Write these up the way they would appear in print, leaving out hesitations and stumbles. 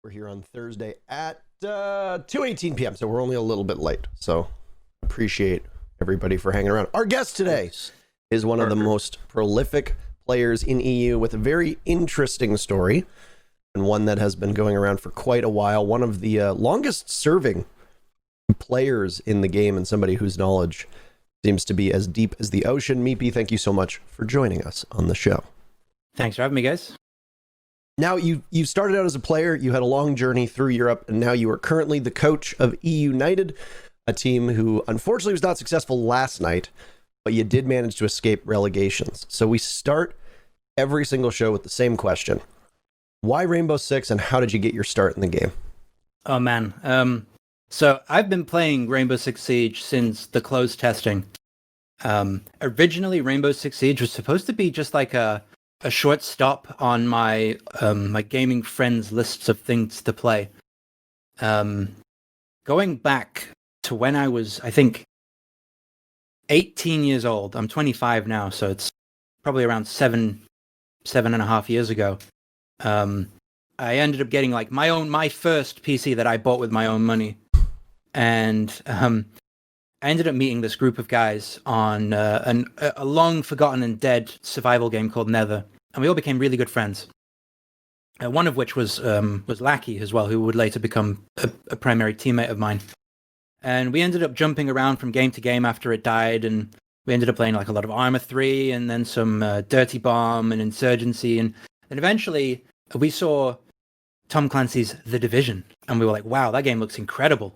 We're here on Thursday at 2:18 p.m., so we're only a little bit late. So appreciate everybody for hanging around. Our guest today is one of the most prolific players in EU with a very interesting story, and one that has been going around for quite a while. One of the longest serving players in the game, and somebody whose knowledge seems to be as deep as the ocean. meepeY, thank you so much for joining us on the show. Thanks for having me, guys. Now, you started out as a player, you had a long journey through Europe, and now you are currently the coach of eUnited, a team who unfortunately was not successful last night, but you did manage to escape relegations. So we start every single show with the same question. Why Rainbow Six, and how did you get your start in the game? Oh, man. So I've been playing Rainbow Six Siege since the closed testing. Originally, Rainbow Six Siege was supposed to be just like a short stop on my my gaming friends lists of things to play. Going back to when I was, I think, 18 years old. I'm 25 now, so it's probably around seven and a half years ago. I ended up getting like my first PC that I bought with my own money, and I ended up meeting this group of guys on a long forgotten and dead survival game called Nether, and we all became really good friends. One of which was Lackey as well, who would later become a primary teammate of mine. And we ended up jumping around from game to game after it died, and we ended up playing like a lot of Arma 3, and then some Dirty Bomb and Insurgency, and eventually we saw Tom Clancy's The Division, and we were like, wow, that game looks incredible.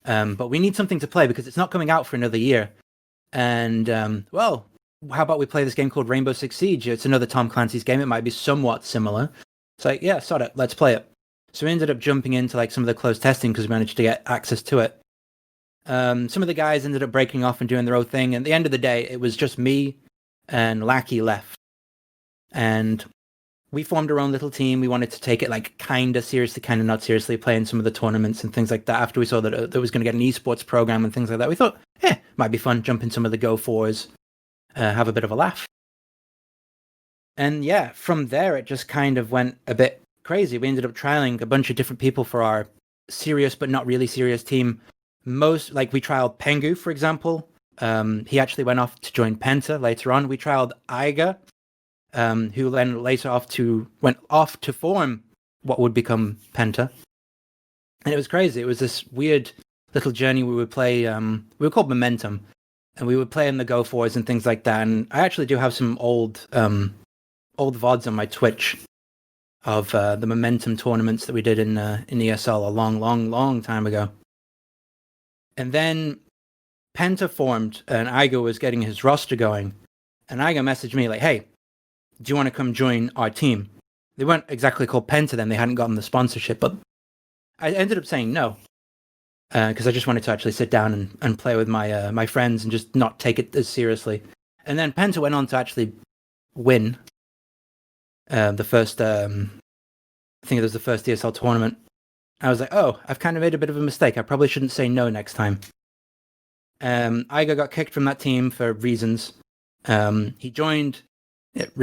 But we need something to play because it's not coming out for another year. And, well, how about we play this game called Rainbow Six Siege? It's another Tom Clancy's game. It might be somewhat similar. It's like, yeah, sod it. Let's play it. So we ended up jumping into like some of the closed testing because we managed to get access to it. Some of the guys ended up breaking off and doing their own thing. And at the end of the day, it was just me and Lackey left. And we formed our own little team. We wanted to take it like kind of seriously, kind of not seriously, playing some of the tournaments and things like that. After we saw that there was going to get an esports program and things like that, we thought, might be fun, jump in some of the Go 4s, have a bit of a laugh. And yeah, from there, it just kind of went a bit crazy. We ended up trialing a bunch of different people for our serious but not really serious team. We trialed Pengu, for example. He actually went off to join Penta later on. We trialed Aiga, who then later went off to form what would become Penta. And it was crazy. It was this weird little journey we would play. We were called Momentum, and we would play in the Go 4s and things like that. And I actually do have some old VODs on my Twitch of the Momentum tournaments that we did in ESL a long time ago. And then Penta formed, and Aiga was getting his roster going. And Aiga messaged me like, hey, do you want to come join our team? They weren't exactly called Penta then. They hadn't gotten the sponsorship, but I ended up saying no. Because I just wanted to actually sit down and play with my friends and just not take it as seriously. And then Penta went on to actually win the first, I think it was the first ESL tournament. I was like, oh, I've kind of made a bit of a mistake. I probably shouldn't say no next time. Aiga got kicked from that team for reasons. He joined Era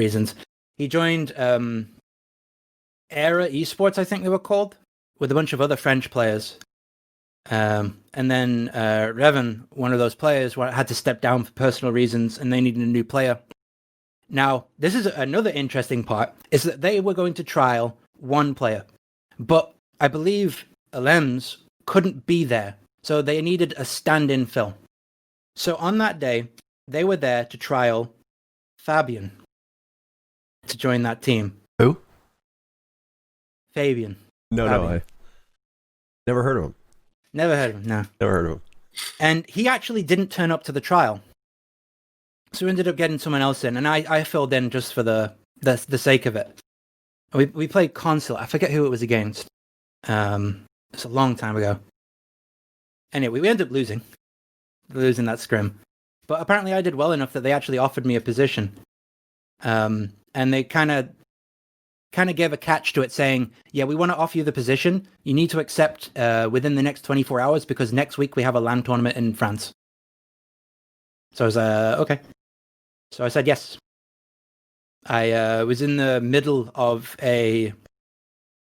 Esports, I think they were called, with a bunch of other French players. And then Revan, one of those players, had to step down for personal reasons, and they needed a new player. Now, this is another interesting part, is that they were going to trial one player, but I believe Alems couldn't be there, so they needed a stand-in fill. So on that day, they were there to trial Fabian to join that team. Who? Fabian. No, I never heard of him. Never heard of him, no. Never heard of him. And he actually didn't turn up to the trial. So we ended up getting someone else in, and I filled in just for the sake of it. We played Consul. I forget who it was against. It's a long time ago. Anyway, we ended up losing that scrim. But apparently I did well enough that they actually offered me a position. And they kind of gave a catch to it, saying, yeah, we want to offer you the position. You need to accept within the next 24 hours because next week we have a LAN tournament in France. So I was okay. So I said yes. I was in the middle of a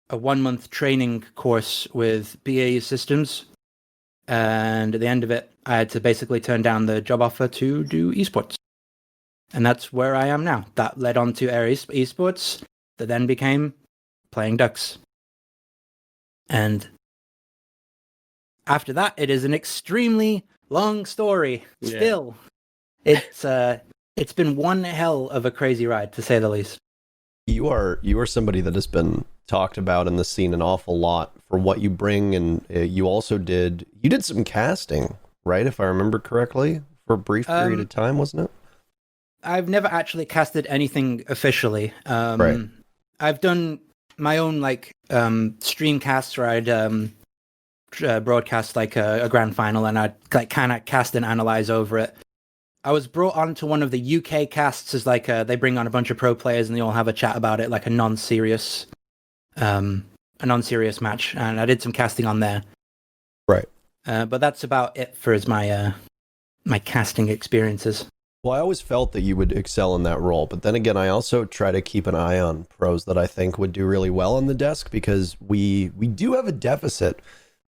a 1-month training course with BAE Systems, and at the end of it, I had to basically turn down the job offer to do esports, and that's where I am now. That led on to Air Esports, that then became Playing Ducks, and after that, it is an extremely long story. Yeah. Still, it's been one hell of a crazy ride, to say the least. You are somebody that has been talked about in the scene an awful lot for what you bring, and you also did some casting, right? If I remember correctly, for a brief period of time, wasn't it? I've never actually casted anything officially. Right. I've done my own stream casts where I'd broadcast a grand final, and I'd kind of cast and analyze over it. I was brought on to one of the UK casts as they bring on a bunch of pro players and they all have a chat about it, like a non-serious match, and I did some casting on there. Right. But that's about it for my casting experiences. Well, I always felt that you would excel in that role, but then again, I also try to keep an eye on pros that I think would do really well on the desk, because we do have a deficit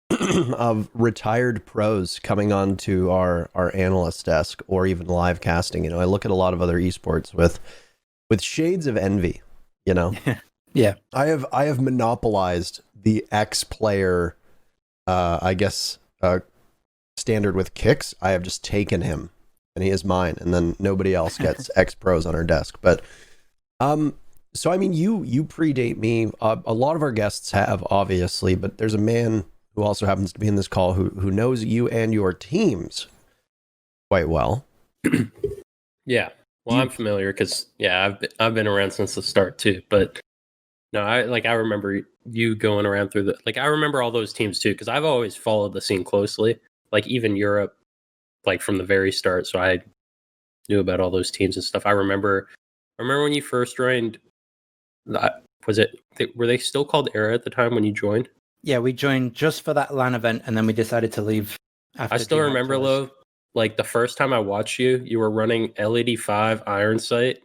of retired pros coming onto our analyst desk or even live casting. You know, I look at a lot of other esports with shades of envy, you know. Yeah. I have monopolized the X player standard with kicks. I have just taken him and he is mine, and then nobody else gets X pros on our desk. But so I mean, you predate me. A lot of our guests have, obviously, but there's a man who also happens to be in this call who knows you and your teams quite well. Yeah. Well, I'm familiar because I've been around since the start too. But no, I remember you going around through I remember all those teams too, because I've always followed the scene closely. Like even Europe, from the very start. So I knew about all those teams and stuff. I remember when you first joined. Were they still called Era at the time when you joined? Yeah, we joined just for that LAN event, and then we decided to leave. I still remember, though, the first time I watched you, you were running L85 Iron sight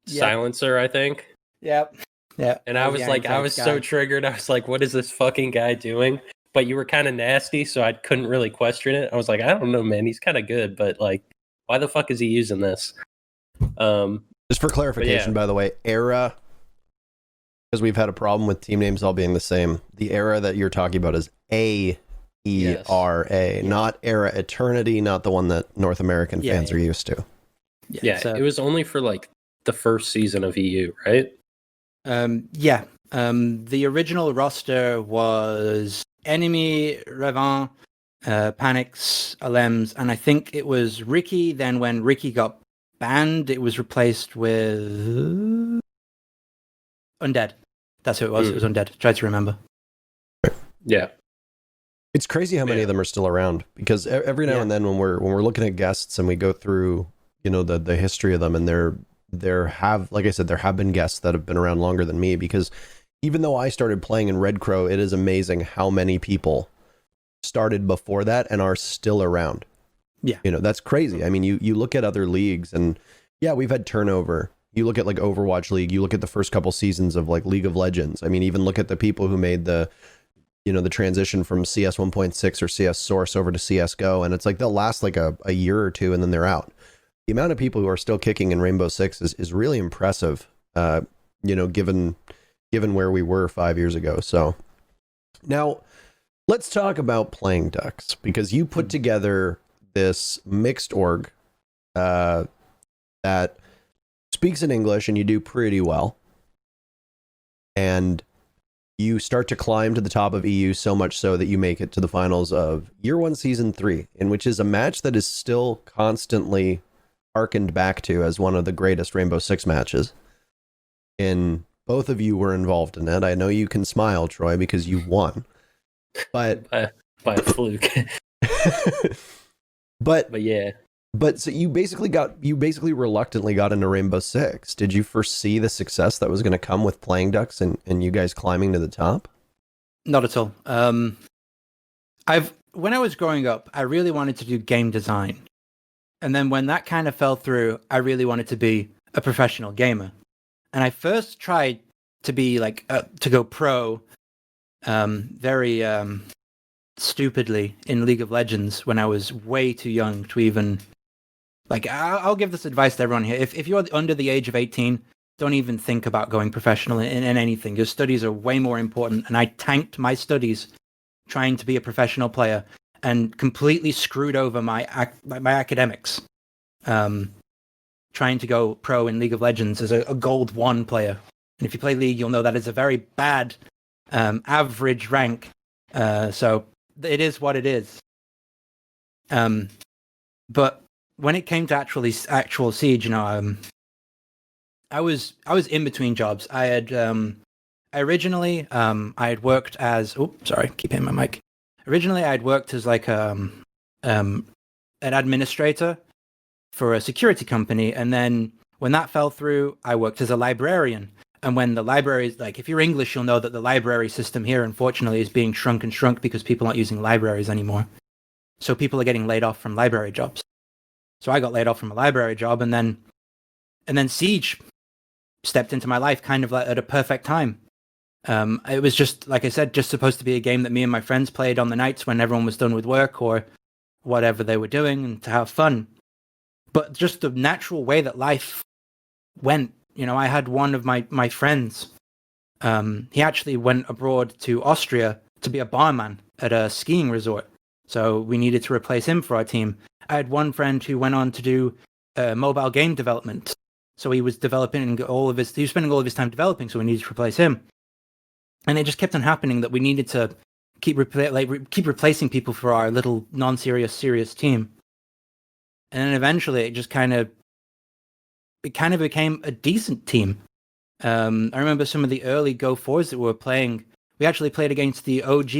silencer, I think. Yep. Yeah. And I was so triggered. I was like, what is this fucking guy doing? But you were kind of nasty, so I couldn't really question it. I was like, I don't know, man. He's kind of good, but why the fuck is he using this? Just for clarification, by the way, Era, because we've had a problem with team names all being the same. The Era that you're talking about is AERA, not Era Eternity, not the one that North American fans are used to. Yeah, so, it was only for the first season of EU, right? The original roster was Enemy, Revant, Panics, Alems, and I think it was Ricky. Then when Ricky got banned, it was replaced with Undead. That's who it was. It was Undead. Tried to remember. Yeah. It's crazy how many of them are still around, because every now and then when we're looking at guests and we go through, the history of them, and there have been guests that have been around longer than me, because even though I started playing in Red Crow, it is amazing how many people started before that and are still around. Yeah. That's crazy. I mean, you look at other leagues and we've had turnover. You look at Overwatch League, you look at the first couple seasons of League of Legends. I mean, even look at the people who made the transition from CS 1.6 or CS Source over to CSGO, and it's they'll last a year or two and then they're out. The amount of people who are still kicking in Rainbow Six is really impressive, given where we were 5 years ago. So now let's talk about Playing Ducks, because you put together this mixed org that speaks in English, and you do pretty well. And you start to climb to the top of EU, so much so that you make it to the finals of Year 1 Season 3, in which is a match that is still constantly harkened back to as one of the greatest Rainbow Six matches. And both of you were involved in it. I know you can smile, Troy, because you won. But by a fluke. But yeah. But so you basically reluctantly got into Rainbow Six. Did you foresee the success that was going to come with Playing Ducks and you guys climbing to the top? Not at all. When I was growing up, I really wanted to do game design. And then when that kind of fell through, I really wanted to be a professional gamer. And I first tried to be to go pro very stupidly in League of Legends when I was way too young to even like. I'll give this advice to everyone here: if you're under the age of 18, don't even think about going professional in anything. Your studies are way more important. And I tanked my studies trying to be a professional player and completely screwed over my academics. Trying to go pro in League of Legends as a gold 1 player. And if you play League, you'll know that is a very bad average rank. So it is what it is. But when it came to actual Siege, I was in between jobs. I had originally I had worked as keep hitting my mic. Originally I had worked as like an administrator for a security company, and then when that fell through, I worked as a librarian. And when the libraries, like if you're English, you'll know that the library system here, unfortunately, is being shrunk because people aren't using libraries anymore. So people are getting laid off from library jobs. So I got laid off from a library job, and then Siege stepped into my life kind of like at a perfect time. It was just, like I said, just supposed to be a game that me and my friends played on the nights when everyone was done with work or whatever they were doing, and to have fun. But just the natural way that life went, I had one of my friends. He actually went abroad to Austria to be a barman at a skiing resort. So we needed to replace him for our team. I had one friend who went on to do mobile game development. So he was spending all of his time developing, so we needed to replace him. And it just kept on happening that we needed to keep replacing people for our little serious team. And then eventually it kind of became a decent team. I remember some of the early Go 4s that we were playing. We actually played against the OG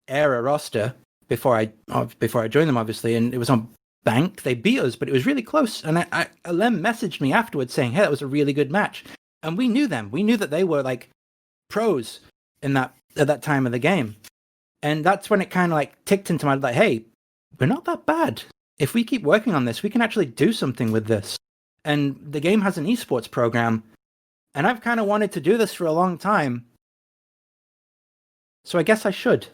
era roster before I joined them, obviously, and it was on Bank. They beat us, but it was really close. And Alem messaged me afterwards saying, "Hey, that was a really good match." And we knew them. We knew that they were like pros at that time of the game. And that's when it kind of like ticked into my like, hey, we're not that bad. If we keep working on this, we can actually do something with this. And the game has an esports program, and I've kind of wanted to do this for a long time. So I guess I should.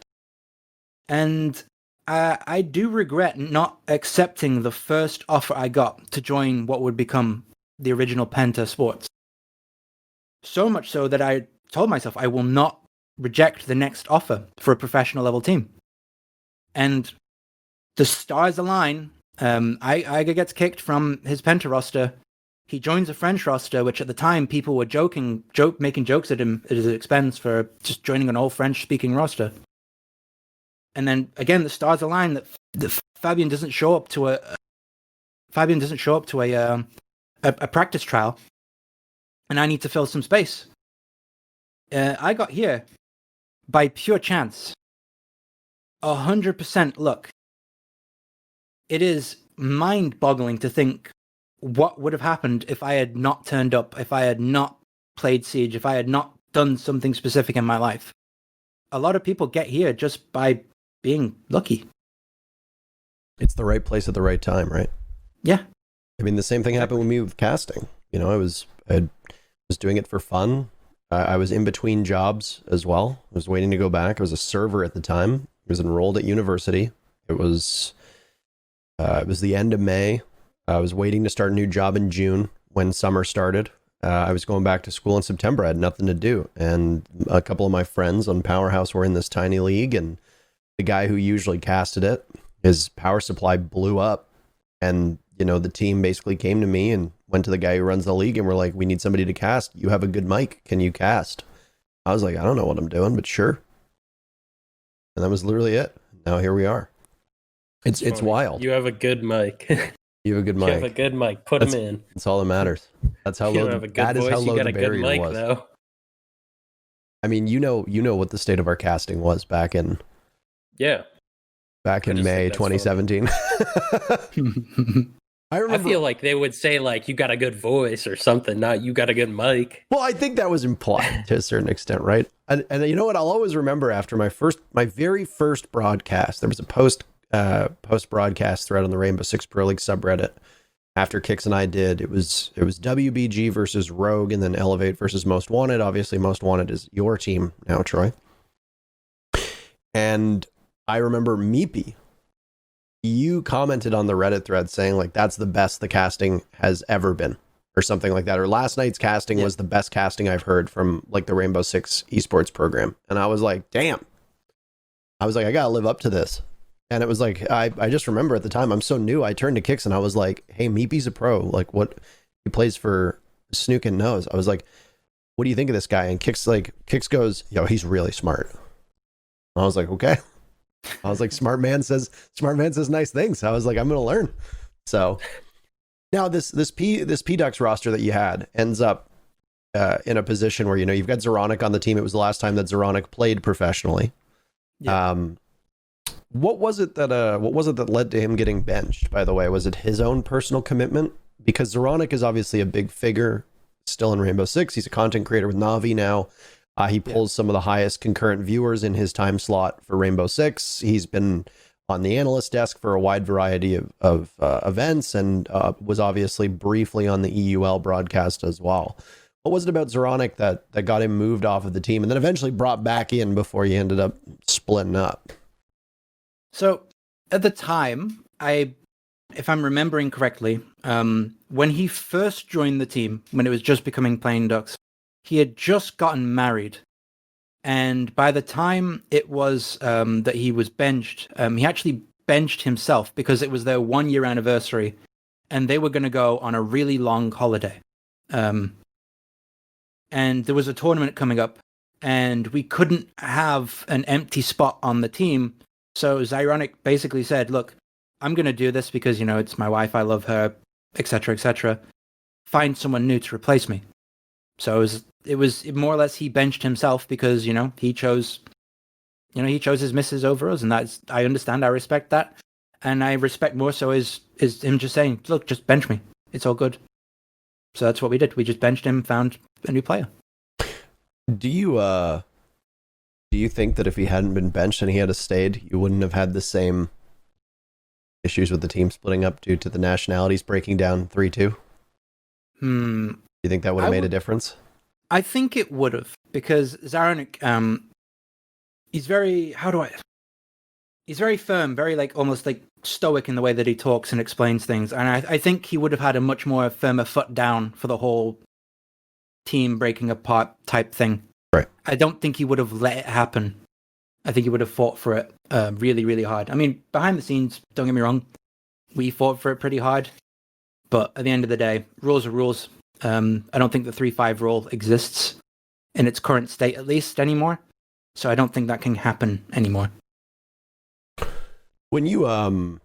And I do regret not accepting the first offer I got to join what would become the original Penta Sports. So much so that I told myself I will not reject the next offer for a professional level team. And the stars align. Iga gets kicked from his Penta roster. He joins a French roster, which at the time people were making jokes at him at his expense for just joining an all French-speaking roster. And then again, the stars align that Fabian doesn't show up to a practice trial, and I need to fill some space. I got here by pure chance. 100% luck. It is mind-boggling to think what would have happened if I had not turned up, if I had not played Siege, if I had not done something specific in my life. A lot of people get here just by being lucky. It's the right place at the right time, right? Yeah. I mean, the same thing happened with me with casting. I was doing it for fun. I was in between jobs as well. I was waiting to go back. I was a server at the time. I was enrolled at university. It was the end of May. I was waiting to start a new job in June when summer started. I was going back to school in September. I had nothing to do. And a couple of my friends on Powerhouse were in this tiny league, and the guy who usually casted it, his power supply blew up. And, the team basically came to me and went to the guy who runs the league and were like, "We need somebody to cast. You have a good mic. Can you cast?" I was like, "I don't know what I'm doing, but sure." And that was literally it. Now here we are. It's wild. You have a good mic. You have a good mic. You have a good mic. Put them in. That's all that matters. That's how low. That is how low the barrier was. Though. I mean, you know what the state of our casting was back in. Yeah. Back in May 2017. I feel like they would say like you got a good voice or something, not you got a good mic. Well, I think that was implied to a certain extent, right? And you know what? I'll always remember after my very first broadcast, there was a post broadcast thread on the Rainbow Six Pro League subreddit. After Kix and I did, it was WBG versus Rogue, and then Elevate versus Most Wanted. Obviously, Most Wanted is your team now, Troy. And I remember meepeY, you commented on the Reddit thread saying like that's the best the casting has ever been, or something like that. Or last night's casting was the best casting I've heard from like the Rainbow Six esports program. And I was like, damn. I was like, I gotta live up to this. And it was like, I just remember at the time, I'm so new. I turned to Kix and I was like, hey, meepeY's a pro. Like, what? He plays for Snook and Nose. I was like, what do you think of this guy? And Kix goes, yo, he's really smart. I was like, okay. I was like, smart man says nice things. I was like, I'm gonna learn. So now this PDUX roster that you had ends up in a position where, you know, you've got Zeronic on the team. It was the last time that Zeronic played professionally. Yeah. What was it that led to him getting benched, by the way? Was it his own personal commitment? Because Zeronic is obviously a big figure still in Rainbow Six. He's a content creator with Navi now. He pulls some of the highest concurrent viewers in his time slot for Rainbow Six. He's been on the analyst desk for a wide variety of events, and was obviously briefly on the EUL broadcast as well. What was it about Zeronic that got him moved off of the team and then eventually brought back in before you ended up splitting up? So at the time, if I'm remembering correctly, when he first joined the team, when it was just becoming Plain Ducks, he had just gotten married. And by the time it was that he was benched, he actually benched himself because it was their 1 year anniversary and they were going to go on a really long holiday. And there was a tournament coming up and we couldn't have an empty spot on the team. So Zeronic basically said, look, I'm going to do this because, you know, it's my wife, I love her, etc., etc. Find someone new to replace me. So it was more or less he benched himself because, you know, he chose his misses over us, and I understand, I respect that. And I respect more so is him just saying, look, just bench me. It's all good. So that's what we did. We just benched him, found a new player. Do you think that if he hadn't been benched and he had stayed, you wouldn't have had the same issues with the team splitting up due to the nationalities breaking down 3-2? Do you think that would have made a difference? I think it would have, because Zeronic, he's very firm, very like almost like stoic in the way that he talks and explains things. And I think he would have had a much more firmer foot down for the whole team breaking apart type thing. Right. I don't think he would have let it happen. I think he would have fought for it really, really hard. I mean, behind the scenes, don't get me wrong, we fought for it pretty hard. But at the end of the day, rules are rules. I don't think the 3-5 rule exists in its current state, at least, anymore. So I don't think that can happen anymore. When you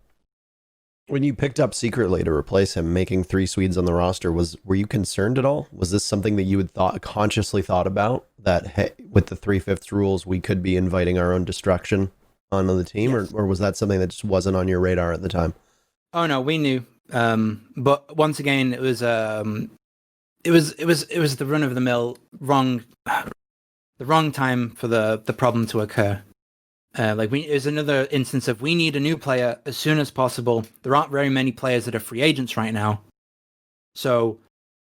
picked up secretly to replace him, making 3 Swedes on the roster, were you concerned at all? Was this something that you had consciously thought about, that hey, with the 3/5 rules, we could be inviting our own destruction onto the team, yes. or was that something that just wasn't on your radar at the time? Oh no, we knew. But once again, it was the run of the mill the wrong time for the problem to occur. It was another instance of we need a new player as soon as possible. There aren't very many players that are free agents right now. So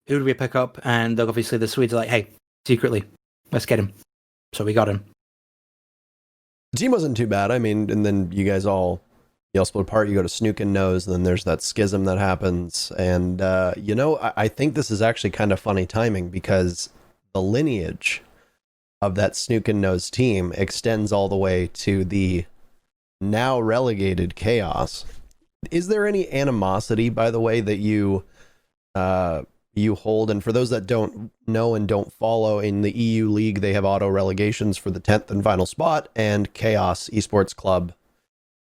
who do we pick up? And obviously the Swedes are like, hey, secretly, let's get him. So we got him. The team wasn't too bad. I mean, and then you all split apart. You go to Snook and Nose, and then there's that schism that happens. And, I think this is actually kind of funny timing, because the lineage of that Snook and Nose team extends all the way to the now relegated Chaos. Is there any animosity, by the way, that you hold? And for those that don't know and don't follow, in the EU League, they have auto relegations for the 10th and final spot, and Chaos Esports Club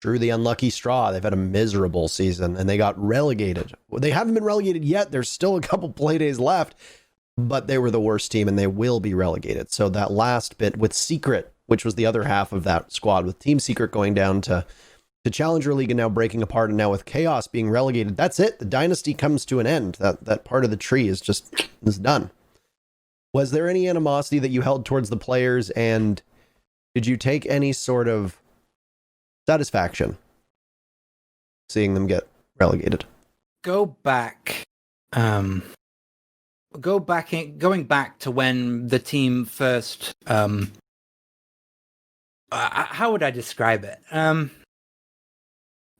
drew the unlucky straw. They've had a miserable season and they got relegated. They haven't been relegated yet. There's still a couple play days left, but they were the worst team and they will be relegated. So that last bit with Secret, which was the other half of that squad, with Team Secret going down to the Challenger League and now breaking apart, and now with Chaos being relegated, that's it. The dynasty comes to an end. That part of the tree is done. Was there any animosity that you held towards the players, and did you take any sort of satisfaction seeing them get relegated? Going back to when the team first how would I describe it?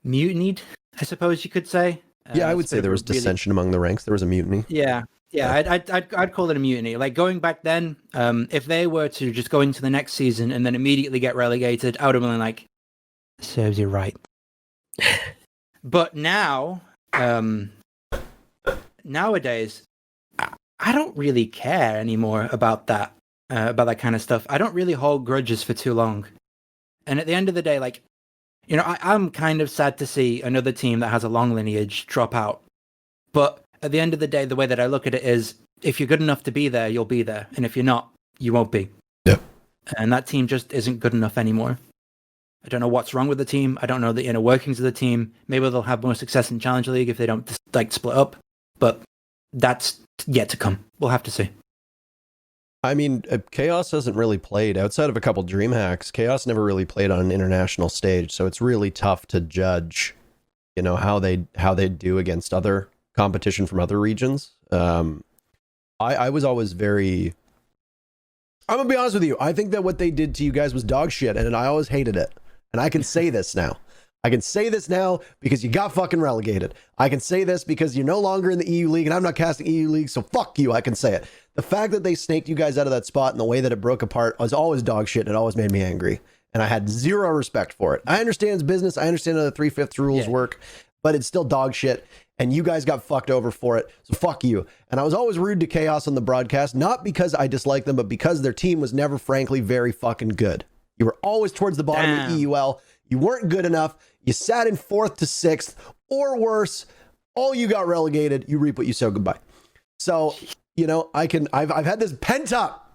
Mutinied, I suppose you could say. Yeah, I would say there was dissension among the ranks. There was a mutiny. Yeah, I'd call it a mutiny. Like going back then, if they were to just go into the next season and then immediately get relegated, I would have been like, serves you right. But now, nowadays, I don't really care anymore about that kind of stuff. I don't really hold grudges for too long. And at the end of the day, like, you know, I'm kind of sad to see another team that has a long lineage drop out. But at the end of the day, the way that I look at it is, if you're good enough to be there, you'll be there. And if you're not, you won't be. Yeah. And that team just isn't good enough anymore. I don't know what's wrong with the team. I don't know the inner workings of the team. Maybe they'll have more success in Challenger League if they don't like split up. But that's yet to come. We'll have to see. I mean, Chaos hasn't really played outside of a couple dream hacks. Chaos never really played on an international stage, so it's really tough to judge, you know, how they do against other competition from other regions. I was always very. I'm gonna be honest with you. I think that what they did to you guys was dog shit, and I always hated it. And I can say this now. I can say this now because you got fucking relegated. I can say this because you're no longer in the EU League, and I'm not casting EU League, so fuck you. I can say it. The fact that they snaked you guys out of that spot and the way that it broke apart was always dog shit, and it always made me angry. And I had zero respect for it. I understand it's business. I understand how the 3/5 rules work, but it's still dog shit. And you guys got fucked over for it. So fuck you. And I was always rude to Chaos on the broadcast, not because I disliked them, but because their team was never, frankly, very fucking good. You were always towards the bottom of the EUL. You weren't good enough. You sat in 4th to 6th, or worse. All you got relegated. You reap what you sow. Goodbye. So, you know, I've had this pent up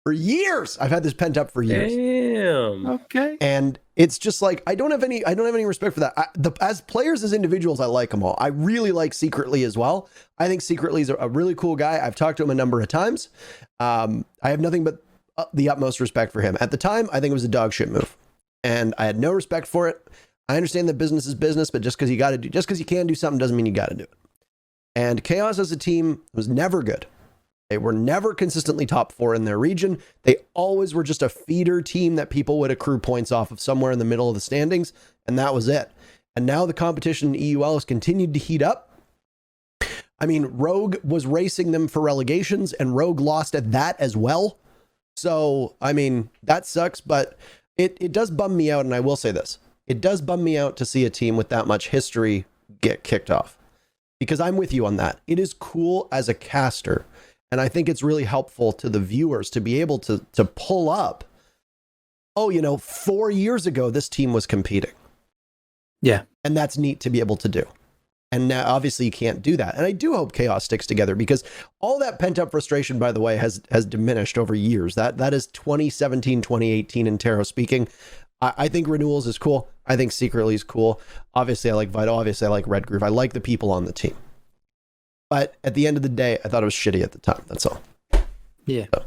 for years. I've had this pent up for years. Damn. Okay. And it's just like, I don't have any respect for that. As players, as individuals, I like them all. I really like Secretly as well. I think Secretly is a really cool guy. I've talked to him a number of times. I have nothing but the utmost respect for him. At the time, I think it was a dog shit move, and I had no respect for it. I understand that business is business, but just because you can do something doesn't mean you got to do it. And Chaos as a team was never good. They were never consistently top 4 in their region. They always were just a feeder team that people would accrue points off of somewhere in the middle of the standings, and that was it. And now the competition in EUL has continued to heat up. I mean, Rogue was racing them for relegations, and Rogue lost at that as well. So, I mean, that sucks, but it does bum me out, and I will say this. It does bum me out to see a team with that much history get kicked off, because I'm with you on that. It is cool as a caster, and I think it's really helpful to the viewers to be able to pull up, oh, you know, 4 years ago, this team was competing. Yeah. And that's neat to be able to do. And now, obviously, you can't do that. And I do hope Chaos sticks together, because all that pent-up frustration, by the way, has diminished over years. That is 2017, 2018 in Tarot speaking. I think Renewals is cool. I think Secretly is cool. Obviously, I like Vital. Obviously, I like Red Groove. I like the people on the team. But at the end of the day, I thought it was shitty at the time. That's all. Yeah. So.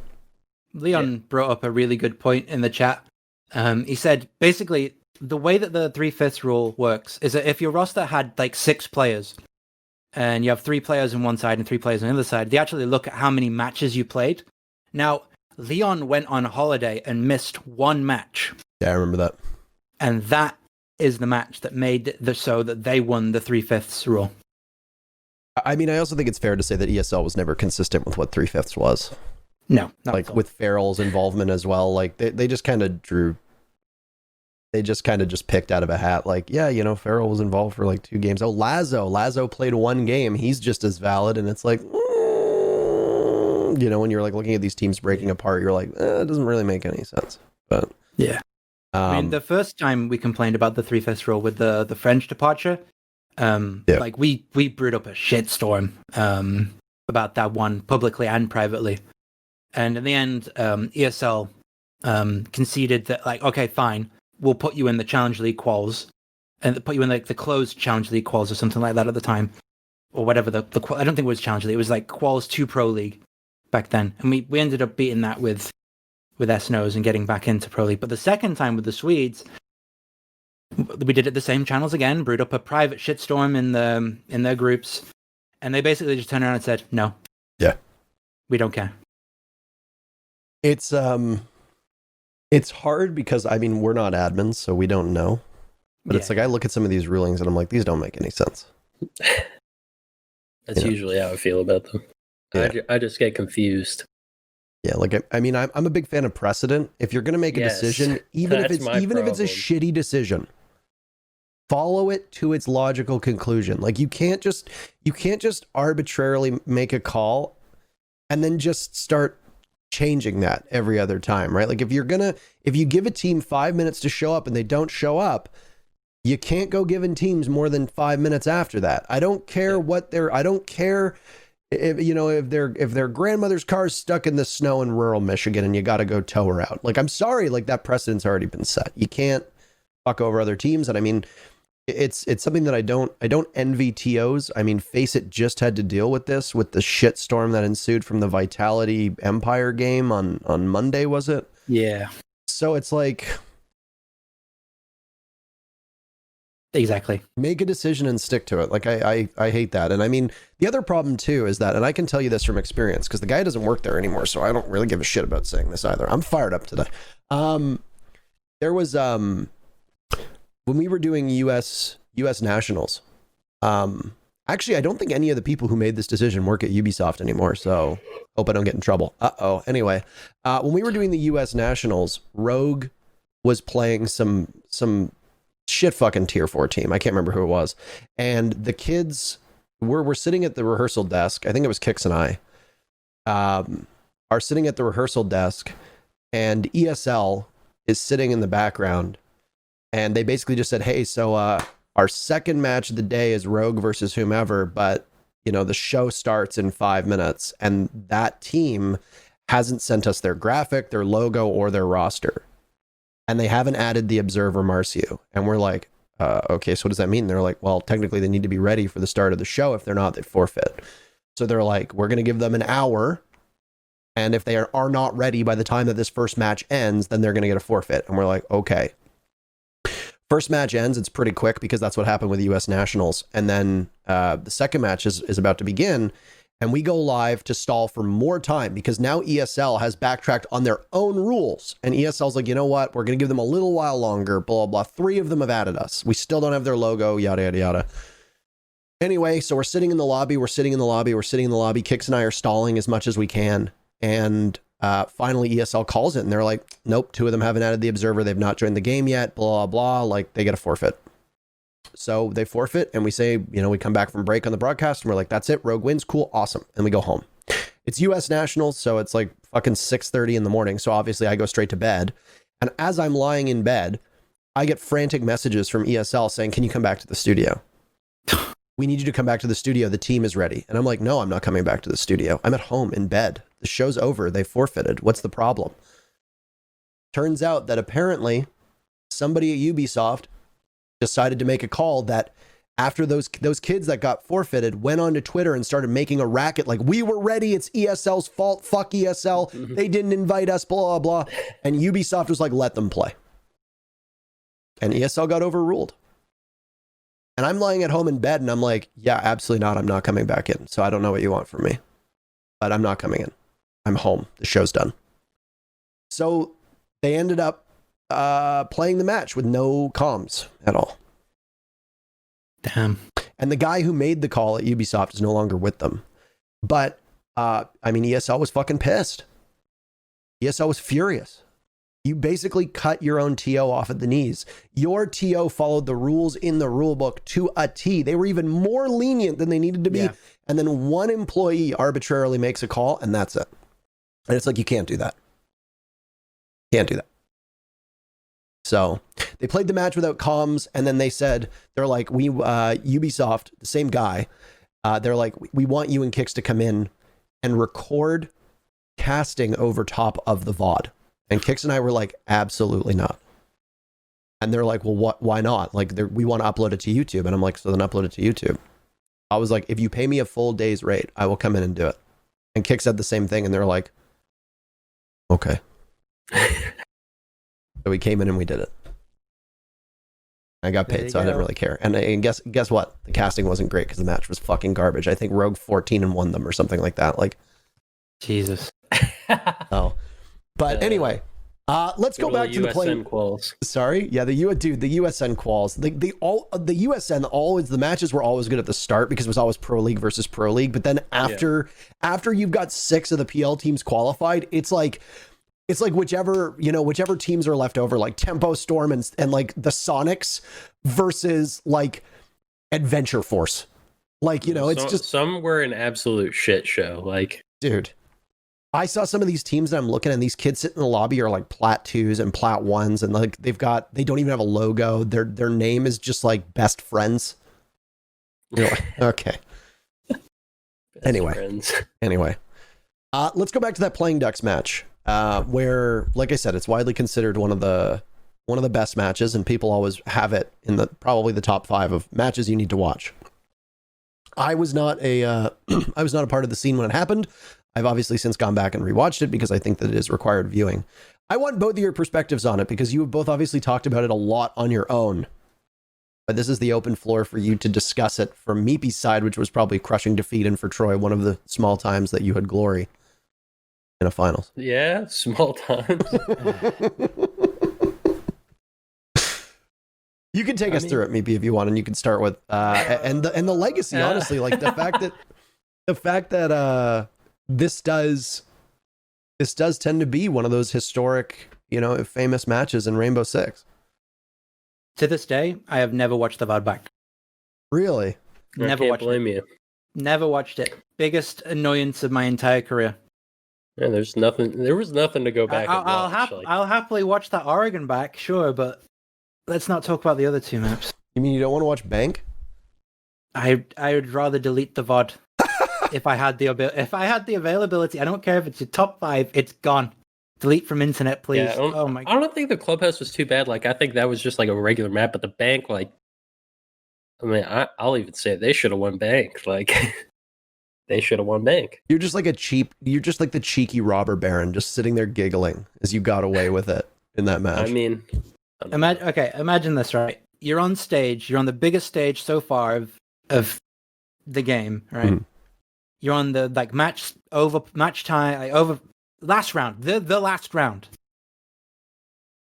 Leon brought up a really good point in the chat. He said, basically, the way that the 3/5 rule works is that if your roster had like 6 players, and you have 3 players on one side and 3 players on the other side, they actually look at how many matches you played. Now, Leon went on holiday and missed 1 match. Yeah, I remember that. And that is the match that made so that they won the 3/5 rule. I mean, I also think it's fair to say that ESL was never consistent with what 3/5 was. No, not like with Feral's involvement as well. Like they just kind of just picked out of a hat. Like, yeah, you know, Feral was involved for like 2 games. Oh, Lazo played 1 game. He's just as valid. And it's like, you know, when you're like looking at these teams breaking apart, you're like, it doesn't really make any sense. But yeah. I mean, the first time we complained about the 3/5 rule with the French departure, like we brewed up a shitstorm about that one publicly and privately, and in the end, ESL conceded that, like, okay, fine, we'll put you in the Challenge League quals, and put you in like the closed Challenge League quals or something like that at the time, or whatever I don't think it was Challenge League, it was like quals to Pro League back then, and we ended up beating that with SNOs and getting back into Pro League. But the second time with the Swedes, we did it the same channels again, brewed up a private shitstorm in their groups, and they basically just turned around and said, no. Yeah. We don't care. It's It's hard because, I mean, we're not admins, so we don't know. But it's like, I look at some of these rulings and I'm like, these don't make any sense. That's usually how I feel about them. Yeah. I just get confused. Yeah, like, I mean, I'm a big fan of precedent. If you're going to make a decision, even if it's a shitty decision, follow it to its logical conclusion. Like, you can't just arbitrarily make a call and then just start changing that every other time, right? Like, if you give a team 5 minutes to show up and they don't show up, you can't go giving teams more than 5 minutes after that. I don't care I don't care if their grandmother's car's stuck in the snow in rural Michigan and you got to go tow her out. Like, I'm sorry, like, that precedent's already been set. You can't fuck over other teams. And I mean, it's something that I don't envy TOs. I mean, Face It just had to deal with this, with the shitstorm that ensued from the Vitality Empire game on Monday, was it? Yeah. So it's like, exactly. make a decision and stick to it. Like, I hate that. And I mean, the other problem too is that, and I can tell you this from experience, because the guy doesn't work there anymore, so I don't really give a shit about saying this either. I'm fired up today. There was when we were doing US nationals, actually, I don't think any of the people who made this decision work at Ubisoft anymore, so hope I don't get in trouble. Anyway, when we were doing the US nationals, Rogue was playing some shit fucking tier 4 team. I can't remember who it was. And the kids were sitting at the rehearsal desk. I think it was Kix and I are sitting at the rehearsal desk, and ESL is sitting in the background. And they basically just said, hey, so our second match of the day is Rogue versus whomever, but the show starts in 5 minutes, and that team hasn't sent us their graphic, their logo, or their roster. And they haven't added the Observer Marcio. And we're like, okay, so what does that mean? They're like, well, technically they need to be ready for the start of the show. If they're not, they forfeit. So they're like, we're going to give them an hour. And if they are not ready by the time that this first match ends, then they're going to get a forfeit. And we're like, okay. First match ends, it's pretty quick because that's what happened with US Nationals. And then the second match is about to begin. And we go live to stall for more time because now ESL has backtracked on their own rules. And ESL's like, you know what? We're going to give them a little while longer, blah, blah, blah. 3 of them have added us. We still don't have their logo, yada, yada, yada. Anyway, so we're sitting in the lobby. Kix and I are stalling as much as we can. And finally, ESL calls it. And they're like, nope, 2 of them haven't added the Observer. They've not joined the game yet, blah, blah. Like, they get a forfeit. So they forfeit, and we say, we come back from break on the broadcast, and we're like, that's it, Rogue wins, cool, awesome, and we go home. It's US Nationals, so it's like fucking 6:30 in the morning, so obviously I go straight to bed, and as I'm lying in bed, I get frantic messages from ESL saying, can you come back to the studio? We need you to come back to the studio, the team is ready. And I'm like, no, I'm not coming back to the studio. I'm at home in bed. The show's over, they forfeited. What's the problem? Turns out that apparently somebody at Ubisoft decided to make a call that after those kids that got forfeited went on to Twitter and started making a racket like, we were ready, it's ESL's fault, fuck ESL, they didn't invite us, blah, blah, blah. And Ubisoft was like, let them play. And ESL got overruled. And I'm lying at home in bed and I'm like, yeah, absolutely not. I'm not coming back in. So I don't know what you want from me, but I'm not coming in. I'm home. The show's done. So they ended up playing the match with no comms at all. Damn. And the guy who made the call at Ubisoft is no longer with them. But, I mean, ESL was fucking pissed. ESL was furious. You basically cut your own TO off at the knees. Your TO followed the rules in the rule book to a T. They were even more lenient than they needed to be. Yeah. And then one employee arbitrarily makes a call, and that's it. And it's like, you can't do that. Can't do that. So they played the match without comms, and then they said, they're like, Ubisoft, the same guy, they're like, we want you and Kix to come in and record casting over top of the VOD. And Kix and I were like, absolutely not. And they're like, well, why not? Like, we want to upload it to YouTube. And I'm like, so then upload it to YouTube. I was like, if you pay me a full day's rate, I will come in and do it. And Kix said the same thing, and they're like, okay. So we came in and we did it. I got paid, so I didn't really care. And guess what? The casting wasn't great because the match was fucking garbage. I think Rogue 14 and won them or something like that. Like, Jesus. Oh, but anyway, Let's go back to the playing quals. Sorry, yeah, the USN quals. The USN always, the matches were always good at the start because it was always Pro League versus Pro League. But then after you've got 6 of the PL teams qualified, it's like whichever teams are left over, like Tempo Storm and like the Sonics versus like Adventure Force. Like, it's just, some were an absolute shit show. Like, dude, I saw some of these teams that I'm looking at, and these kids sitting in the lobby are like Plat 2s and Plat 1s, and like they don't even have a logo. Their name is just like Best Friends. Okay. Anyway, let's go back to that Playing Ducks match, where, like I said, it's widely considered one of the best matches, and people always have it in probably the top 5 of matches you need to watch. I was not a part of the scene when it happened. I've obviously since gone back and rewatched it because I think that it is required viewing. I want both of your perspectives on it because you have both obviously talked about it a lot on your own. But this is the open floor for you to discuss it from meepeY's side, which was probably crushing defeat, and for Troy, one of the small times that you had glory in a finals. Yeah, small times. You can take us through it, meepeY, if you want, and you can start with and the legacy. Honestly, like the fact that this does tend to be one of those historic, famous matches in Rainbow Six. To this day, I have never watched the VOD back. Really? Never watched it. Never watched it. Biggest annoyance of my entire career. Yeah, there was nothing to go back and watch. I'll happily watch that Oregon back, sure, but let's not talk about the other 2 maps. You mean you don't want to watch Bank? I would rather delete the VOD if I had the availability. I don't care if it's your top 5, it's gone. Delete from internet, please. Yeah, I don't think the clubhouse was too bad. Like, I think that was just like a regular map, but the Bank, like, I mean, I'll even say they should have won Bank. Like, they should have won Bank. You're just like the cheeky robber baron, just sitting there giggling as you got away with it in that match. I mean, imagine this, right? You're on stage. You're on the biggest stage so far of the game, right? Mm-hmm. You're on the match time, over last round, the last round,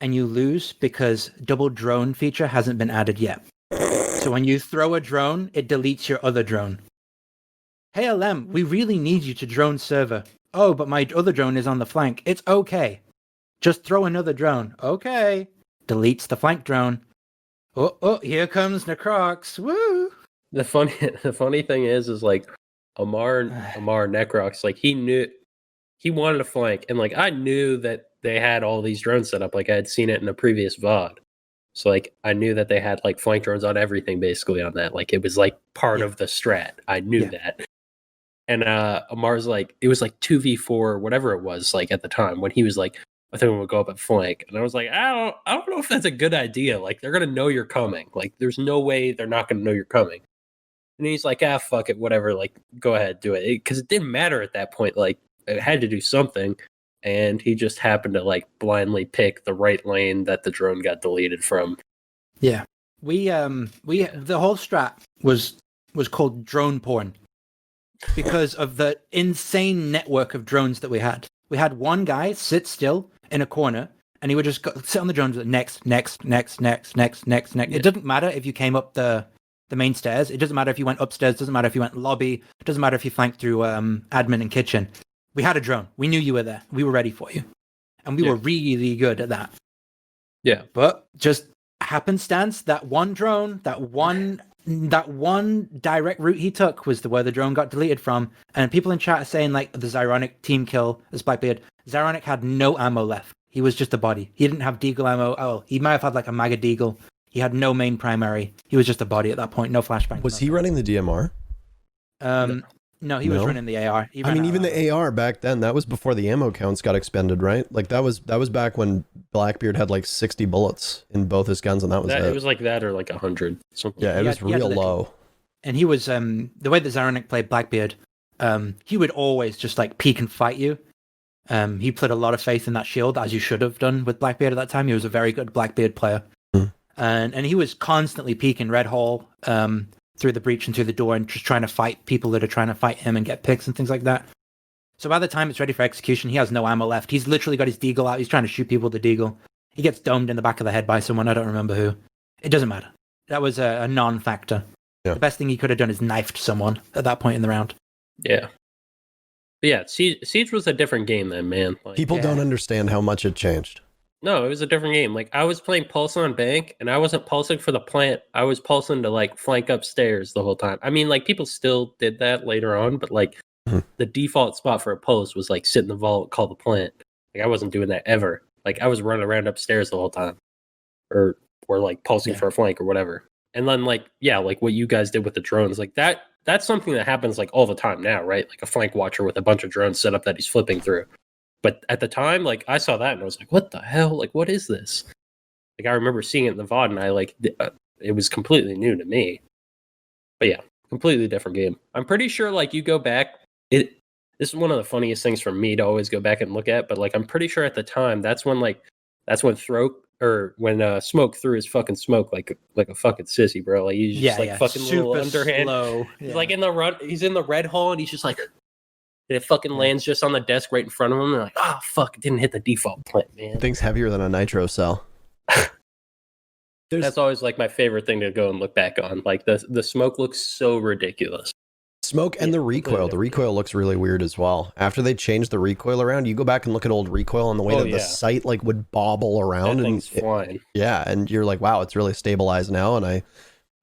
and you lose because double drone feature hasn't been added yet. So when you throw a drone, it deletes your other drone. Hey LM, we really need you to drone server. Oh, but my other drone is on the flank. It's okay. Just throw another drone. Okay. Deletes the flank drone. Oh, here comes Necrox. Woo! The funny thing is like Amar Necrox, like he wanted a flank, and like I knew that they had all these drones set up. Like I had seen it in a previous VOD. So like I knew that they had like flank drones on everything basically on that. Like it was like part of the strat. I knew that. And Amar's like, it was like 2v4, whatever it was, like at the time when he was like, I think we'll go up at flank. And I was like, I don't know if that's a good idea. Like they're gonna know you're coming. Like there's no way they're not gonna know you're coming. And he's like, fuck it, whatever. Like go ahead, do it. Because it didn't matter at that point. Like it had to do something. And he just happened to like blindly pick the right lane that the drone got deleted from. Yeah, we the whole strat was called drone porn because of the insane network of drones that we had. We had one guy sit still in a corner, and he would just sit on the drones. Next. Yeah. It doesn't matter if you came up the main stairs. It doesn't matter if you went upstairs. It doesn't matter if you went lobby. It doesn't matter if you flanked through admin and kitchen. We had a drone. We knew you were there. We were ready for you. And we were really good at that. Yeah. But just happenstance, that one drone, that one direct route he took was where the drone got deleted from. And people in chat are saying like the Zyronic team kill as Blackbeard. Zyronic had no ammo left. He was just a body. He didn't have deagle ammo. Oh, he might have had like a Maga deagle. He had no main primary. He was just a body at that point. No flashbang. Was he running the DMR? No, he was running the AR. Even the AR back then, that was before the ammo counts got expended, right? Like that was back when Blackbeard had like 60 bullets in both his guns, and that was it. It was like that or like 100. Something. Yeah, it was real low. And he was the way that Zyronic played Blackbeard, he would always just like peek and fight you. He put a lot of faith in that shield, as you should have done with Blackbeard at that time. He was a very good Blackbeard player. And he was constantly peeking red hole through the breach and through the door and just trying to fight people that are trying to fight him and get picks and things like that. So by the time it's ready for execution, he has no ammo left. He's literally got his deagle out. He's trying to shoot people with the deagle. He gets domed in the back of the head by someone. I don't remember who. It doesn't matter. That was a non-factor. Yeah. The best thing he could have done is knifed someone at that point in the round. Yeah. But yeah, Siege was a different game then, man. Like, People don't understand how much it changed. no, it was a different game. Like, I was playing Pulse on Bank, and I wasn't pulsing for the plant. I was pulsing to, like, flank upstairs the whole time. I mean, like, people still did that later on, but, like, the default spot for a pulse was, like, sit in the vault, call the plant. Like, I wasn't doing that ever. Like, I was running around upstairs the whole time. Or like, pulsing for a flank or whatever. And then, like, yeah, like what you guys did with the drones. Like, that's something that happens, like, all the time now, right? Like, a flank watcher with a bunch of drones set up that he's flipping through. But at the time, like, I saw that and I was like, what the hell? Like, what is this? Like, I remember seeing it in the VOD and I, like, it was completely new to me. But yeah, completely different game. I'm pretty sure, like, you go back, this is one of the funniest things for me to always go back and look at, but, like, I'm pretty sure at the time, that's when Smoke threw his fucking smoke like a fucking sissy, bro. Like, he's just, fucking super little underhand. slow. He's, like, he's in the red hole and he's just like, and it fucking lands just on the desk right in front of him. And like, oh, fuck, it didn't hit the default plant, man. Thing's heavier than a nitro cell. That's always, like, my favorite thing to go and look back on. Like, the smoke looks so ridiculous. Smoke and the recoil. The recoil looks really weird as well. After they changed the recoil around, you go back and look at old recoil and the way the sight, like, would bobble around. That thing's flying. Yeah, and you're like, wow, it's really stabilized now. And I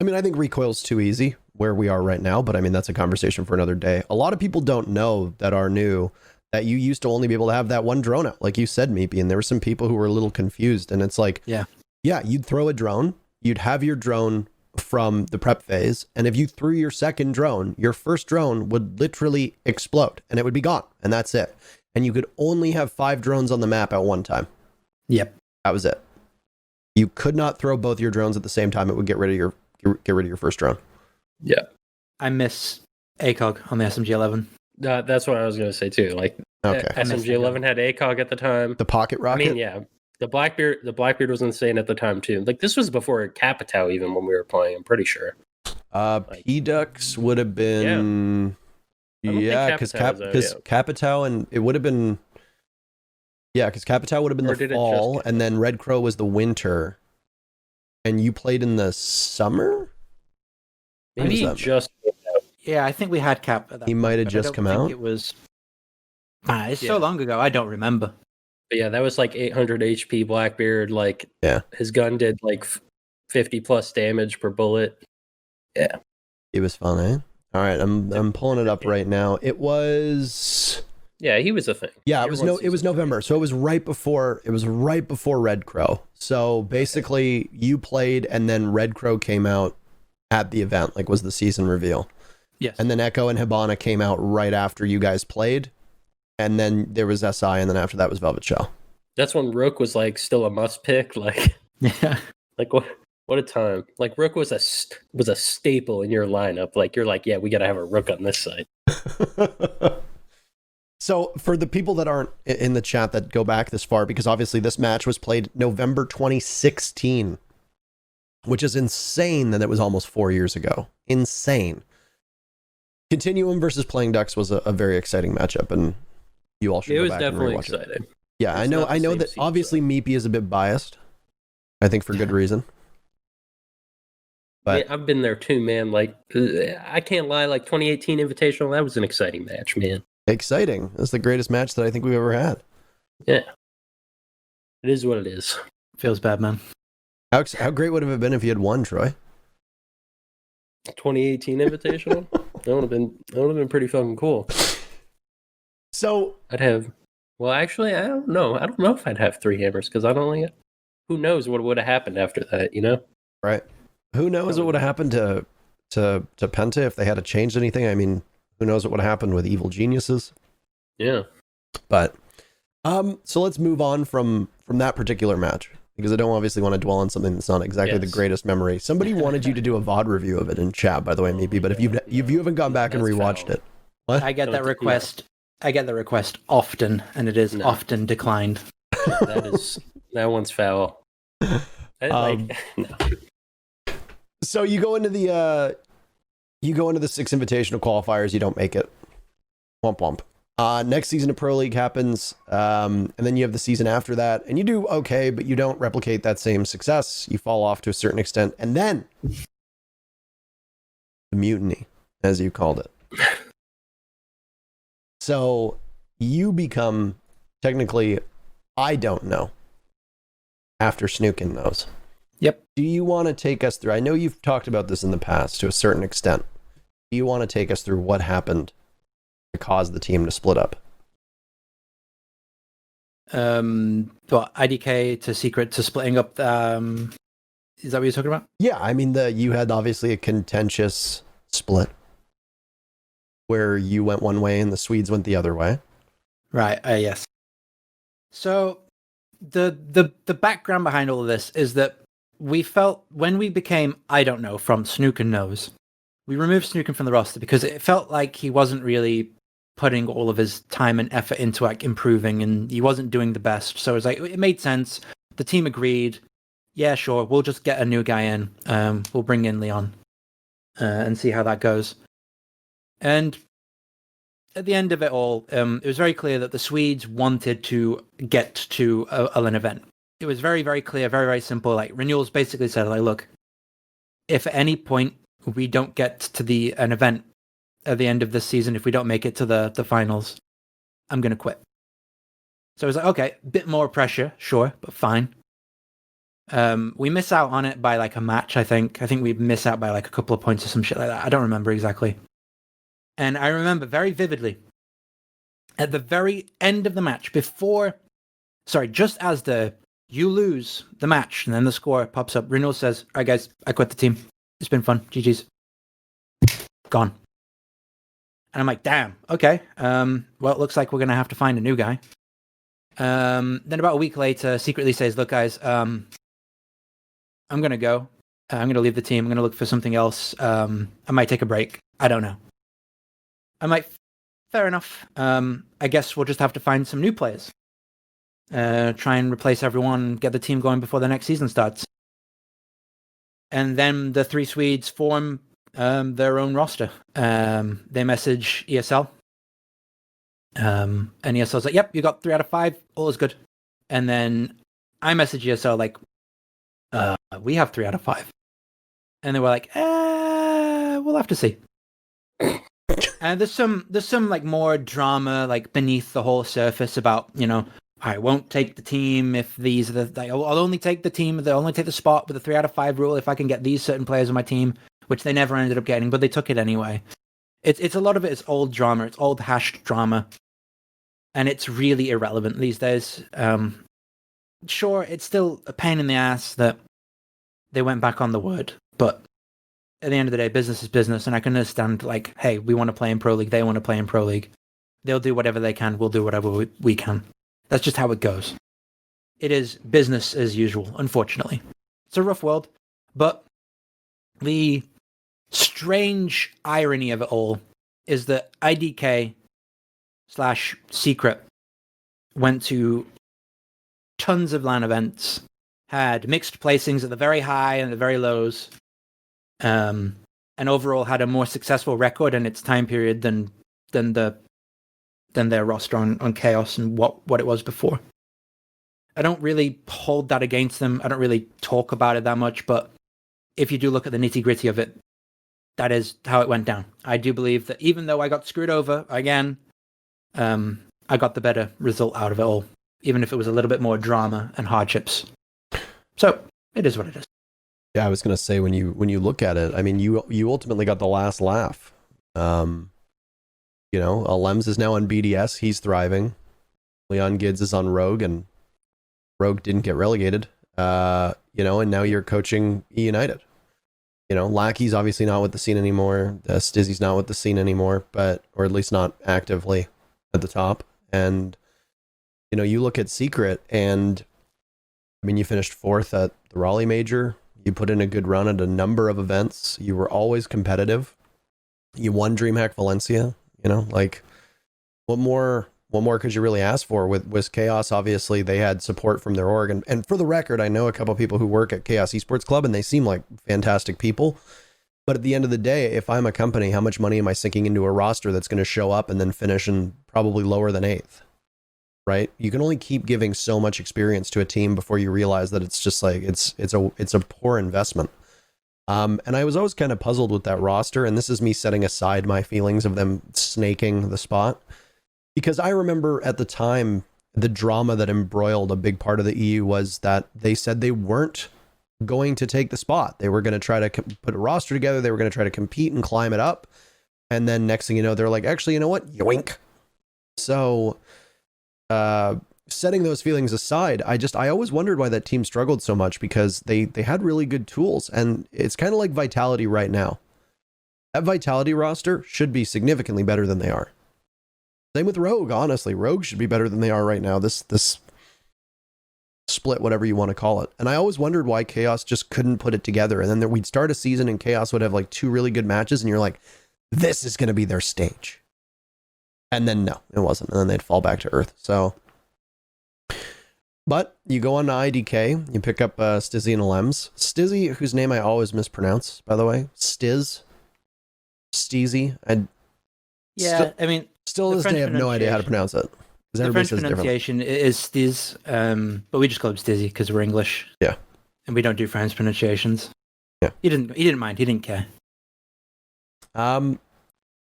mean, I think recoil's too easy where we are right now, but I mean, that's a conversation for another day. A lot of people don't know that are new that you used to only be able to have that one drone out, like you said, meepeY, and there were some people who were a little confused. And it's like, yeah, you'd throw a drone, you'd have your drone from the prep phase, and if you threw your second drone, your first drone would literally explode and it would be gone, and that's it. And you could only have 5 drones on the map at one time. Yep, that was it. You could not throw both your drones at the same time. It would get rid of your first drone. Yeah, I miss ACOG on the SMG-11. That's what I was gonna say too. Like, SMG-11 had ACOG at the time. The pocket rocket. I mean, yeah. The Blackbeard was insane at the time too. Like, this was before Capitao even when we were playing, I'm pretty sure. P-Dux would have been because Capitao, and it would have been because Capitao would have been the fall, and then Red Crow was the winter. And you played in the summer? Maybe just yeah, I think we had Cap at that He might have just come out. It was it's so long ago, I don't remember. But yeah, that was like 800 HP Blackbeard. Like, his gun did like 50 plus damage per bullet. Yeah, it was fun, eh? All right, I'm pulling it up right now. It was he was a thing. Yeah, it was November, so it was right before Red Crow. So basically, you played, and then Red Crow came out at the event, like was the season reveal. Yes, and then Echo and Hibana came out right after you guys played. And then there was SI, and then after that was Velvet Shell. That's when Rook was like still a must pick. Like, like what a time. Like, Rook was a staple in your lineup. Like, you're like, yeah, we got to have a Rook on this side. So for the people that aren't in the chat that go back this far, because obviously this match was played November 2016, which is insane that it was almost 4 years ago. Insane. Continuum versus Playing Ducks was a very exciting matchup, and you all should go back and rewatch it. It was definitely exciting. Yeah, I know that obviously meepeY is a bit biased. I think for good reason. But I've been there too, man. Like, I can't lie, like 2018 Invitational, that was an exciting match, man. Exciting. That's the greatest match that I think we've ever had. Yeah. It is what it is. Feels bad, man. How great would it have been if you had won, Troy? 2018 Invitational? That would have been pretty fucking cool. So actually, I don't know. I don't know if I'd have 3 hammers because who knows what would have happened after that, you know? Right. Who knows what would have happened to Penta if they had changed anything? I mean, who knows what would have happened with Evil Geniuses? Yeah. But so let's move on from that particular match, because I don't obviously want to dwell on something that's not exactly the greatest memory. Somebody wanted you to do a VOD review of it in chat, by the way, meepeY, but if you haven't gone back and rewatched it. What? I get that request. I get the request often, and it is often declined. That one's foul. No. So you go into the 6 invitational qualifiers, you don't make it. Womp womp. Next season of Pro League happens, and then you have the season after that, and you do okay, but you don't replicate that same success. You fall off to a certain extent, and then the mutiny, as you called it. So you become technically, I don't know, after snooking those. Yep. Do you want to take us through? I know you've talked about this in the past to a certain extent. Do you want to take us through what happened to cause the team to split up? IDK to Secret to splitting up. Is that what you're talking about? Yeah, I mean, you had obviously a contentious split where you went one way and the Swedes went the other way. Right. Yes. So the background behind all of this is that we felt when we became I don't know from Snookin Knows, we removed Snookin from the roster because it felt like he wasn't really putting all of his time and effort into like improving, and he wasn't doing the best. So it made sense. The team agreed. Yeah, sure. We'll just get a new guy in. We'll bring in Leon and see how that goes. And at the end of it all, it was very clear that the Swedes wanted to get to an event. It was very, very clear, very, very simple. Like Renewals basically said, like, look, if at any point we don't get to an event at the end of this season, if we don't make it to the finals, I'm going to quit. So I was like, okay, bit more pressure, sure, but fine. We miss out on it by like a match, I think. I think we miss out by like a couple of points or some shit like that. I don't remember exactly. And I remember very vividly, at the very end of the match, just as you lose the match, and then the score pops up, Renewal says, all right, guys, I quit the team. It's been fun. GG's. Gone. And I'm like, damn, okay. Well, it looks like we're going to have to find a new guy. Then about a week later, secretly says, look, guys, I'm going to go. I'm going to leave the team. I'm going to look for something else. I might take a break. I don't know. I'm like, fair enough. I guess we'll just have to find some new players. Try and replace everyone, get the team going before the next season starts. And then the three Swedes form their own roster. They message ESL. And ESL's like, yep, you got 3 out of 5. All is good. And then I message ESL like, we have 3 out of 5. And they were like, we'll have to see. And there's some like more drama like beneath the whole surface about, I won't take the team if these are I'll only take the team, they'll only take the spot with the 3 out of 5 rule if I can get these certain players on my team, which they never ended up getting, but they took it anyway. It's a lot of it is old drama, it's old hashed drama, and it's really irrelevant these days. Sure, it's still a pain in the ass that they went back on the word, but at the end of the day, business is business, and I can understand, like, hey, we want to play in Pro League, they want to play in Pro League. They'll do whatever they can, we'll do whatever we can. That's just how it goes. It is business as usual, unfortunately. It's a rough world, but the strange irony of it all is that IDK/Secret went to tons of LAN events, had mixed placings at the very high and the very lows, and overall had a more successful record in its time period than their roster on Chaos and what it was before. I don't really hold that against them. I don't really talk about it that much, but if you do look at the nitty-gritty of it, that is how it went down. I do believe that even though I got screwed over again, I got the better result out of it all, even if it was a little bit more drama and hardships. So it is what it is. Yeah, I was going to say, when you look at it, I mean, you ultimately got the last laugh. Lems is now on BDS. He's thriving. Leon Gids is on Rogue, and Rogue didn't get relegated. And now you're coaching eUnited. Lackey's obviously not with the scene anymore. Stizzy's not with the scene anymore, or at least not actively at the top. And, you look at Secret, and I mean, you finished 4th at the Raleigh Major. You put in a good run at a number of events. You were always competitive. You won DreamHack Valencia. What more could you really ask for? With Chaos, obviously, they had support from their org. And for the record, I know a couple of people who work at Chaos Esports Club, and they seem like fantastic people. But at the end of the day, if I'm a company, how much money am I sinking into a roster that's going to show up and then finish in probably lower than 8th? Right? You can only keep giving so much experience to a team before you realize that it's just like it's a poor investment. And I was always kind of puzzled with that roster, and this is me setting aside my feelings of them snaking the spot, because I remember at the time the drama that embroiled a big part of the EU was that they said they weren't going to take the spot. They were going to try to put a roster together. They were going to try to compete and climb it up. And then next thing you know, they're like, actually, you know what? Yoink. So, setting those feelings aside, I always wondered why that team struggled so much, because they had really good tools, and it's kind of like Vitality right now. That Vitality roster should be significantly better than they are. Same with Rogue, honestly. Rogue should be better than they are right now. This split, whatever you want to call it. And I always wondered why Chaos just couldn't put it together. And then we'd start a season and Chaos would have like 2 really good matches, and you're like, this is going to be their stage. And then no, it wasn't. And then they'd fall back to earth. So, but you go on to IDK, you pick up Stizzy and Lems. Stizzy, whose name I always mispronounce, by the way. Steezy. I mean, still to this day, I have no idea how to pronounce it. The French pronunciation is Stiz, but we just call him Stizzy because we're English. Yeah. And we don't do French pronunciations. Yeah. He didn't mind. He didn't care.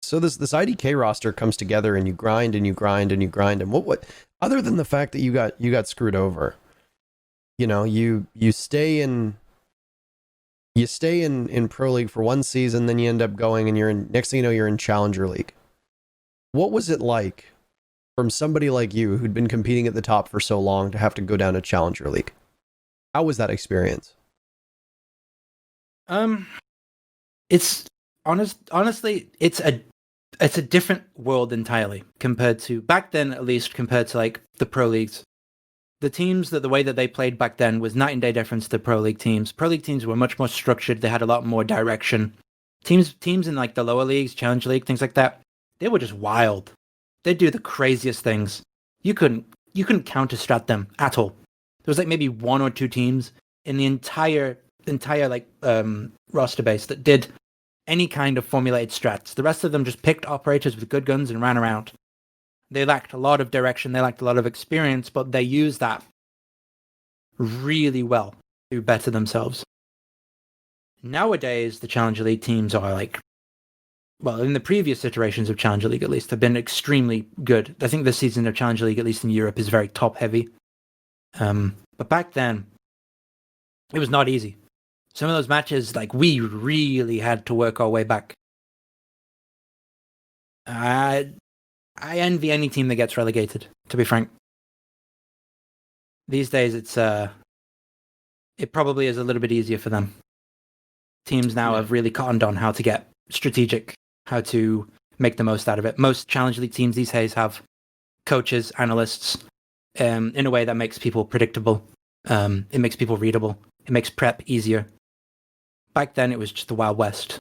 So this IDK roster comes together, and you grind and you grind and you grind, and what other than the fact that you got screwed over, you know, you stay in Pro League for 1 season, then you end up going and next thing you know, you're in Challenger League. What was it like from somebody like you who'd been competing at the top for so long to have to go down to Challenger League? How was that experience? It's honestly, it's a different world entirely compared to back then, at least compared to like the Pro Leagues. The teams, the way that they played back then was night and day difference to Pro League teams. Pro League teams were much more structured. They had a lot more direction. Teams in like the lower leagues, Challenger League, things like that, they were just wild. They'd do the craziest things. You couldn't counter-strat them at all. There was like maybe 1 or 2 teams in the entire like roster base that did any kind of formulated strats. The rest of them just picked operators with good guns and ran around. They lacked a lot of direction, they lacked a lot of experience, but they used that really well to better themselves. Nowadays, the Challenger League teams are like, well, in the previous iterations of Challenger League at least, have been extremely good. I think this season of Challenger League, at least in Europe, is very top-heavy. But back then, it was not easy. Some of those matches, like, we really had to work our way back. I envy any team that gets relegated, to be frank. These days, it probably is a little bit easier for them. Teams now have really cottoned on how to get strategic, how to make the most out of it. Most Challenger League teams these days have coaches, analysts, in a way that makes people predictable. It makes people readable. It makes prep easier. Back then, it was just the Wild West.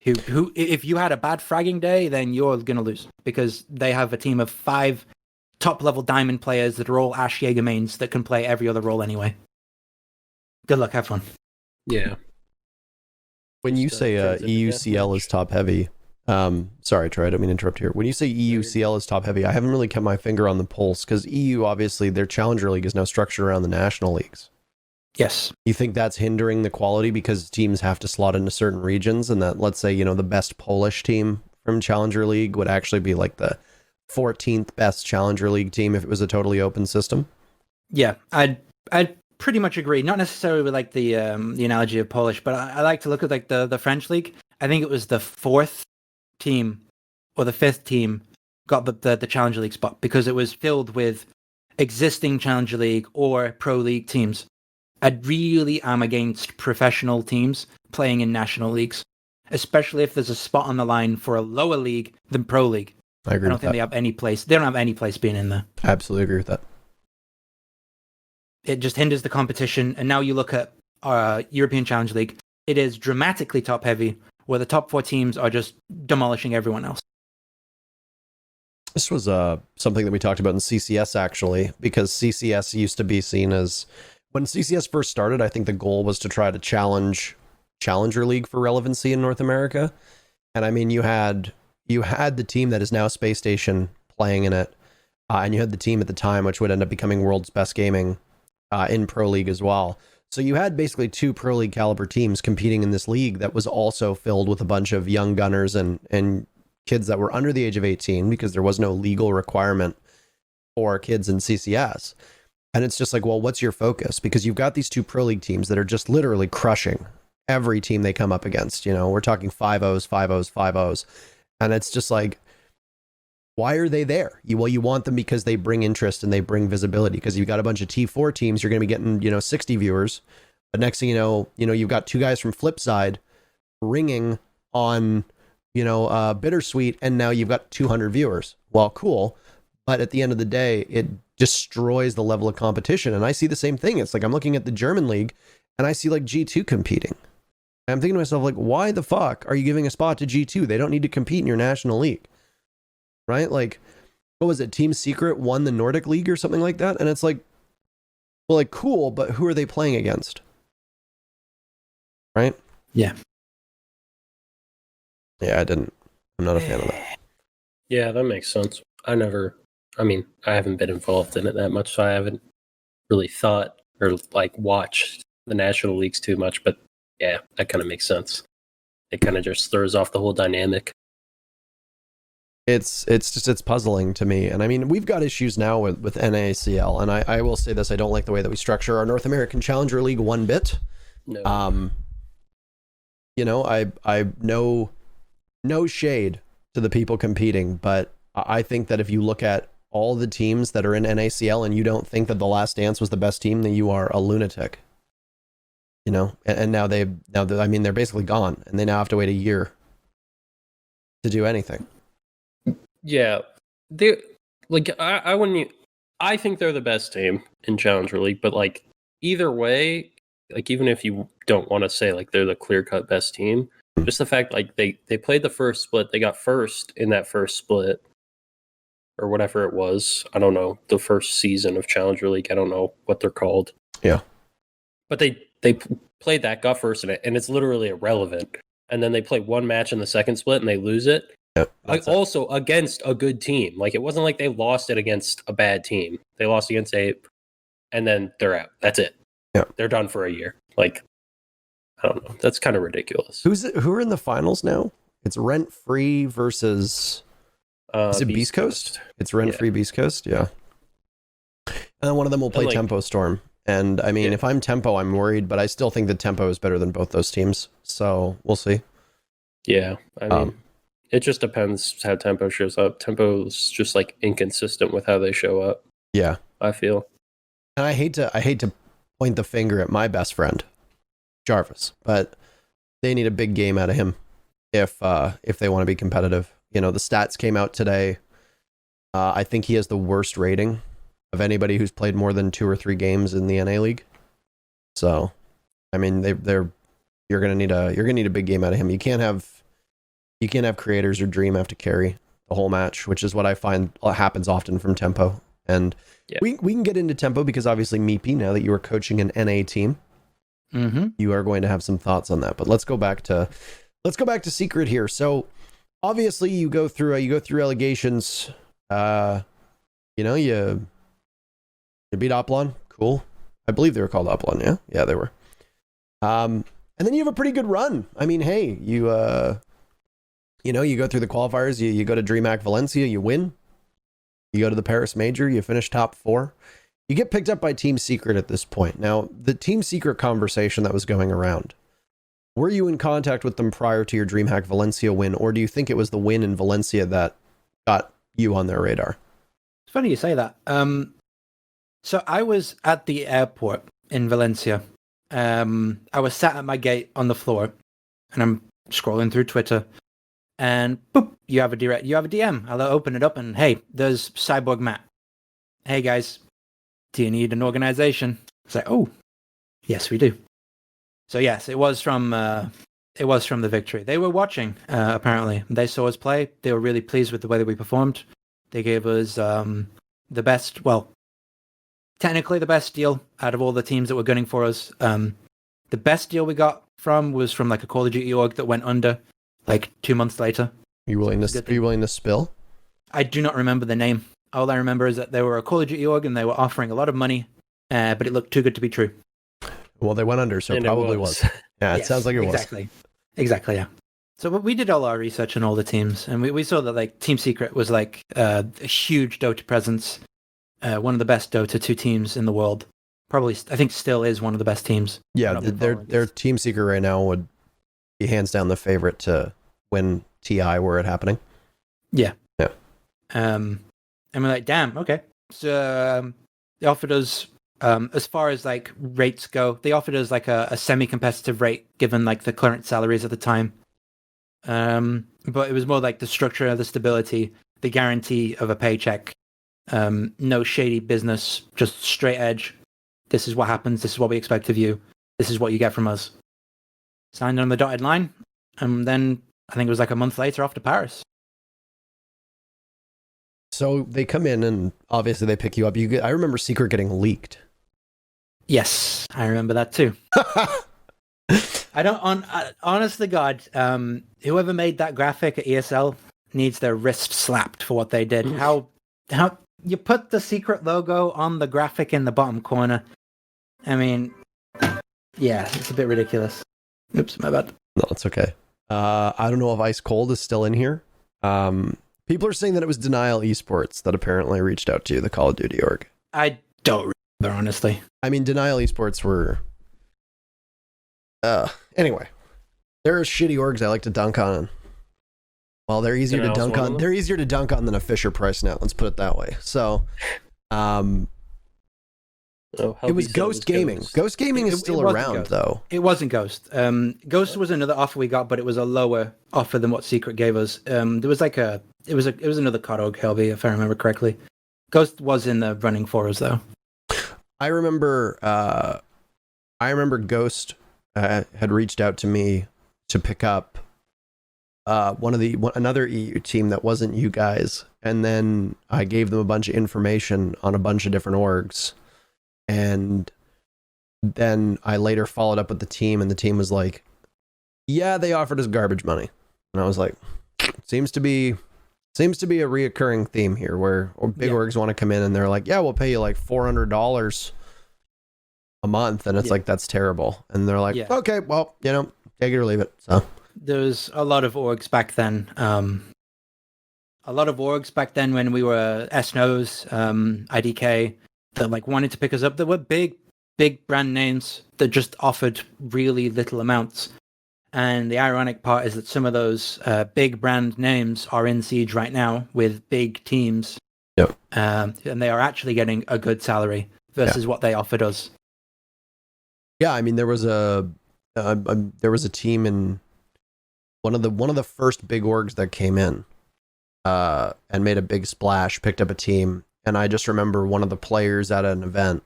Who, if you had a bad fragging day, then you're going to lose, because they have a team of 5 top-level diamond players that are all Ash Jaeger mains that can play every other role anyway. Good luck, have fun. Yeah. When you say EUCL is top-heavy, sorry, Troy, I don't mean to interrupt here. When you say EUCL is top-heavy, I haven't really kept my finger on the pulse, because EU, obviously, their Challenger League is now structured around the national leagues. Yes. You think that's hindering the quality because teams have to slot into certain regions, and that, let's say, you know, the best Polish team from Challenger League would actually be like the 14th best Challenger League team if it was a totally open system? Yeah, I'd pretty much agree. Not necessarily with like the analogy of Polish, but I like to look at like the French league. I think it was the 4th team or the 5th team got the Challenger League spot because it was filled with existing Challenger League or Pro League teams. I really am against professional teams playing in national leagues, especially if there's a spot on the line for a lower league than Pro League. I agree. I don't think they have any place. They don't have any place being in there. I absolutely agree with that. It just hinders the competition. And now you look at European Challenge League, it is dramatically top heavy, where the top 4 teams are just demolishing everyone else. This was something that we talked about in CCS, actually, because CCS used to be seen as, when CCS first started, I think the goal was to try to challenge Challenger League for relevancy in North America. And I mean, you had the team that is now Space Station playing in it, and you had the team at the time which would end up becoming World's Best Gaming in Pro League as well. So you had basically 2 Pro League caliber teams competing in this league that was also filled with a bunch of young gunners and kids that were under the age of 18 because there was no legal requirement for kids in CCS. And it's just like, well, what's your focus? Because you've got these 2 Pro League teams that are just literally crushing every team they come up against. You know, we're talking 5-0s, 5-0s, 5-0s. And it's just like, why are they there? You want them because they bring interest and they bring visibility, because you've got a bunch of T4 teams, you're going to be getting, 60 viewers. But next thing you know, you've got 2 guys from Flipside ringing on, Bittersweet, and now you've got 200 viewers. Well, cool. But at the end of the day, it destroys the level of competition. And I see the same thing. It's like I'm looking at the German league and I see like G2 competing. And I'm thinking to myself, like, why the fuck are you giving a spot to G2? They don't need to compete in your national league. Right? Like, what was it? Team Secret won the Nordic League or something like that. And it's like, well, like, cool, but who are they playing against? Right? Yeah. Yeah, I'm not a fan of that. Yeah, that makes sense. I haven't been involved in it that much, so I haven't really thought or like watched the national leagues too much, but yeah, that kind of makes sense. It kind of just throws off the whole dynamic. It's puzzling to me. And I mean, we've got issues now with NACL, and I will say this, I don't like the way that we structure our North American Challenger League one bit. No. I no shade to the people competing, but I think that if you look at all the teams that are in NACL and you don't think that The Last Dance was the best team, then you are a lunatic. And now they're basically gone, and they now have to wait a year to do anything. Yeah, they like I wouldn't. I think they're the best team in Challenger League, but like either way, like even if you don't want to say like they're the clear-cut best team, just the fact like they played the first split, they got first in that first split or whatever it was. I don't know, the first season of Challenger League. I don't know what they're called. Yeah, but they played that, got first in it, and it's literally irrelevant. And then they play one match in the second split and they lose it. Yep, also against a good team. Like, it wasn't like they lost it against a bad team. They lost against Ape, and then they're out. That's it. Yeah. They're done for a year. Like, I don't know. That's kind of ridiculous. Who are in the finals now? It's Rent Free versus is it Beast Coast? It's Rent Free Beast Coast, yeah. And then one of them will play Tempo Storm. And I mean, if I'm Tempo, I'm worried, but I still think that Tempo is better than both those teams. So we'll see. Yeah, I mean, it just depends how Tempo shows up. Tempo's just like inconsistent with how they show up. Yeah, I feel. And I hate to point the finger at my best friend, Jarvis, but they need a big game out of him if they want to be competitive. The stats came out today. I think he has the worst rating of anybody who's played more than 2 or 3 games in the NA League. So, I mean, you're gonna need a big game out of him. You can't have creators or Dream have to carry the whole match, which is what I find happens often from Tempo. And we can get into Tempo because obviously meepeY, now that you are coaching an NA team, you are going to have some thoughts on that. But let's go back to Secret here. So obviously you go through allegations. You beat Oplon. Cool. I believe they were called Oplon. Yeah, they were. And then you have a pretty good run. I mean, hey, you go through the qualifiers, you go to DreamHack Valencia, you win. You go to the Paris Major, you finish top 4. You get picked up by Team Secret at this point. Now, the Team Secret conversation that was going around, were you in contact with them prior to your DreamHack Valencia win, or do you think it was the win in Valencia that got you on their radar? It's funny you say that. So I was at the airport in Valencia. I was sat at my gate on the floor, and I'm scrolling through Twitter, and boop, you have a DM. I'll open it up, and hey, there's Cyborg Matt. Hey guys, do you need an organization? It's like, oh, yes, we do. So yes, it was from the victory. They were watching, apparently. They saw us play. They were really pleased with the way that we performed. They gave us the best, well, technically the best deal out of all the teams that were gunning for us. The best deal we got from was from like a Call of Duty org that went under like 2 months later. Are you willing to spill? I do not remember the name. All I remember is that they were a Call of Duty org and they were offering a lot of money, but it looked too good to be true. Well, they went under, so And it probably was. Yeah, it sounds like it was. Exactly, yeah. So we did all our research on all the teams, and we saw that like Team Secret was like a huge Dota presence, one of the best Dota 2 teams in the world. Probably, I think, still is one of the best teams. Yeah, their Team Secret right now would be hands down the favorite to win TI were it happening. Yeah. Yeah. And we're like, damn, okay. So they offered us, as far as like rates go, they offered us like a semi-competitive rate given like the current salaries at the time. But it was more like the structure, the stability, the guarantee of a paycheck. No shady business, just straight edge. This is what happens. This is what we expect of you. This is what you get from us. Signed on the dotted line. And then I think it was like a month later off to Paris. So they come in and obviously they pick you up. I remember Secret getting leaked. Yes, I remember that too. Honest to God, whoever made that graphic at ESL needs their wrist slapped for what they did. How you put the Secret logo on the graphic in the bottom corner? I mean, yeah, it's a bit ridiculous. Oops, my bad. No, it's okay. I don't know if Ice Cold is still in here. People are saying that it was Denial Esports that apparently reached out to you, the Call of Duty org. I don't remember, honestly. I mean, Denial Esports were... Anyway, there are shitty orgs I like to dunk on. Well, they're easier to dunk on. They're easier to dunk on than a Fisher Price net. Let's put it that way. So, it was Ghost Gaming. Ghost Gaming is still around, though. It wasn't Ghost. Ghost was another offer we got, but it was a lower offer than what Secret gave us. There was like it was another COD org, Helby, if I remember correctly. Ghost was in the running for us, though. I remember Ghost had reached out to me to pick up another EU team that wasn't you guys, and then I gave them a bunch of information on a bunch of different orgs, and then I later followed up with the team, and the team was like, yeah, they offered us garbage money. And I was like, seems to be a reoccurring theme here where big orgs want to come in and they're like, yeah, we'll pay you like $400 a month, and it's like, that's terrible. And they're like, okay, well, take it or leave it. So there's a lot of orgs back then. When we were SNOs, IDK, that like wanted to pick us up. There were big brand names that just offered really little amounts. And the ironic part is that some of those big brand names are in Siege right now with big teams. Yep. And they are actually getting a good salary versus what they offered us. Yeah, I mean, there was a team in one of the first big orgs that came in and made a big splash, picked up a team. And I just remember one of the players at an event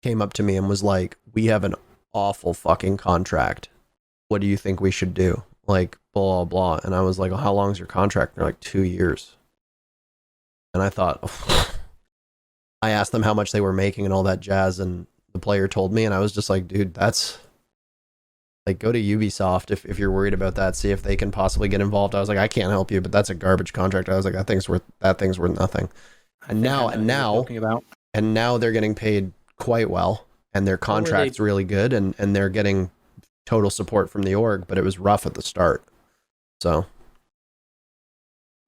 came up to me and was like, we have an awful fucking contract. What do you think we should do? Like, blah, blah. And I was like, well, how long is your contract? And they're like, 2 years. And I thought, I asked them how much they were making and all that jazz. And the player told me, and I was just like, dude, that's like, go to Ubisoft if you're worried about that. See if they can possibly get involved. I was like, I can't help you, but that's a garbage contract. I was like, that thing's worth nothing. And now they're getting paid quite well, and their contract's really good, and they're getting total support from the org, but it was rough at the start. So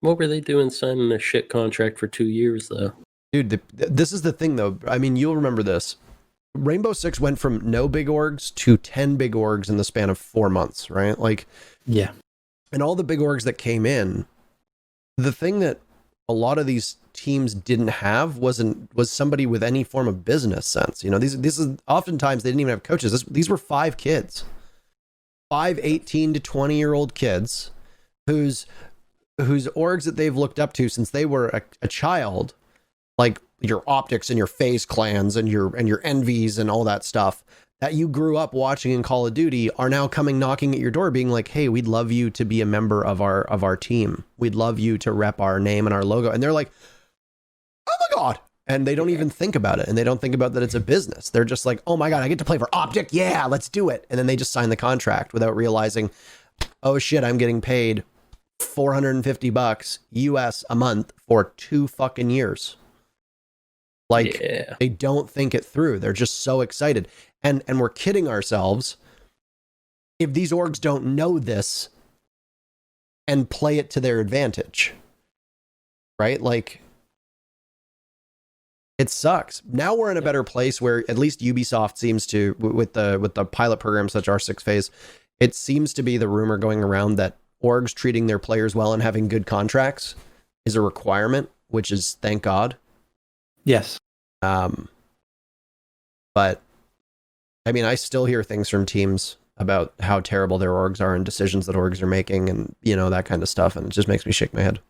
what were they doing signing a shit contract for 2 years, though? Dude, this is the thing, though. I mean, you'll remember this. Rainbow Six went from no big orgs to 10 big orgs in the span of 4 months, right? Like, yeah. And all the big orgs that came in, the thing that a lot of these teams didn't have was somebody with any form of business sense. This is oftentimes they didn't even have coaches. These were 5 kids, 18 to 20-year-old kids whose orgs that they've looked up to since they were a child, like your Optics and your FaZe clans and your Envies and all that stuff that you grew up watching in Call of Duty, are now coming knocking at your door being like, hey, we'd love you to be a member of our team. We'd love you to rep our name and our logo. And they're like, oh my God, And they don't even think about it. And they don't think about that it's a business. They're just like, oh my God, I get to play for Optic. Yeah, let's do it. And then they just sign the contract without realizing, oh shit, I'm getting paid $450 US a month for 2 fucking years. Like, they don't think it through. They're just so excited. And we're kidding ourselves if these orgs don't know this and play it to their advantage. Right? Like, it sucks. Now we're in a better place where at least Ubisoft seems to, with the pilot program such R6 phase, it seems to be the rumor going around that orgs treating their players well and having good contracts is a requirement, which is thank God. Yes. But I mean, I still hear things from teams about how terrible their orgs are and decisions that orgs are making and, you know, that kind of stuff. And it just makes me shake my head.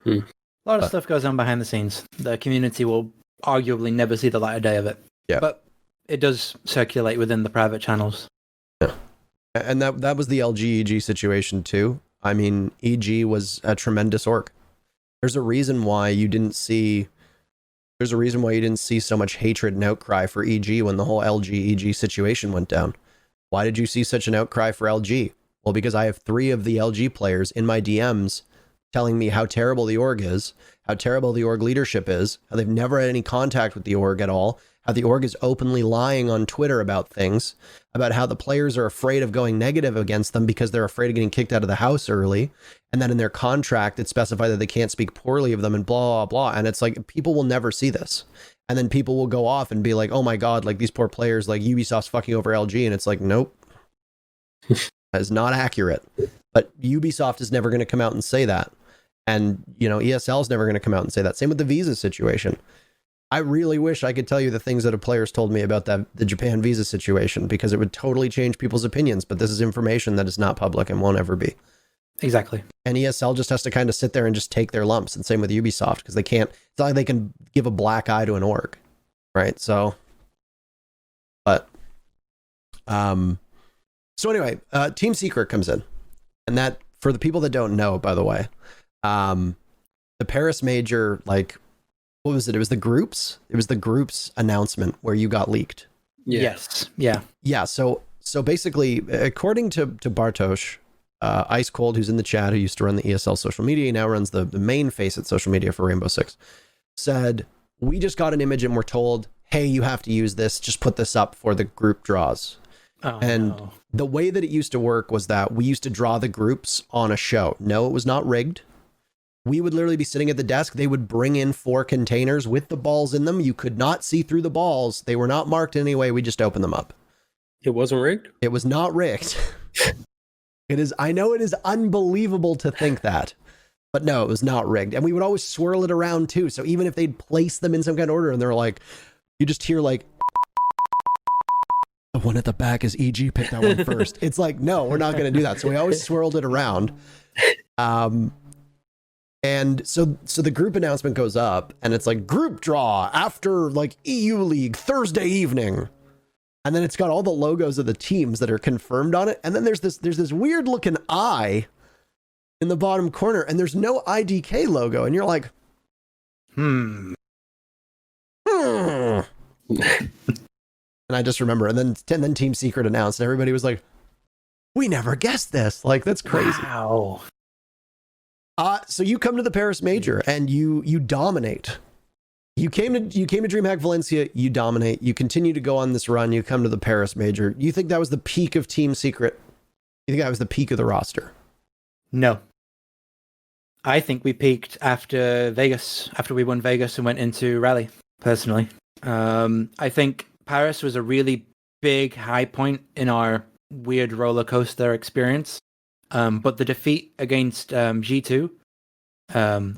A lot of stuff goes on behind the scenes. The community will arguably never see the light of day of it. Yeah. But it does circulate within the private channels. Yeah. And that was the LGEG situation too. I mean, EG was a tremendous org. There's a reason why you didn't see so much hatred and outcry for EG when the whole LGEG situation went down. Why did you see such an outcry for LG? Well, because I have 3 of the LG players in my DMs telling me how terrible the org is, how terrible the org leadership is, how they've never had any contact with the org at all, how the org is openly lying on Twitter about things, about how the players are afraid of going negative against them because they're afraid of getting kicked out of the house early, and then in their contract it specifies that they can't speak poorly of them and blah, blah, blah. And it's like, people will never see this. And then people will go off and be like, oh my God, like these poor players, like Ubisoft's fucking over LG. And it's like, nope. That is not accurate. But Ubisoft is never going to come out and say that. And, you know, ESL is never going to come out and say that. Same with the visa situation. I really wish I could tell you the things that the players told me about the Japan visa situation, because it would totally change people's opinions. But this is information that is not public and won't ever be. Exactly. And ESL just has to kind of sit there and just take their lumps. And same with Ubisoft, because they can't, it's not like they can give a black eye to an org. Right. So, but, so anyway, Team Secret comes in. And that, for the people that don't know, by the way, the Paris Major, like, what was it? It was the groups. It was the groups announcement where you got leaked. Yeah. Yes. Yeah. Yeah. So basically, according to Bartosz, Ice Cold, who's in the chat, who used to run the ESL social media, he now runs the main face at social media for Rainbow Six, said, we just got an image and we're told, hey, you have to use this. Just put this up for the group draws. Oh, and no. the way that it used to work was that we used to draw the groups on a show. No, it was not rigged. We would literally be sitting at the desk. They would bring in 4 containers with the balls in them. You could not see through the balls. They were not marked in any way. We just opened them up. It wasn't rigged? It was not rigged. It is. I know it is unbelievable to think that, but no, it was not rigged. And we would always swirl it around too. So even if they'd place them in some kind of order and they're like, you just hear like, the one at the back is EG, pick that one first. It's like, no, we're not going to do that. So we always swirled it around. And so the group announcement goes up and it's like group draw after like EU League Thursday evening. And then it's got all the logos of the teams that are confirmed on it. And then there's this weird looking eye in the bottom corner and there's no IDK logo. And you're like, And I just remember, and then Team Secret announced and everybody was like, we never guessed this. Like, that's crazy. Wow. So you come to the Paris Major and you dominate. You came to DreamHack Valencia, you dominate. You continue to go on this run. You come to the Paris Major. You think that was the peak of Team Secret? You think that was the peak of the roster? No. I think we peaked after Vegas, after we won Vegas and went into Rally, personally. I think Paris was a really big high point in our weird roller coaster experience. But the defeat against G2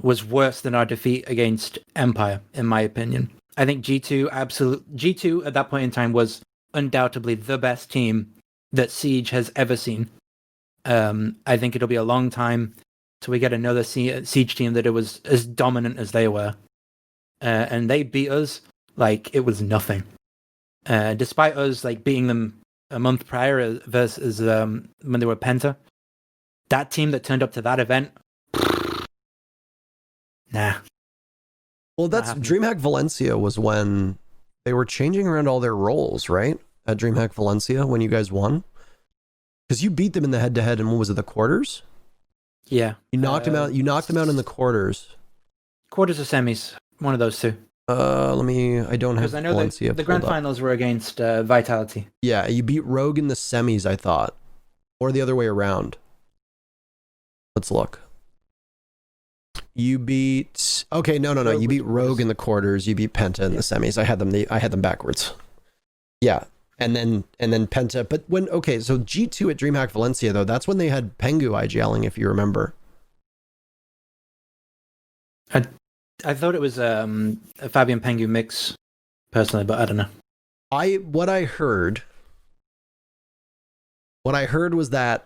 was worse than our defeat against Empire, in my opinion. I think G2 at that point in time was undoubtedly the best team that Siege has ever seen. I think it'll be a long time till we get another Siege team that it was as dominant as they were. And they beat us like it was nothing. Despite us like beating them a month prior versus when they were Penta. That team that turned up to that event, nah. Well, that's happened. DreamHack Valencia was when they were changing around all their roles, right? At DreamHack Valencia when you guys won. Because you beat them in the head-to-head in, what was it, the quarters? Yeah. You knocked them out. You knocked them out in the quarters. Quarters or semis. One of those two. I don't have Because I know Valencia the grand pulled up. finals were against Vitality. Yeah, you beat Rogue in the semis, I thought. Or the other way around. Let's look. You beat... Okay, no. Rogue You was beat Rogue in the quarters. You beat Penta in the semis. I had them backwards. Yeah. And then Penta. But when... Okay, so G2 at DreamHack Valencia, though, that's when they had Pengu IGLing, if you remember. I thought it was a Fabian Pengu mix, personally, but I don't know. What I heard was that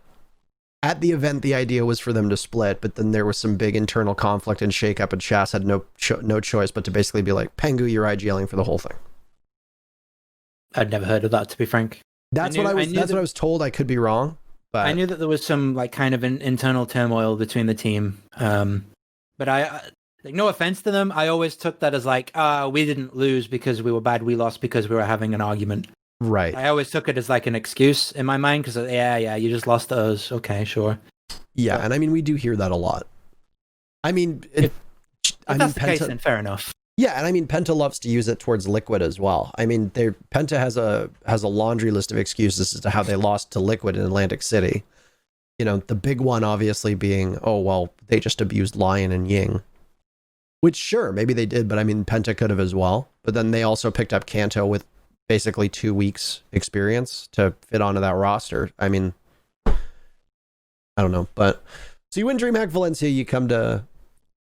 at the event the idea was for them to split, but then there was some big internal conflict and shakeup, and Shas had no choice but to basically be like, Pengu, you're IGLing for the whole thing. I'd never heard of that, to be frank. That's what I was told. I could be wrong, but I knew that there was some like kind of an internal turmoil between the team. But I like, no offense to them, I always took that as like, we didn't lose because we were bad. We lost because we were having an argument. right. I always took it as like an excuse in my mind because yeah, you just lost to us. Okay, sure. Yeah, and I mean we do hear that a lot. I mean, If that's the case, then fair enough. Yeah, and I mean Penta loves to use it towards Liquid as well. I mean, Penta has a laundry list of excuses as to how they lost to Liquid in Atlantic City. You know, the big one obviously being, oh well, they just abused Lion and Ying. Which sure, maybe they did, but I mean Penta could have as well. But then they also picked up Kanto with basically 2 weeks experience to fit onto that roster. I mean, I don't know, but so you win DreamHack Valencia, you come to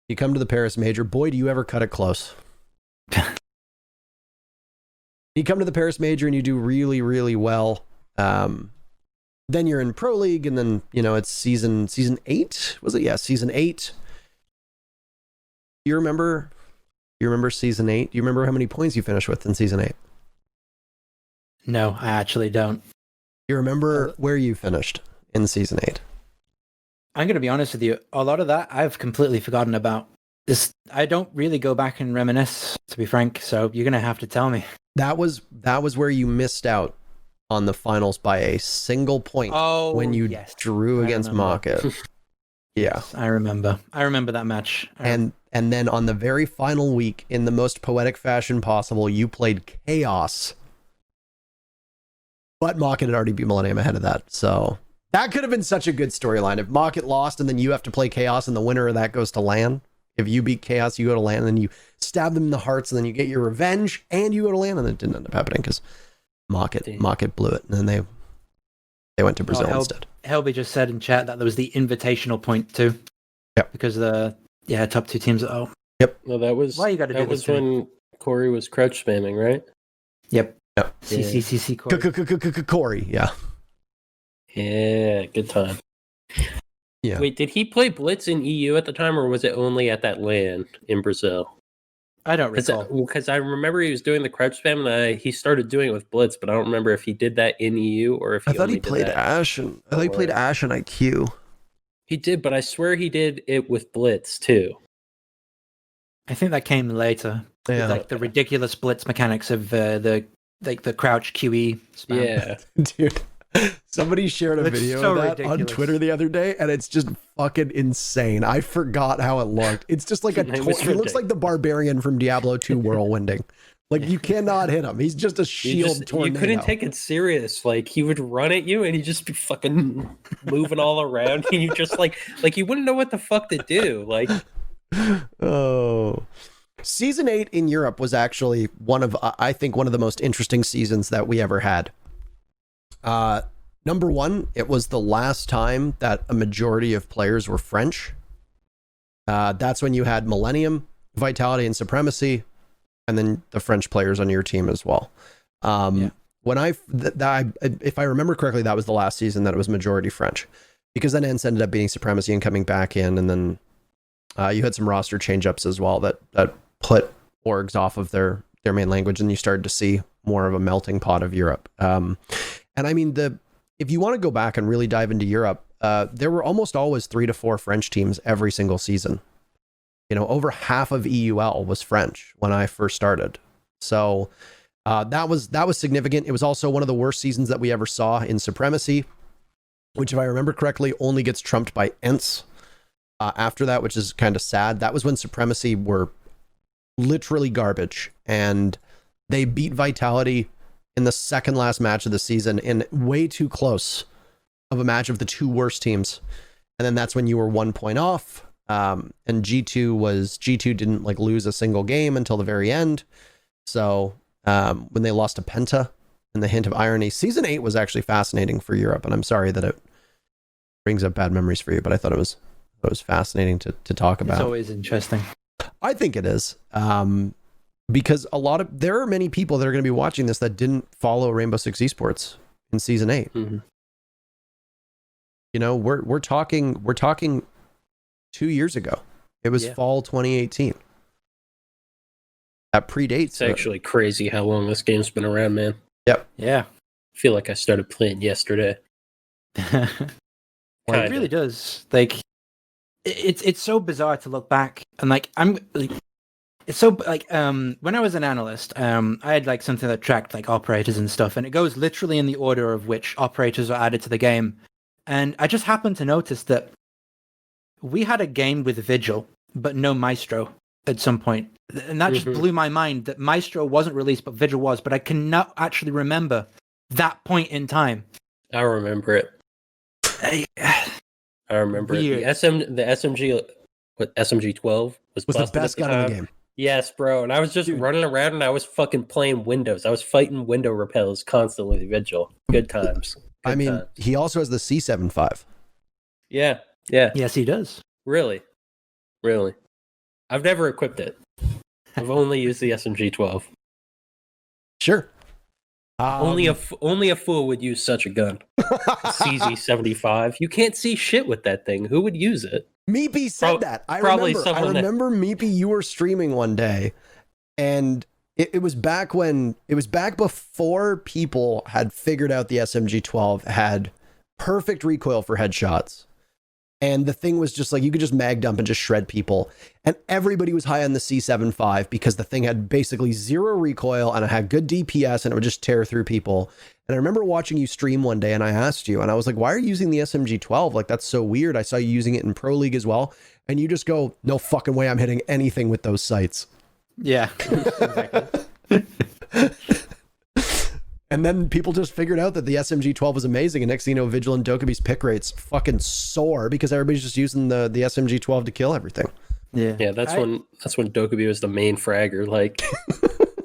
the Paris Major. Boy, do you ever cut it close. You come to the Paris Major and you do really, really well. Then you're in Pro League, and then it's season 8. Was it? Yeah, season 8. You remember season 8? Do you remember how many points you finished with in season 8? No, I actually don't. You remember where you finished in season 8? I'm going to be honest with you. A lot of that I've completely forgotten about. I don't really go back and reminisce, to be frank. So you're going to have to tell me. That was where you missed out on the finals by a single point when you drew against Market. Yeah, yes, I remember that match. And then on the very final week, in the most poetic fashion possible, you played Chaos. But Market had already beat Millennium ahead of that, so that could have been such a good storyline. If Market lost and then you have to play Chaos and the winner of that goes to LAN. If you beat Chaos, you go to LAN, and then you stab them in the hearts, and then you get your revenge, and you go to LAN, and it didn't end up happening because Market blew it, and then they went to Brazil instead. Helby just said in chat that there was the invitational point too. Yep. Because the top 2 teams. Oh. Yep. No, that was why you got to do that this was when Corey was crouch spamming, right? Yep. Yep. CCCC Corey. Corey, yeah. Yeah, good time. Yeah. Wait, did he play Blitz in EU at the time, or was it only at that LAN in Brazil? I don't recall. Because I remember he was doing the crouch spam, and he started doing it with Blitz, but I don't remember if he did that in EU or if he I thought he played Ashe and IQ. He did, but I swear he did it with Blitz too. I think that came later. Yeah. Like the ridiculous blitz mechanics of the crouch QE spam. Yeah. Dude. Somebody shared a video of that on Twitter the other day, and it's just fucking insane. I forgot how it looked. It's just like he looks like the barbarian from Diablo 2 whirlwinding. Like, you cannot hit him. He's just a shield tornado. You couldn't take it serious. Like, he would run at you, and he'd just be fucking moving all around, and you just like you wouldn't know what the fuck to do. Like, oh. Season 8 in Europe was actually I think one of the most interesting seasons that we ever had. Number one, it was the last time that a majority of players were French. That's when you had Millennium, Vitality, and Supremacy, and then the French players on your team as well. When if I remember correctly, that was the last season that it was majority French, because then ENCE ended up beating Supremacy and coming back in, and then you had some roster change-ups as well that put orgs off of their main language, and you started to see more of a melting pot of Europe. And I mean, if you want to go back and really dive into Europe, there were almost always 3 to 4 French teams every single season. over half of EUL was French when I first started. So that was significant. It was also one of the worst seasons that we ever saw in Supremacy, which, if I remember correctly, only gets trumped by Ents after that, which is kind of sad. That was when Supremacy were literally garbage, and they beat Vitality in the second last match of the season in way too close of a match of the two worst teams. And then that's when you were 1 point off. And G2 didn't like lose a single game until the very end. So when they lost to Penta, and the hint of irony, season 8 was actually fascinating for Europe. And I'm sorry that it brings up bad memories for you, but I thought it was fascinating to talk about. It's always interesting. I think it is. Because there are many people that are going to be watching this that didn't follow Rainbow Six Esports in season 8. Mm-hmm. We're talking 2 years ago. It was fall 2018. That predates. It's actually crazy how long this game's been around, man. Yep. Yeah. I feel like I started playing yesterday. It really does. Like, it's so bizarre to look back and it's so when I was an analyst, I had like something that tracked like operators and stuff, and it goes literally in the order of which operators are added to the game. And I just happened to notice that we had a game with Vigil, but no Maestro at some point. And that just blew my mind that Maestro wasn't released, but Vigil was. But I cannot actually remember that point in time. I remember it. I remember it. The SMG, SMG 12 was the best gun in the game. Yes, bro. And I was just running around and I was fucking playing windows. I was fighting window repels constantly. Vigil. Good times. He also has the C75. Yeah. Yeah. Yes, he does. Really? I've never equipped it. I've only used the SMG 12. Sure. Only a fool would use such a gun. CZ75. You can't see shit with that thing. Who would use it? meepeY said that. I remember meepeY, you were streaming one day, and it was back before people had figured out the SMG-12 had perfect recoil for headshots. And the thing was just like, you could just mag dump and just shred people. And everybody was high on the C75 because the thing had basically zero recoil and it had good DPS and it would just tear through people. And I remember watching you stream one day and I asked you, and I was like, why are you using the SMG-12? Like, that's so weird. I saw you using it in Pro League as well. And you just go, no fucking way I'm hitting anything with those sights. Yeah, exactly. And then people just figured out that the SMG-12 was amazing, and next thing you know, Vigil and Dokubi's pick rates fucking soar because everybody's just using the SMG-12 to kill everything. Yeah. That's when Dokubi was the main fragger. Like,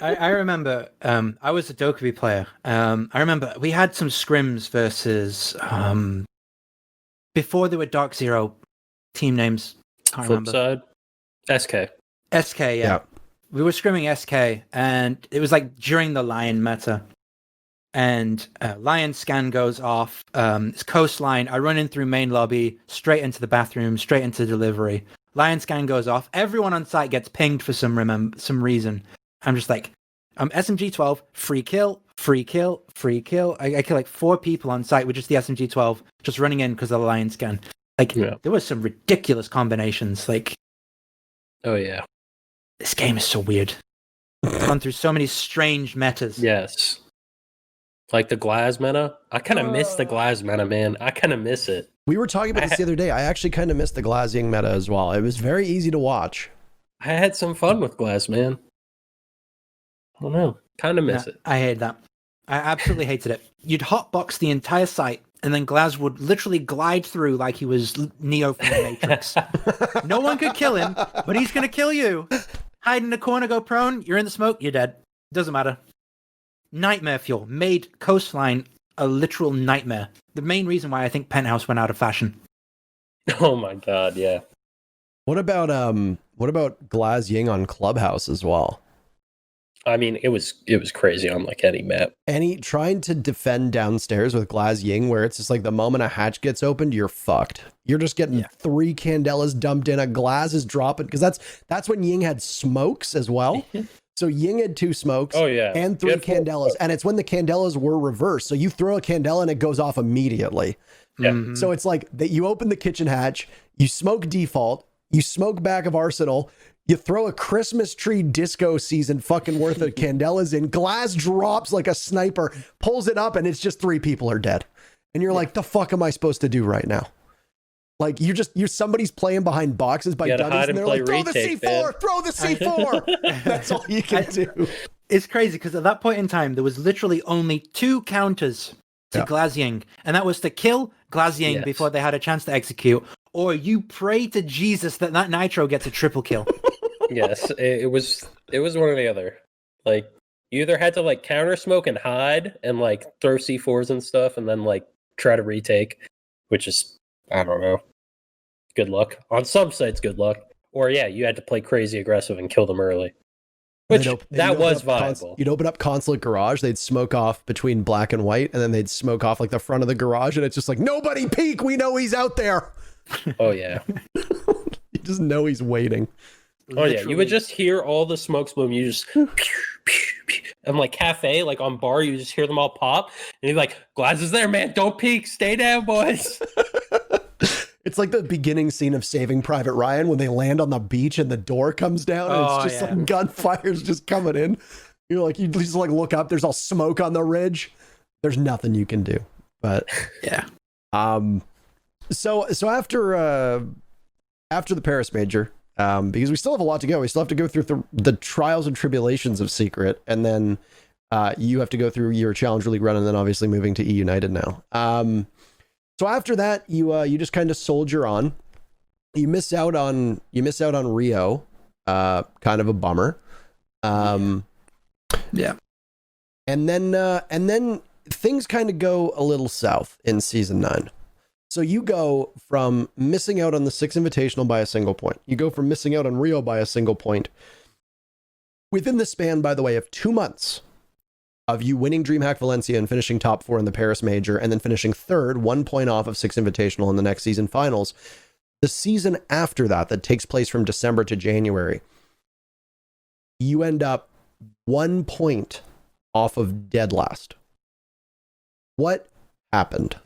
I remember I was a Dokubi player. I remember we had some scrims versus before there were Dark Zero team names. Can't remember. Flipside, SK. Yeah. We were scrimming SK, and it was like during the Lion meta. And Lion scan goes off. It's coastline. I run in through main lobby, straight into the bathroom, straight into delivery. Lion scan goes off. Everyone on site gets pinged for some reason. I'm just like, SMG-12, free kill. I kill like 4 people on site with just the SMG-12, just running in because of the Lion scan. Like, there was some ridiculous combinations. Like, oh yeah, this game is so weird. I've gone through so many strange metas. Yes. Like the Glaz meta. I kind of miss the Glaz meta, man. I kind of miss it. We were talking about this the other day. I actually kind of missed the Glaz Ying meta as well. It was very easy to watch. I had some fun with Glaz, man. I don't know. Kind of miss it. I hate that. I absolutely hated it. You'd hotbox the entire site, and then Glaz would literally glide through like he was Neo from the Matrix. No one could kill him, but he's going to kill you. Hide in the corner, go prone. You're in the smoke. You're dead. Doesn't matter. Nightmare fuel made coastline a literal nightmare. The main reason why I think Penthouse went out of fashion. Oh my god, yeah. What about Glaz Ying on Clubhouse as well? I mean, it was crazy on like any map. Trying to defend downstairs with Glaz Ying, where it's just like the moment a hatch gets opened, you're fucked. You're just getting 3 Candelas dumped in. A Glaz is dropping because that's when Ying had smokes as well. So Ying had 2 smokes and 3 Candelas. And it's when the Candelas were reversed. So you throw a Candela and it goes off immediately. Yeah. So it's like that you open the kitchen hatch, you smoke default, You smoke back of Arsenal. You throw a Christmas tree disco season fucking worth of candelas in. Glass drops like a sniper, pulls it up, and it's just 3 people are dead. And you're like, the fuck am I supposed to do right now? Like you're somebody's playing behind boxes by dummies, and they're like, throw the C4, throw the C4. That's all you can do. It's crazy because at that point in time, there was literally only 2 counters to Glazying, and that was to kill Glazying before they had a chance to execute, or you pray to Jesus that Nitro gets a triple kill. Yes, it was one or the other. Like, you either had to like counter smoke and hide and like throw C4s and stuff, and then like try to retake, which is, I don't know, good luck. On some sites, good luck. Or yeah, you had to play crazy aggressive and kill them early. Which, that was viable. You'd open up Consulate Garage, they'd smoke off between black and white, and then they'd smoke off like the front of the garage, and it's just like, nobody peek, we know he's out there. Oh yeah. You just know he's waiting. Oh yeah, you would just hear all the smokes bloom. You just pew, pew, pew. And like cafe, like on bar, you just hear them all pop, and you're like, "Glass is there, man. Don't peek. Stay down, boys." It's like the beginning scene of Saving Private Ryan when they land on the beach and the door comes down, and it's just like gunfire's just coming in. You're like, you just like look up. There's all smoke on the ridge. There's nothing you can do. But yeah. So after the Paris Major. Because we still have a lot to go. We still have to go through the trials and tribulations of Secret, and then you have to go through your Challenger League run, and then obviously moving to eUnited now. So after that, you just kind of soldier on. You miss out on Rio, kind of a bummer. Yeah. And then things kind of go a little south in season 9. So you go from missing out on the 6 Invitational by a single point. You go from missing out on Rio by a single point. Within the span, by the way, of 2 months of you winning DreamHack Valencia and finishing top 4 in the Paris Major, and then finishing 3rd, 1 point off of 6 Invitational in the next season finals, the season after that takes place from December to January, you end up 1 point off of dead last. What happened?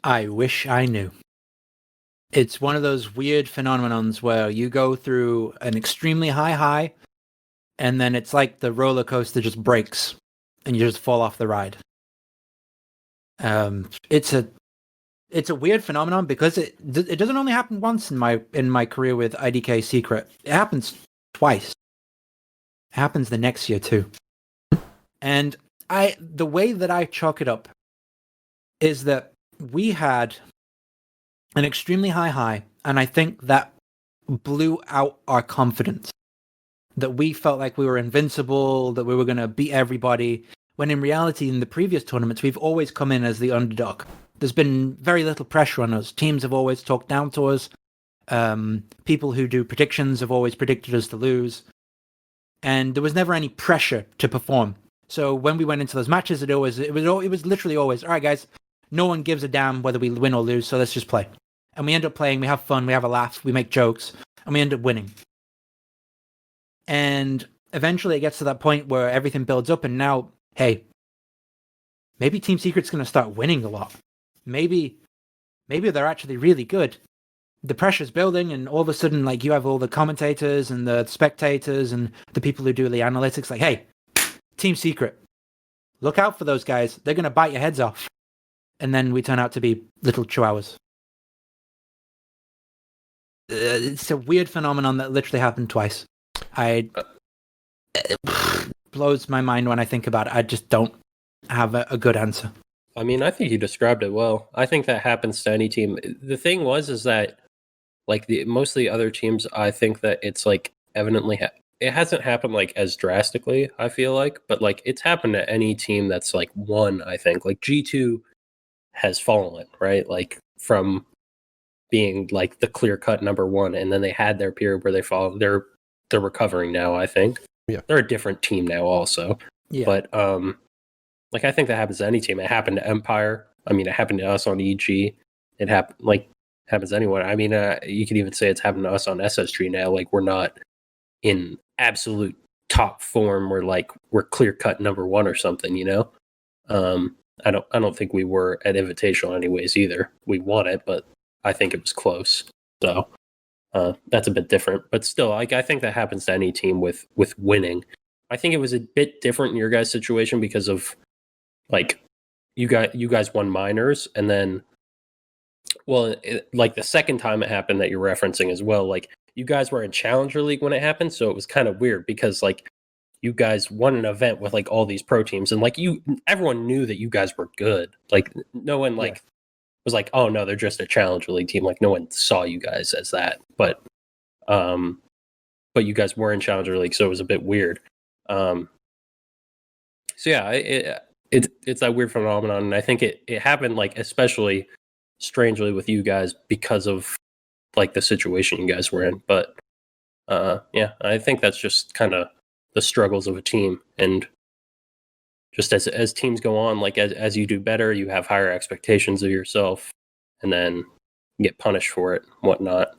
I wish I knew. It's one of those weird phenomenons where you go through an extremely high, and then it's like the roller coaster just breaks, and you just fall off the ride. It's a weird phenomenon because it doesn't only happen once in my career with IDK Secret. It happens twice. It happens the next year too. And the way that I chalk it up is that we had an extremely high, and I think that blew out our confidence. That we felt like we were invincible, that we were going to beat everybody, when in reality, in the previous tournaments, we've always come in as the underdog. There's been very little pressure on us. Teams have always talked down to us. People who do predictions have always predicted us to lose. And there was never any pressure to perform. So when we went into those matches, it was literally always, all right, guys, no one gives a damn whether we win or lose, so let's just play. And we end up playing, we have fun, we have a laugh, we make jokes, and we end up winning. And eventually it gets to that point where everything builds up, and now, hey, maybe Team Secret's going to start winning a lot. Maybe they're actually really good. The pressure's building, and all of a sudden, like, you have all the commentators and the spectators and the people who do the analytics, like, hey, Team Secret, look out for those guys. They're going to bite your heads off. And then we turn out to be little chihuahuas. It's a weird phenomenon that literally happened twice. It blows my mind when I think about it. I just don't have a good answer. I mean, I think you described it well. I think that happens to any team. The thing is that like most of the other teams, I think that it's like evidently it hasn't happened like as drastically, I feel like, but like it's happened to any team that's like won, I think. Like G2 has fallen, right? Like from being like the clear-cut number 1, and then they had their period where they fall. They're recovering now, I think. Yeah. They're a different team now also. Yeah. But like I think that happens to any team. It happened to Empire. I mean, it happened to us on EG. It happens to anyone. I mean, you could even say it's happened to us on SSG now. Like, we're not in absolute top form where like we're clear-cut number 1 or something, you know? I don't think we were at Invitational anyways either. We won it, but I think it was close. So that's a bit different. But still, like I think that happens to any team with winning. I think it was a bit different in your guys' situation because of like you guys won minors, and then like the second time it happened that you're referencing as well, like you guys were in Challenger League when it happened, so it was kind of weird because like you guys won an event with like all these pro teams, and like everyone knew that you guys were good. Like no one like was like, oh no, they're just a Challenger League team. Like no one saw you guys as that, but you guys were in Challenger League, so it was a bit weird. So yeah, it's that weird phenomenon, and I think it happened like especially strangely with you guys because of like the situation you guys were in. But yeah, I think that's just kind of the struggles of a team, and just as teams go on, like as you do better, you have higher expectations of yourself, and then you get punished for it, and whatnot.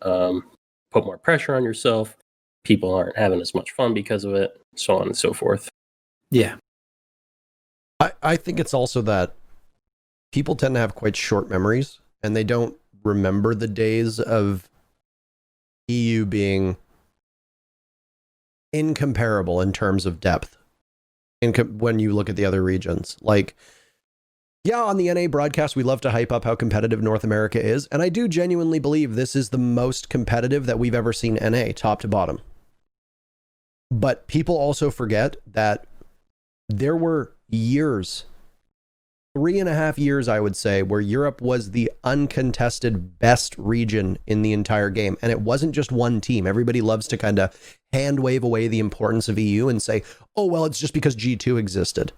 Put more pressure on yourself. People aren't having as much fun because of it, so on and so forth. Yeah. I think it's also that people tend to have quite short memories, and they don't remember the days of EU being incomparable in terms of depth when you look at the other regions. Like, yeah, on the NA broadcast, we love to hype up how competitive North America is, and I do genuinely believe this is the most competitive that we've ever seen NA, top to bottom. But people also forget that there were years, 3.5 years, I would say, where Europe was the uncontested best region in the entire game. And it wasn't just one team. Everybody loves to kind of hand wave away the importance of EU and say, oh, well, it's just because G2 existed.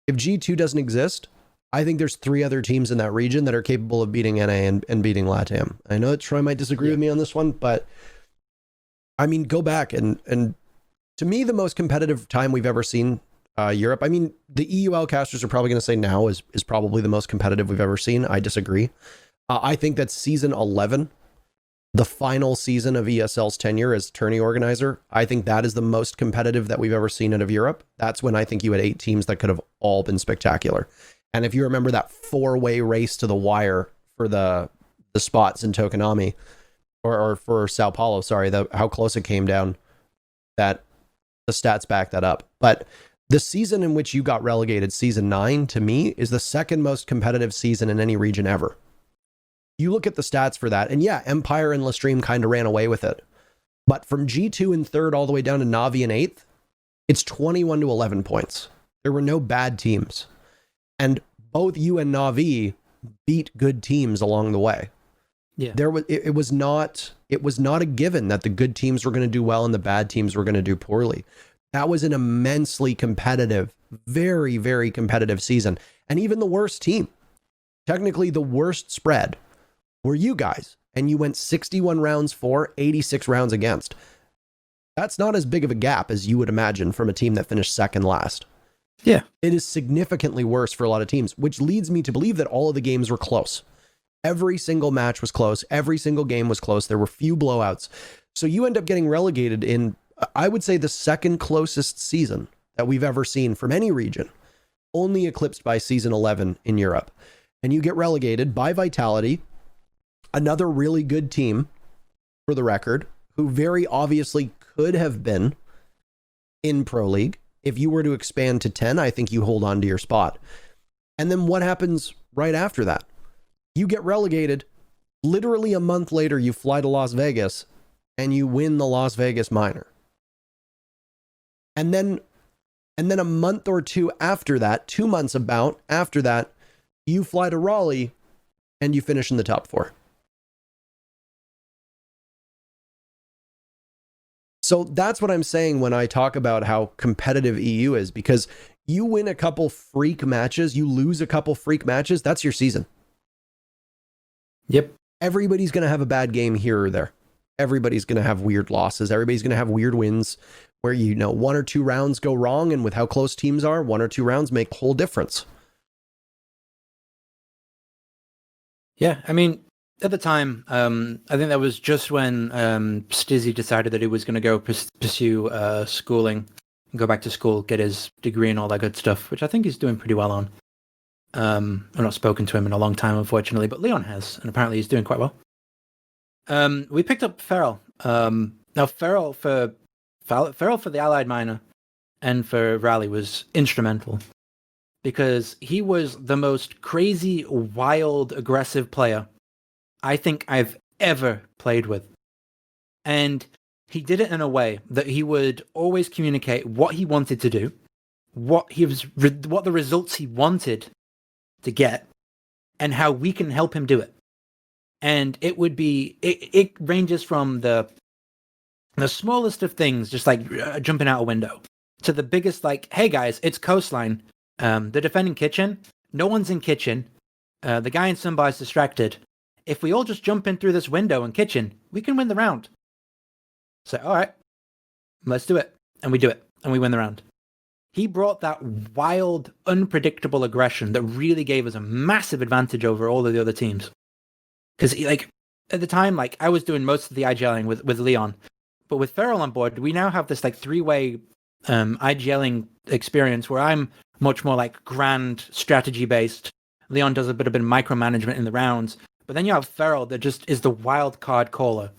If G2 doesn't exist, I think there's 3 other teams in that region that are capable of beating NA and beating LATAM. I know that Troy might disagree with me on this one, but I mean, go back and to me, the most competitive time we've ever seen Europe. I mean, the EUL casters are probably going to say now is probably the most competitive we've ever seen. I disagree. I think that season 11, the final season of ESL's tenure as tourney organizer, I think that is the most competitive that we've ever seen out of Europe. That's when I think you had 8 teams that could have all been spectacular. And if you remember that 4-way race to the wire for the spots in Tokonami, or for Sao Paulo, sorry, how close it came down, that the stats back that up. But the season in which you got relegated, season 9, to me, is the second most competitive season in any region ever. You look at the stats for that, and yeah, Empire and Lestream kind of ran away with it. But from G2 in 3rd all the way down to Navi in 8th, it's 21 to 11 points. There were no bad teams. And both you and Navi beat good teams along the way. Yeah. It was not a given that the good teams were going to do well and the bad teams were going to do poorly. That was an immensely competitive, very, very competitive season. And even the worst team, technically the worst spread, were you guys. And you went 61 rounds for, 86 rounds against. That's not as big of a gap as you would imagine from a team that finished second last. Yeah. It is significantly worse for a lot of teams, which leads me to believe that all of the games were close. Every single match was close. Every single game was close. There were few blowouts. So you end up getting relegated in, I would say, the second closest season that we've ever seen from any region, only eclipsed by season 11 in Europe. And you get relegated by Vitality, another really good team, for the record, who very obviously could have been in Pro League. If you were to expand to 10, I think you hold on to your spot. And then what happens right after that? You get relegated. Literally a month later, you fly to Las Vegas and you win the Las Vegas minor. And then a month or two after that, 2 months about after that, you fly to Raleigh and you finish in the top 4. So that's what I'm saying when I talk about how competitive EU is, because you win a couple freak matches, you lose a couple freak matches, that's your season. Yep. Everybody's going to have a bad game here or there. Everybody's going to have weird losses. Everybody's going to have weird wins where, 1 or 2 rounds go wrong. And with how close teams are, 1 or 2 rounds make a whole difference. Yeah. I mean, at the time, I think that was just when Stizzy decided that he was going to go pursue schooling, go back to school, get his degree and all that good stuff, which I think he's doing pretty well on. I've not spoken to him in a long time, unfortunately, but Leon has, and apparently he's doing quite well. We picked up Feral. Now Feral for the Allied Miner and for Rally was instrumental because he was the most crazy, wild, aggressive player I think I've ever played with. And he did it in a way that he would always communicate what he wanted to do, what the results he wanted to get, and how we can help him do it. And it would be it ranges from the smallest of things, just like jumping out a window, to the biggest, like, hey guys, it's coastline. They're defending kitchen. No one's in kitchen. The guy in Sunbar's distracted. If we all just jump in through this window in kitchen, we can win the round. So, all right, let's do it. And we do it. And we win the round. He brought that wild, unpredictable aggression that really gave us a massive advantage over all of the other teams. Because, like, at the time, like, I was doing most of the IGLing with Leon. But with Feral on board, we now have this, like, three-way IGLing experience where I'm much more, like, grand strategy-based. Leon does a bit of micromanagement in the rounds. But then you have Feral that just is the wild card caller.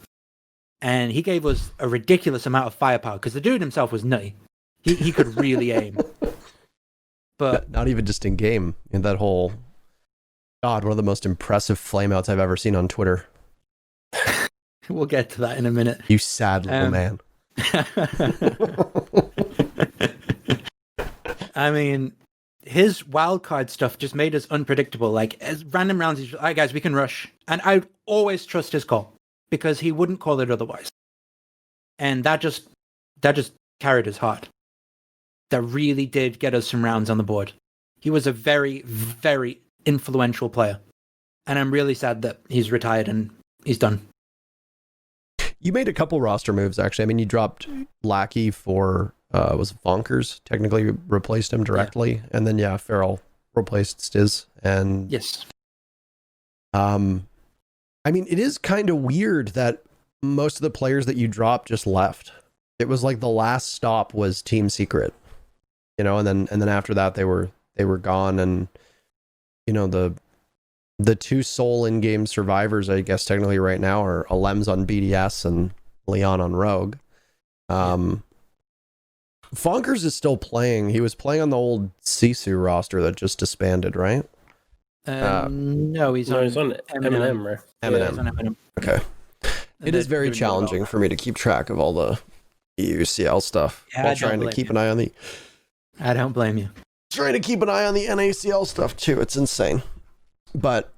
And he gave us a ridiculous amount of firepower because the dude himself was nutty. He could really aim. But not even just in game, in that whole... God, one of the most impressive flameouts I've ever seen on Twitter. We'll get to that in a minute. You sad little man. I mean, his wildcard stuff just made us unpredictable. Like, as random rounds, he's like, all right, guys, we can rush. And I always trust his call because he wouldn't call it otherwise. And that just carried us hard. That really did get us some rounds on the board. He was a very, very influential player. And I'm really sad that he's retired and he's done. You made a couple roster moves, actually. I mean, you dropped Lackey for, was it Vonkers? Technically replaced him directly. Yeah. And then, Feral replaced Stiz. And yes. I mean, it is kind of weird that most of the players that you dropped just left. It was like the last stop was Team Secret, you know, and then after that they were gone, and you know the two sole in-game survivors, I guess technically right now, are Alems on BDS and Leon on Rogue. Fonkers is still playing. He was playing on the old Sisu roster that just disbanded, right? No, he's on M&M, right? M&M. Okay. It is very challenging for me to keep track of all the EUCL stuff while trying to keep an eye on the... I don't blame you. Trying to keep an eye on the NACL stuff too. It's insane. But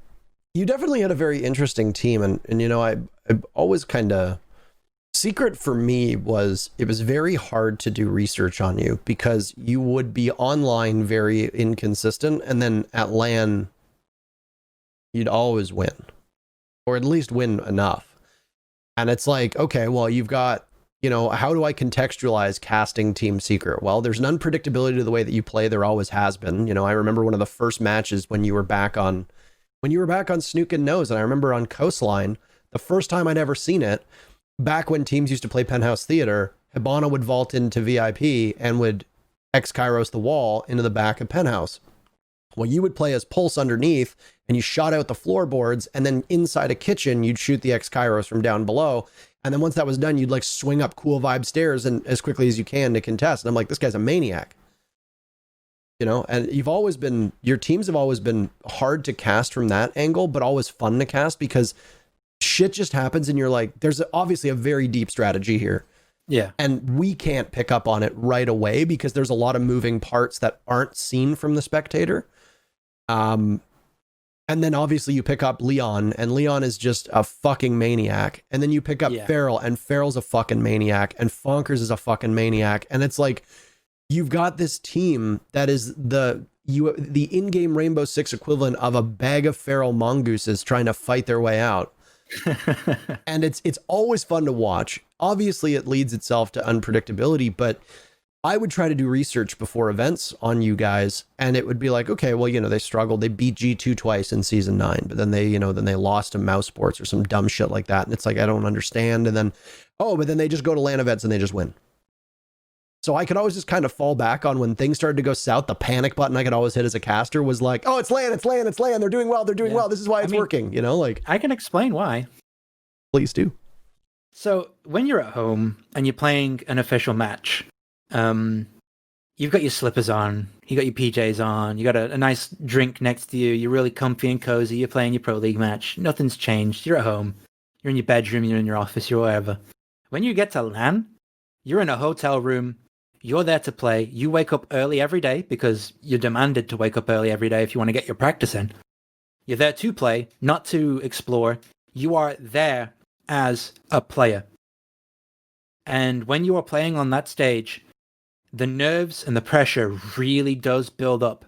you definitely had a very interesting team, and you know, I always kind of... Secret for me was, it was very hard to do research on you because you would be online very inconsistent, and then at LAN you'd always win, or at least win enough. And it's like, okay, well, you've got, you know, how do I contextualize casting Team Secret? Well, there's an unpredictability to the way that you play. There always has been. You know, I remember one of the first matches when you were back on Snook and Nose, and I remember on Coastline, the first time I'd ever seen it, back when teams used to play Penthouse Theater, Hibana would vault into VIP and would X-Kairos the wall into the back of Penthouse. Well, you would play as Pulse underneath, and you shot out the floorboards, and then inside a kitchen, you'd shoot the X-Kairos from down below. And then once that was done, you'd like swing up cool vibe stairs and as quickly as you can to contest. And I'm like, this guy's a maniac. You know, and your teams have always been hard to cast from that angle, but always fun to cast because shit just happens and you're like, there's obviously a very deep strategy here. Yeah. And we can't pick up on it right away because there's a lot of moving parts that aren't seen from the spectator. And then obviously you pick up Leon, and Leon is just a fucking maniac. And then you pick up Feral, and Feral's a fucking maniac, and Fonkers is a fucking maniac. And it's like, you've got this team that is the in-game Rainbow Six equivalent of a bag of feral mongooses trying to fight their way out. And it's always fun to watch. Obviously it leads itself to unpredictability, but I would try to do research before events on you guys, and it would be like, okay, well, you know, they struggled. They beat G2 twice in season 9, but then they lost to Mouse Sports or some dumb shit like that. And it's like, I don't understand. And then, but then they just go to LAN events and they just win. So I could always just kind of fall back on when things started to go south. The panic button I could always hit as a caster was like, oh, it's LAN. They're doing well. This is why it's working. You know, like, I can explain why. Please do. So when you're at home and you're playing an official match, you've got your slippers on, you got your PJs on, you got a nice drink next to you, you're really comfy and cozy, you're playing your Pro League match, nothing's changed, you're at home, you're in your bedroom, you're in your office, you're wherever. When you get to LAN, you're in a hotel room, you're there to play, you wake up early every day because you're demanded to wake up early every day if you want to get your practice in. You're there to play, not to explore. You are there as a player. And when you are playing on that stage, the nerves and the pressure really does build up.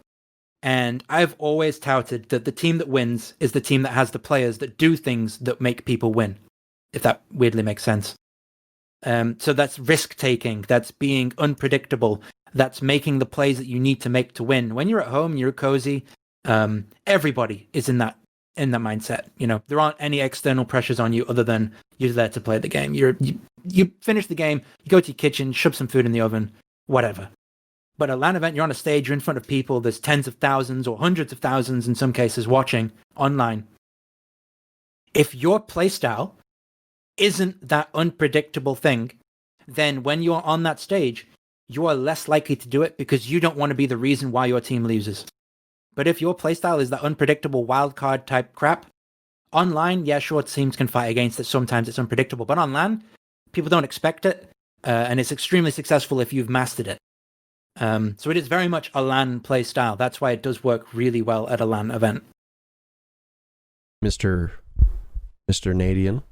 And I've always touted that the team that wins is the team that has the players that do things that make people win, if that weirdly makes sense. So that's risk-taking, that's being unpredictable, that's making the plays that you need to make to win. When you're at home, you're cozy, everybody is in that mindset. You know, there aren't any external pressures on you other than you're there to play the game. You finish the game, you go to your kitchen, shove some food in the oven, whatever. But a LAN event, you're on a stage, you're in front of people, there's tens of thousands or hundreds of thousands in some cases watching online. If your playstyle isn't that unpredictable thing, then when you're on that stage, you are less likely to do it because you don't want to be the reason why your team loses. But if your playstyle is that unpredictable wildcard type crap, online, yeah, sure, teams can fight against it. Sometimes it's unpredictable. But on LAN, people don't expect it. And it's extremely successful if you've mastered it. So it is very much a LAN play style. That's why it does work really well at a LAN event. Mr. Nadian,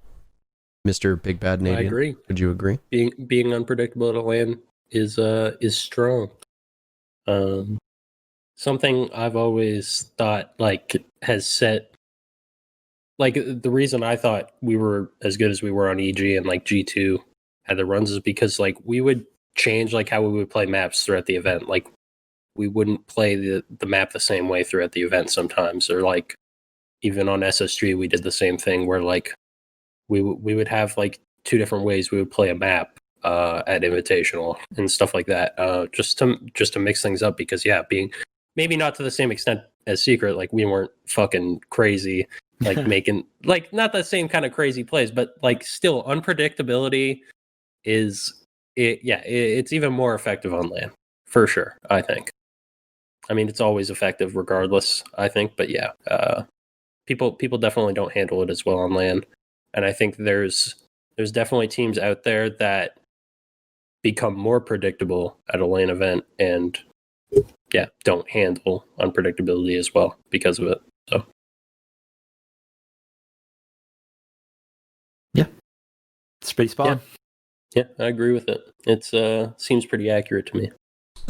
Mr. Big Bad Nadian. I agree. Would you agree? Being unpredictable at a LAN is strong. Something I've always thought has set the reason I thought we were as good as we were on EG and G2 had the runs is because we would change how we would play maps throughout the event. We wouldn't play the map the same way throughout the event sometimes, or even on SSG we did the same thing where we would have two different ways we would play a map at Invitational and stuff like that, just to mix things up because being maybe not to the same extent as Secret, we weren't fucking crazy making not the same kind of crazy plays, but still unpredictability is it's even more effective on LAN for sure. I think. I mean, it's always effective regardless, I think, but people definitely don't handle it as well on LAN, and I think there's definitely teams out there that become more predictable at a LAN event and don't handle unpredictability as well because of it. So It's pretty spot on. Yeah, I agree with it. It's seems pretty accurate to me.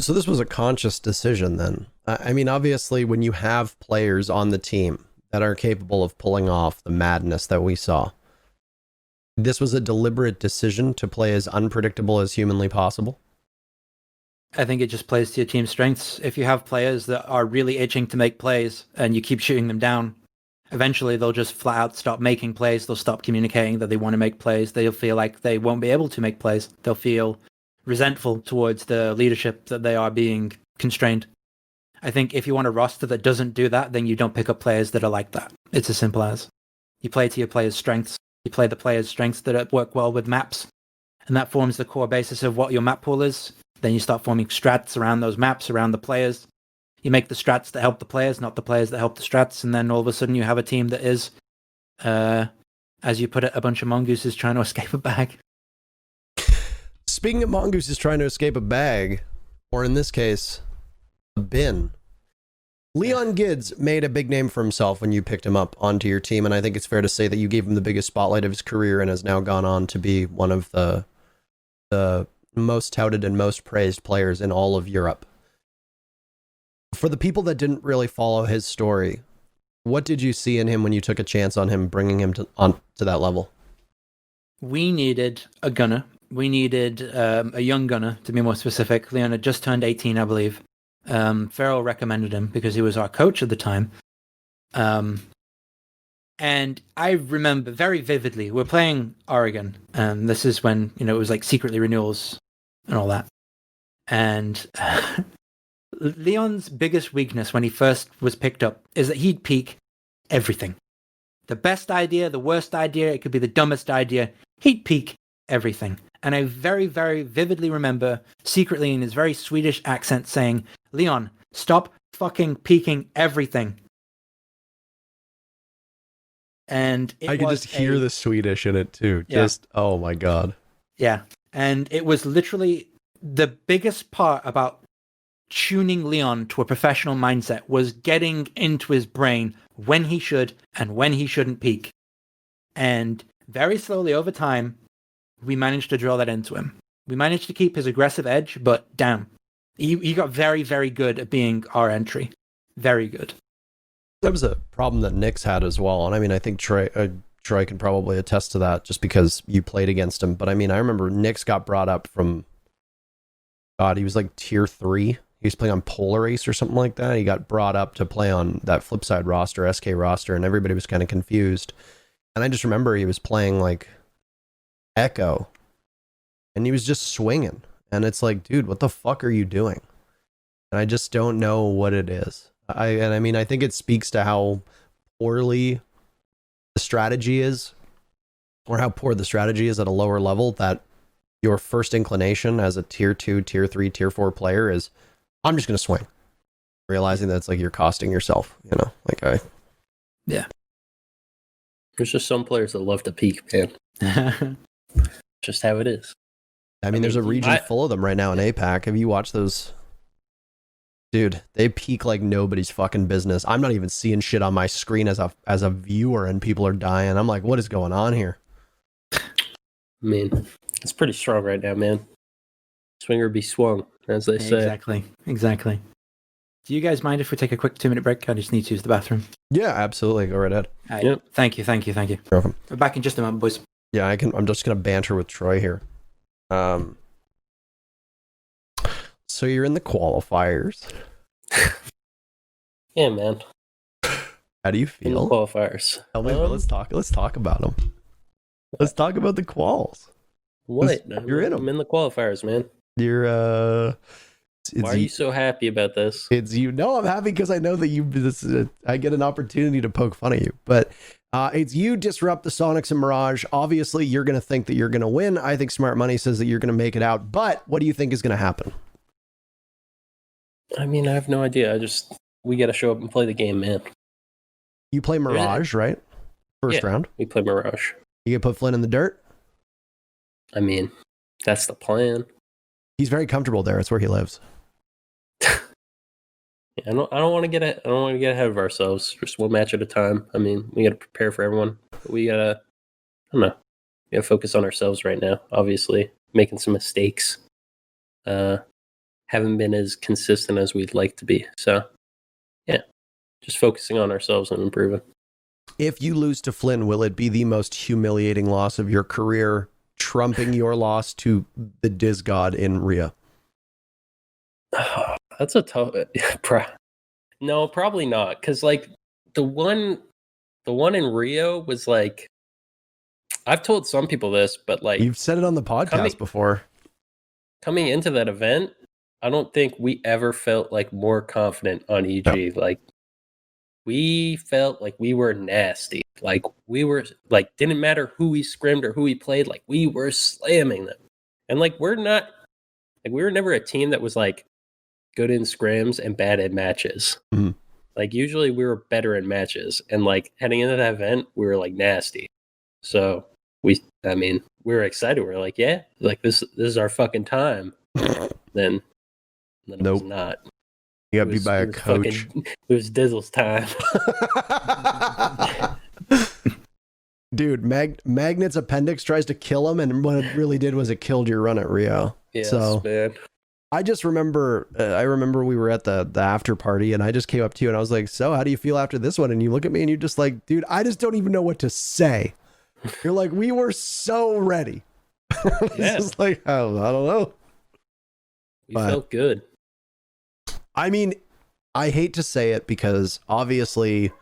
So this was a conscious decision then. I mean, obviously, when you have players on the team that are capable of pulling off the madness that we saw, this was a deliberate decision to play as unpredictable as humanly possible. I think it just plays to your team's strengths. If you have players that are really itching to make plays and you keep shooting them down, eventually they'll just flat out stop making plays. They'll stop communicating that they want to make plays. They'll feel like they won't be able to make plays. They'll feel resentful towards the leadership that they are being constrained. I think if you want a roster that doesn't do that, then you don't pick up players that are like that. It's as simple as. You play to your players' strengths. You play the players' strengths that work well with maps. And that forms the core basis of what your map pool is. Then you start forming strats around those maps, around the players. You make the strats that help the players, not the players that help the strats. And then all of a sudden you have a team that is, as you put it, a bunch of mongooses trying to escape a bag. Speaking of mongooses trying to escape a bag, or in this case, a bin, Leon Gids made a big name for himself when you picked him up onto your team, and I think it's fair to say that you gave him the biggest spotlight of his career and has now gone on to be one of the most touted and most praised players in all of Europe. For the people that didn't really follow his story, what did you see in him when you took a chance on him, bringing him to that level? We needed a gunner. We needed a young gunner, to be more specific. Leon had just turned 18, I believe. Farrell recommended him because he was our coach at the time. And I remember very vividly, we're playing Oregon. This is when, it was secretly renewals and all that. And Leon's biggest weakness when he first was picked up is that he'd peek everything. The best idea, the worst idea, it could be the dumbest idea. He'd peek everything. And I very, very vividly remember secretly in his very Swedish accent saying, Leon, stop fucking peeking everything. And I can just hear the Swedish in it too. Yeah. Just, oh my God. Yeah. And it was literally the biggest part about tuning Leon to a professional mindset was getting into his brain when he should and when he shouldn't peak. And very slowly over time, we managed to drill that into him. We managed to keep his aggressive edge, but damn, he got very, very good at being our entry. Very good. That was a problem that Nick's had as well. And I mean, I think Troy can probably attest to that just because you played against him. But I mean, I remember Nick's got brought up from, God, he was like tier 3. He was playing on Polar Ace or something like that. He got brought up to play on that Flipside roster, SK roster, and everybody was kind of confused. And I just remember he was playing like Echo, and he was just swinging. And it's like, dude, what the fuck are you doing? And I just don't know what it is. I mean, I think it speaks to how poorly the strategy is, or how poor the strategy is at a lower level, that your first inclination as a tier 2, tier 3, tier 4 player is, I'm just going to swing. Realizing that it's like you're costing yourself, you know? Like Yeah. There's just some players that love to peak, man. Just how it is. I mean, there's a region full of them right now in APAC. Have you watched those? Dude, they peak like nobody's fucking business. I'm not even seeing shit on my screen as a viewer, and people are dying. I'm like, what is going on here? I mean, it's pretty strong right now, man. Swinger be swung, as they say. Exactly. Do you guys mind if we take a quick 2-minute break? I just need to use the bathroom. Yeah, absolutely. Go right ahead. Yep. Thank you. You're welcome. We're back in just a moment, boys. Yeah, I'm just gonna banter with Troy here. So you're in the qualifiers. Yeah, man. How do you In the feel? qualifiers. Tell me, let's talk about them. Let's talk about the quals. What? You're in them. I'm in the qualifiers, man. You're Why are you so happy about this? It's you. No, I'm happy because I know that I get an opportunity to poke fun at you. But it's you disrupt the Sonics and Mirage. Obviously, you're going to think that you're going to win. I think Smart Money says that you're going to make it out. But what do you think is going to happen? I mean, I have no idea. We got to show up and play the game, man. You play Mirage, right? First round. We play Mirage. You can put Flynn in the dirt? I mean, that's the plan. He's very comfortable there. It's where he lives. I don't want to get ahead of ourselves. Just one match at a time. I mean, we got to prepare for everyone. We gotta, I don't know. We gotta focus on ourselves right now. Obviously, making some mistakes. Haven't been as consistent as we'd like to be. So, yeah, just focusing on ourselves and improving. If you lose to Flynn, will it be the most humiliating loss of your career, trumping your loss to the Diz God in Rio? That's a tough. No, probably not. Because like the one in Rio was like, I've told some people this, but like you've said it on the podcast before. Coming into that event, I don't think we ever felt like more confident on EG. Like we felt like we were nasty. Like we were like, didn't matter who we scrimmed or who we played. Like we were slamming them, and like we were never a team that was like good in scrims and bad at matches. Mm-hmm. Like usually we were better in matches, and like heading into that event, we were like nasty. So we were excited. We were like, yeah, like this is our fucking time. then it was not. You got beat by a coach. It was Dizzle's time. Dude, Magnet's appendix tries to kill him, and what it really did was it killed your run at Rio. Yes, so, man. I just remember, we were at the after party, and I just came up to you and I was like, so how do you feel after this one? And you look at me and you're just like, dude, I just don't even know what to say. You're like, we were so ready. Yeah. It's like, oh, I don't know. We felt good. I mean, I hate to say it because obviously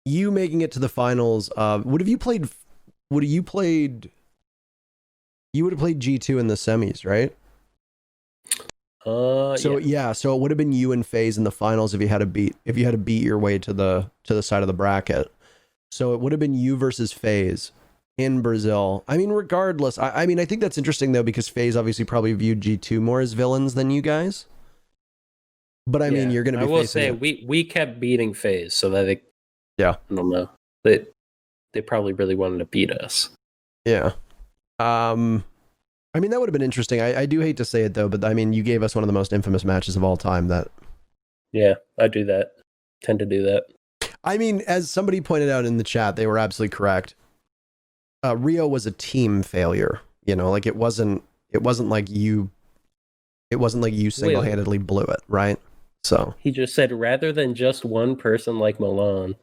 you making it to the finals, you would have played G2 in the semis, right? So it would have been you and FaZe in the finals if you had to beat your way to the side of the bracket. So it would have been you versus FaZe in Brazil. I mean, regardless, I mean, I think that's interesting though, because FaZe obviously probably viewed G2 more as villains than you guys. But I mean, you're going to be. I will facing say we kept beating FaZe, so that they, yeah, I don't know, they probably really wanted to beat us. Yeah. I mean, that would have been interesting. I do hate to say it though, but I mean, you gave us one of the most infamous matches of all time. That. Yeah, I do that. Tend to do that. I mean, as somebody pointed out in the chat, they were absolutely correct. Rio was a team failure. You know, like it wasn't like you single-handedly blew it, right? So he just said rather than just one person like Milan.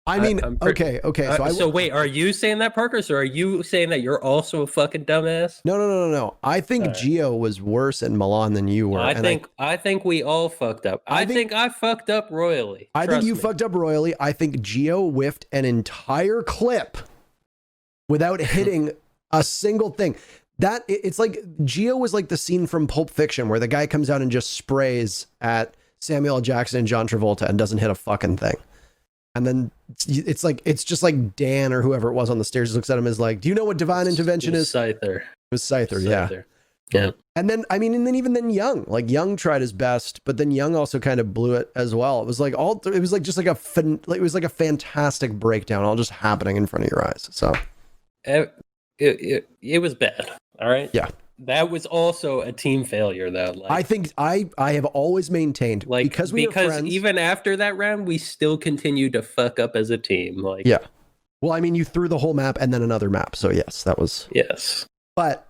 I mean, okay. So wait, are you saying that, Parker? So are you saying that you're also a fucking dumbass? No. I think Gio was worse in Milan than you were. I think we all fucked up. I think I fucked up royally. I think you fucked up royally. I think Gio whiffed an entire clip without hitting a single thing. That it's like Gio was like the scene from Pulp Fiction where the guy comes out and just sprays at Samuel L. Jackson and John Travolta and doesn't hit a fucking thing. And then it's just like Dan or whoever it was on the stairs looks at him as like, do you know what divine intervention is? Scyther. It was Scyther, yeah. Yeah. And then, I mean, and then even then Young tried his best, but then Young also kind of blew it as well. It was like it was like just like it was like a fantastic breakdown all just happening in front of your eyes. So it was bad. All right. Yeah. That was also a team failure, though. Like, I think I have always maintained, like, because were friends, even after that round, we still continued to fuck up as a team. Like, yeah. Well, I mean, you threw the whole map and then another map, so yes, that was yes. But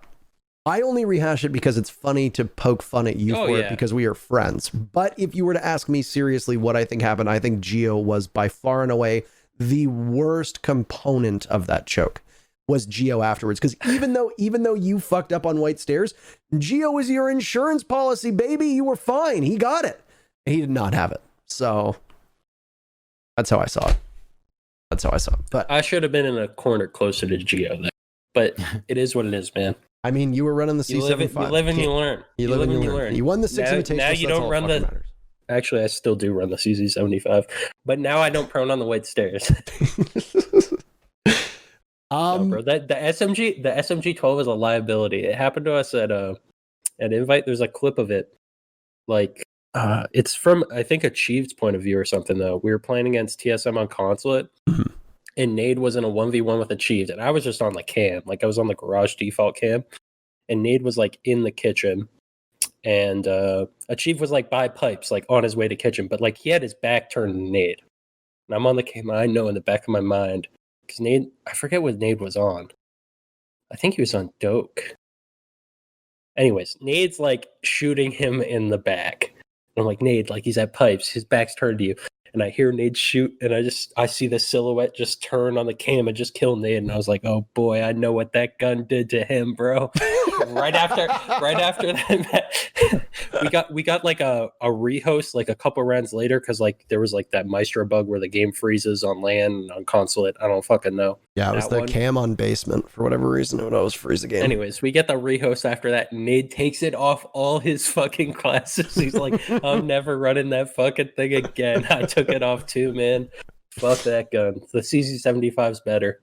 I only rehash it because it's funny to poke fun at you for it because we are friends. But if you were to ask me seriously what I think happened, I think Gio was by far and away the worst component of that choke. Was Gio afterwards, because even though you fucked up on White Stairs, Gio was your insurance policy, baby. You were fine. He got it. He did not have it. So that's how I saw it. But I should have been in a corner closer to Gio there. But it is what it is, man. I mean, you were running the C75. You live and you learn. You live and you learn. You won the 6 invitations. Now you don't run the. Matters. Actually, I still do run the CZ75, but now I don't prone on the White Stairs. No, bro, the SMG 12 is a liability. It happened to us at Invite. There's a clip of it, like it's from I think Achieved's point of view or something. Though we were playing against TSM on Consulate, and Nade was in a 1v1 with Achieved, and I was just on the cam, like I was on the garage default cam, and Nade was like in the kitchen, and Achieved was like by pipes, like on his way to kitchen, but like he had his back turned to Nade, and I'm on the cam. I know in the back of my mind. Because Nade, I forget what Nade was on. I think he was on Doke. Anyways, Nade's like shooting him in the back. And I'm like, Nade, like he's at pipes. His back's turned to you. And I hear Nade shoot, and I see the silhouette just turn on the cam and just kill Nade. And I was like, oh boy, I know what that gun did to him, bro. right after that, we got like a rehost like a couple rounds later because like there was like that Maestro bug where the game freezes on LAN and on Consulate. I don't fucking know. Yeah, it was the cam on basement for whatever reason. It would always freeze the game. Anyways, we get the rehost after that. And Nade takes it off all his fucking classes. He's like, I'm never running that fucking thing again. I took it off too, man. Fuck that gun. The CZ75 is better.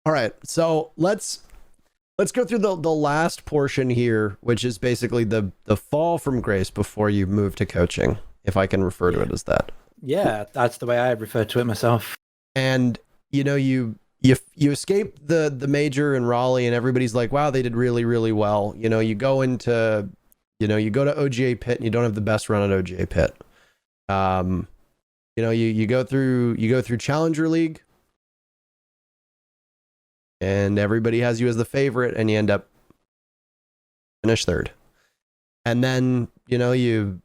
All right, so let's go through the last portion here, which is basically the fall from grace before you move to coaching, if I can refer to it as that. Yeah, that's the way I refer to it myself. And you know, you escape the major in Raleigh, and everybody's like, wow, they did really, really well. You know, you go to OGA Pit and you don't have the best run at OGA Pit. You know, you go through Challenger League, and everybody has you as the favorite, and you end up finish third. And then, you know, you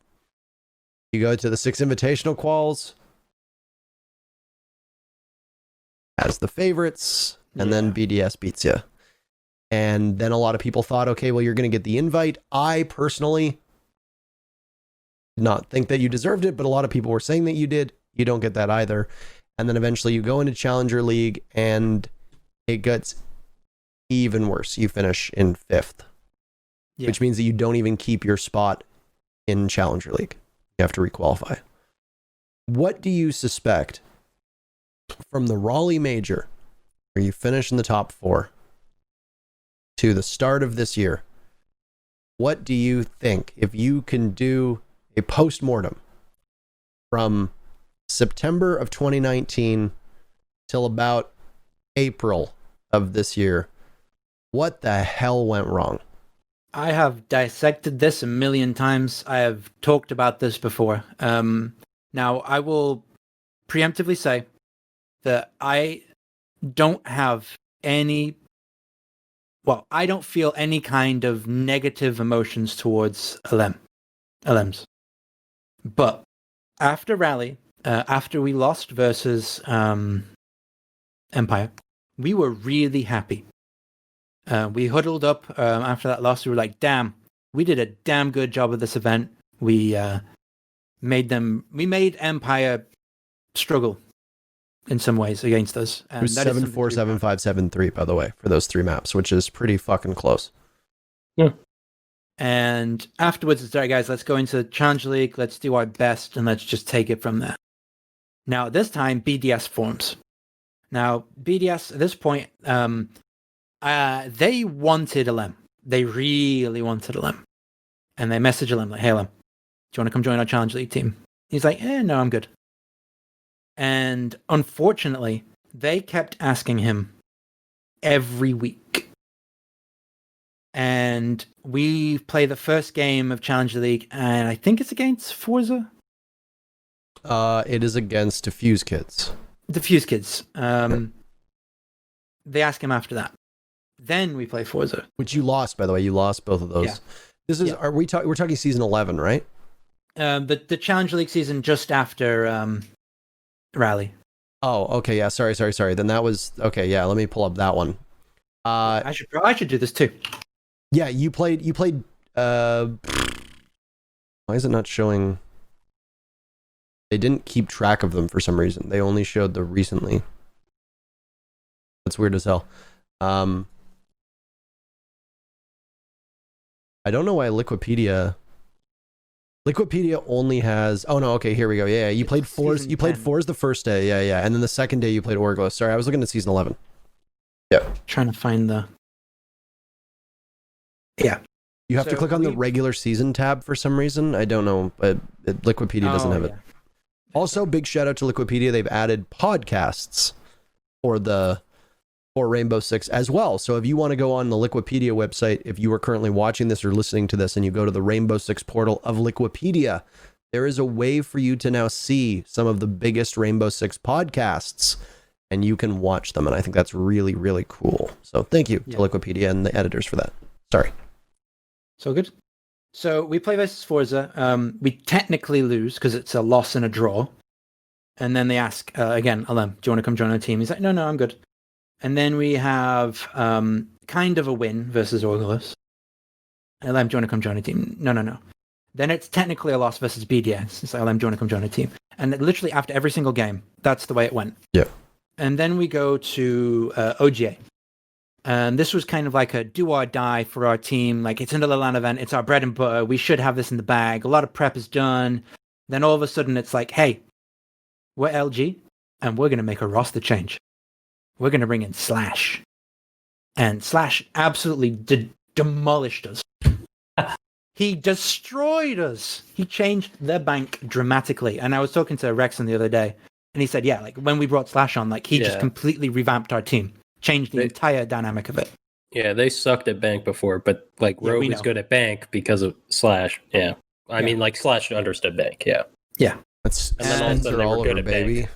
go to the 6 invitational quals as the favorites, and then BDS beats you. And then a lot of people thought, okay, well, you're going to get the invite. I personally did not think that you deserved it, but a lot of people were saying that you did. You don't get that either. And then eventually you go into Challenger League, and it gets even worse. You finish in 5th, which means that you don't even keep your spot in Challenger League. You have to requalify. What do you suspect from the Raleigh Major, where you finish in the top 4, to the start of this year, what do you think, if you can do a post-mortem from September of 2019 till about April of this year, what the hell went wrong? I have dissected this a million times. I have talked about this before. Now, I will preemptively say that I don't have any... Well, I don't feel any kind of negative emotions towards LMs. But after Rally, after we lost versus Empire, we were really happy. We huddled up after that loss. We were like, damn, we did a damn good job of this event. We made Empire struggle in some ways against us. It was 7-4, 7-5, 7-3, by the way, for those 3 maps, which is pretty fucking close. Yeah. And afterwards, it's all right, guys, let's go into Challenge League. Let's do our best, and let's just take it from there. Now, this time, BDS forms. Now, BDS, at this point, they wanted LM. They really wanted LM. And they messaged LM like, hey, LM, do you want to come join our Challenge League team? He's like, no, I'm good. And unfortunately, they kept asking him every week. And we play the first game of Challenge League, and I think it's against Forza? It is against Diffuse Kids. Diffuse Kids. They ask him after that. Then we play Forza. Which you lost, by the way. You lost both of those. Yeah. This is, we're talking season 11, right? The Challenge League season just after Rally. Oh, okay, yeah, sorry. Then that was, okay, yeah, let me pull up that one. I should do this too. Yeah, you played, why is it not showing? They didn't keep track of them for some reason. They only showed the recently. That's weird as hell. I don't know why Liquipedia only has... Oh, no, okay, here we go. Yeah, you played Fours. You played Fours the first day. Yeah. And then the second day you played Orglos. Sorry, I was looking at season 11. Yeah. Trying to find the... Yeah. You have to click on the regular season tab for some reason. I don't know, but Liquipedia doesn't have it. Also, big shout out to Liquipedia. They've added podcasts for Rainbow Six as well. So if you want to go on the Liquipedia website, if you are currently watching this or listening to this and you go to the Rainbow Six portal of Liquipedia, there is a way for you to now see some of the biggest Rainbow Six podcasts and you can watch them. And I think that's really, really cool. So thank you to Liquipedia and the editors for that. Sorry. So good. So we play versus Forza. We technically lose because it's a loss and a draw. And then they ask, again, Alem, do you want to come join our team? He's like, no, I'm good. And then we have kind of a win versus Orgulus. Alem, do you want to come join a team? No. Then it's technically a loss versus BDS. It's like, Alem, do you want to come join a team? And literally after every single game, that's the way it went. Yeah. And then we go to OGA. And this was kind of like a do or die for our team. Like, it's another LAN event. It's our bread and butter. We should have this in the bag. A lot of prep is done. Then all of a sudden, it's like, hey, we're LG, and we're going to make a roster change. We're going to bring in Slash. And Slash absolutely demolished us. He destroyed us. He changed the bank dramatically. And I was talking to Rexon the other day, and he said, yeah, like when we brought Slash on, like he just completely revamped our team. Changed the entire dynamic of it. Yeah, they sucked at bank before, but like Rogue was good at bank because of Slash. Yeah. I mean, like Slash understood bank. Yeah. Yeah. And then all of a sudden they were good at baby. Bank.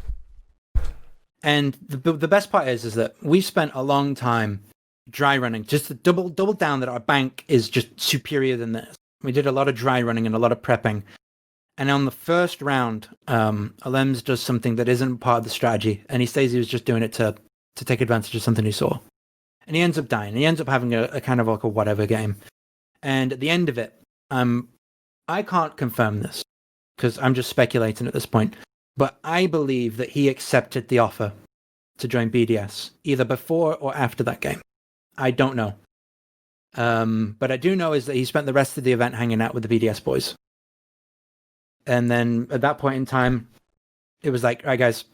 And the best part is that we spent a long time dry running, just to double down that our bank is just superior than this. We did a lot of dry running and a lot of prepping. And on the first round, Alems does something that isn't part of the strategy. And he says he was just doing it to take advantage of something he saw. And he ends up dying. He ends up having a kind of like a whatever game. And at the end of it, I can't confirm this because I'm just speculating at this point. But I believe that he accepted the offer to join BDS either before or after that game. I don't know. But I do know is that he spent the rest of the event hanging out with the BDS boys. And then at that point in time, it was like, all right, guys,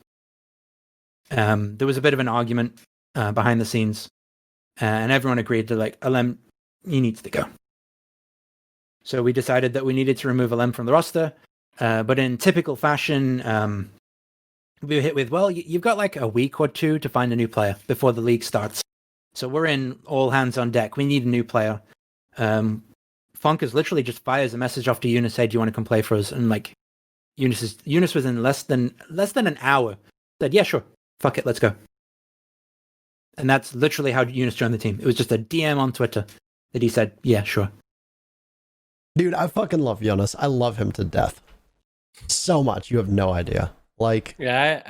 There was a bit of an argument behind the scenes, and everyone agreed to like, Alem, he needs to go. So we decided that we needed to remove Alem from the roster, but in typical fashion, we were hit with, well, you've got like a week or two to find a new player before the league starts. So we're in all hands on deck. We need a new player. Funkers literally just fires a message off to Eunice, hey, do you want to come play for us? And like, Eunice was in less than an hour. Said, yeah, sure. Fuck it, let's go. And that's literally how Eunice joined the team. It was just a DM on Twitter that he said, yeah, sure. Dude, I fucking love Jonas. I love him to death. So much. You have no idea. Like, yeah,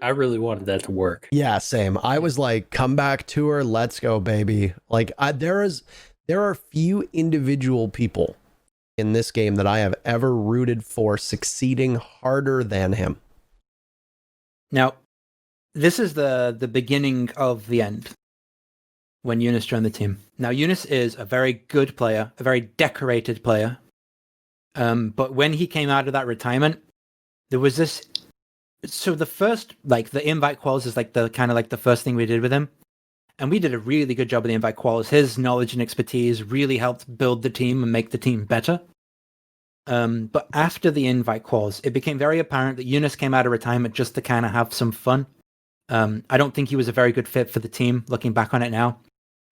I really wanted that to work. Yeah, same. I was like, comeback tour, let's go, baby. Like, there are few individual people in this game that I have ever rooted for succeeding harder than him. Now, this is the beginning of the end when Eunice joined the team. Now, Eunice is a very good player, a very decorated player. But when he came out of that retirement, there was this. So the first, like the invite quals is like the kind of like the first thing we did with him. And we did a really good job of the invite quals. His knowledge and expertise really helped build the team and make the team better. But after the invite quals, it became very apparent that Eunice came out of retirement just to kind of have some fun. I don't think he was a very good fit for the team, looking back on it now.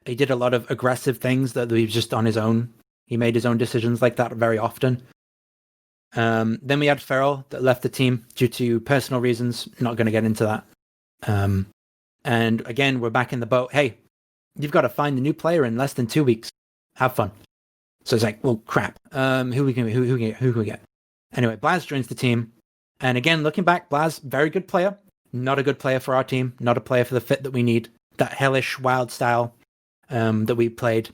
He did a lot of aggressive things that he was just on his own. He made his own decisions like that very often. Then we had Feral that left the team due to personal reasons. Not going to get into that. And again, we're back in the boat. Hey, you've got to find a new player in less than 2 weeks. Have fun. So it's like, well, crap. Who can we get? Anyway, Blaz joins the team. And again, looking back, Blaz, very good player. Not a good player for our team. Not a player for the fit that we need. That hellish, wild style that we played.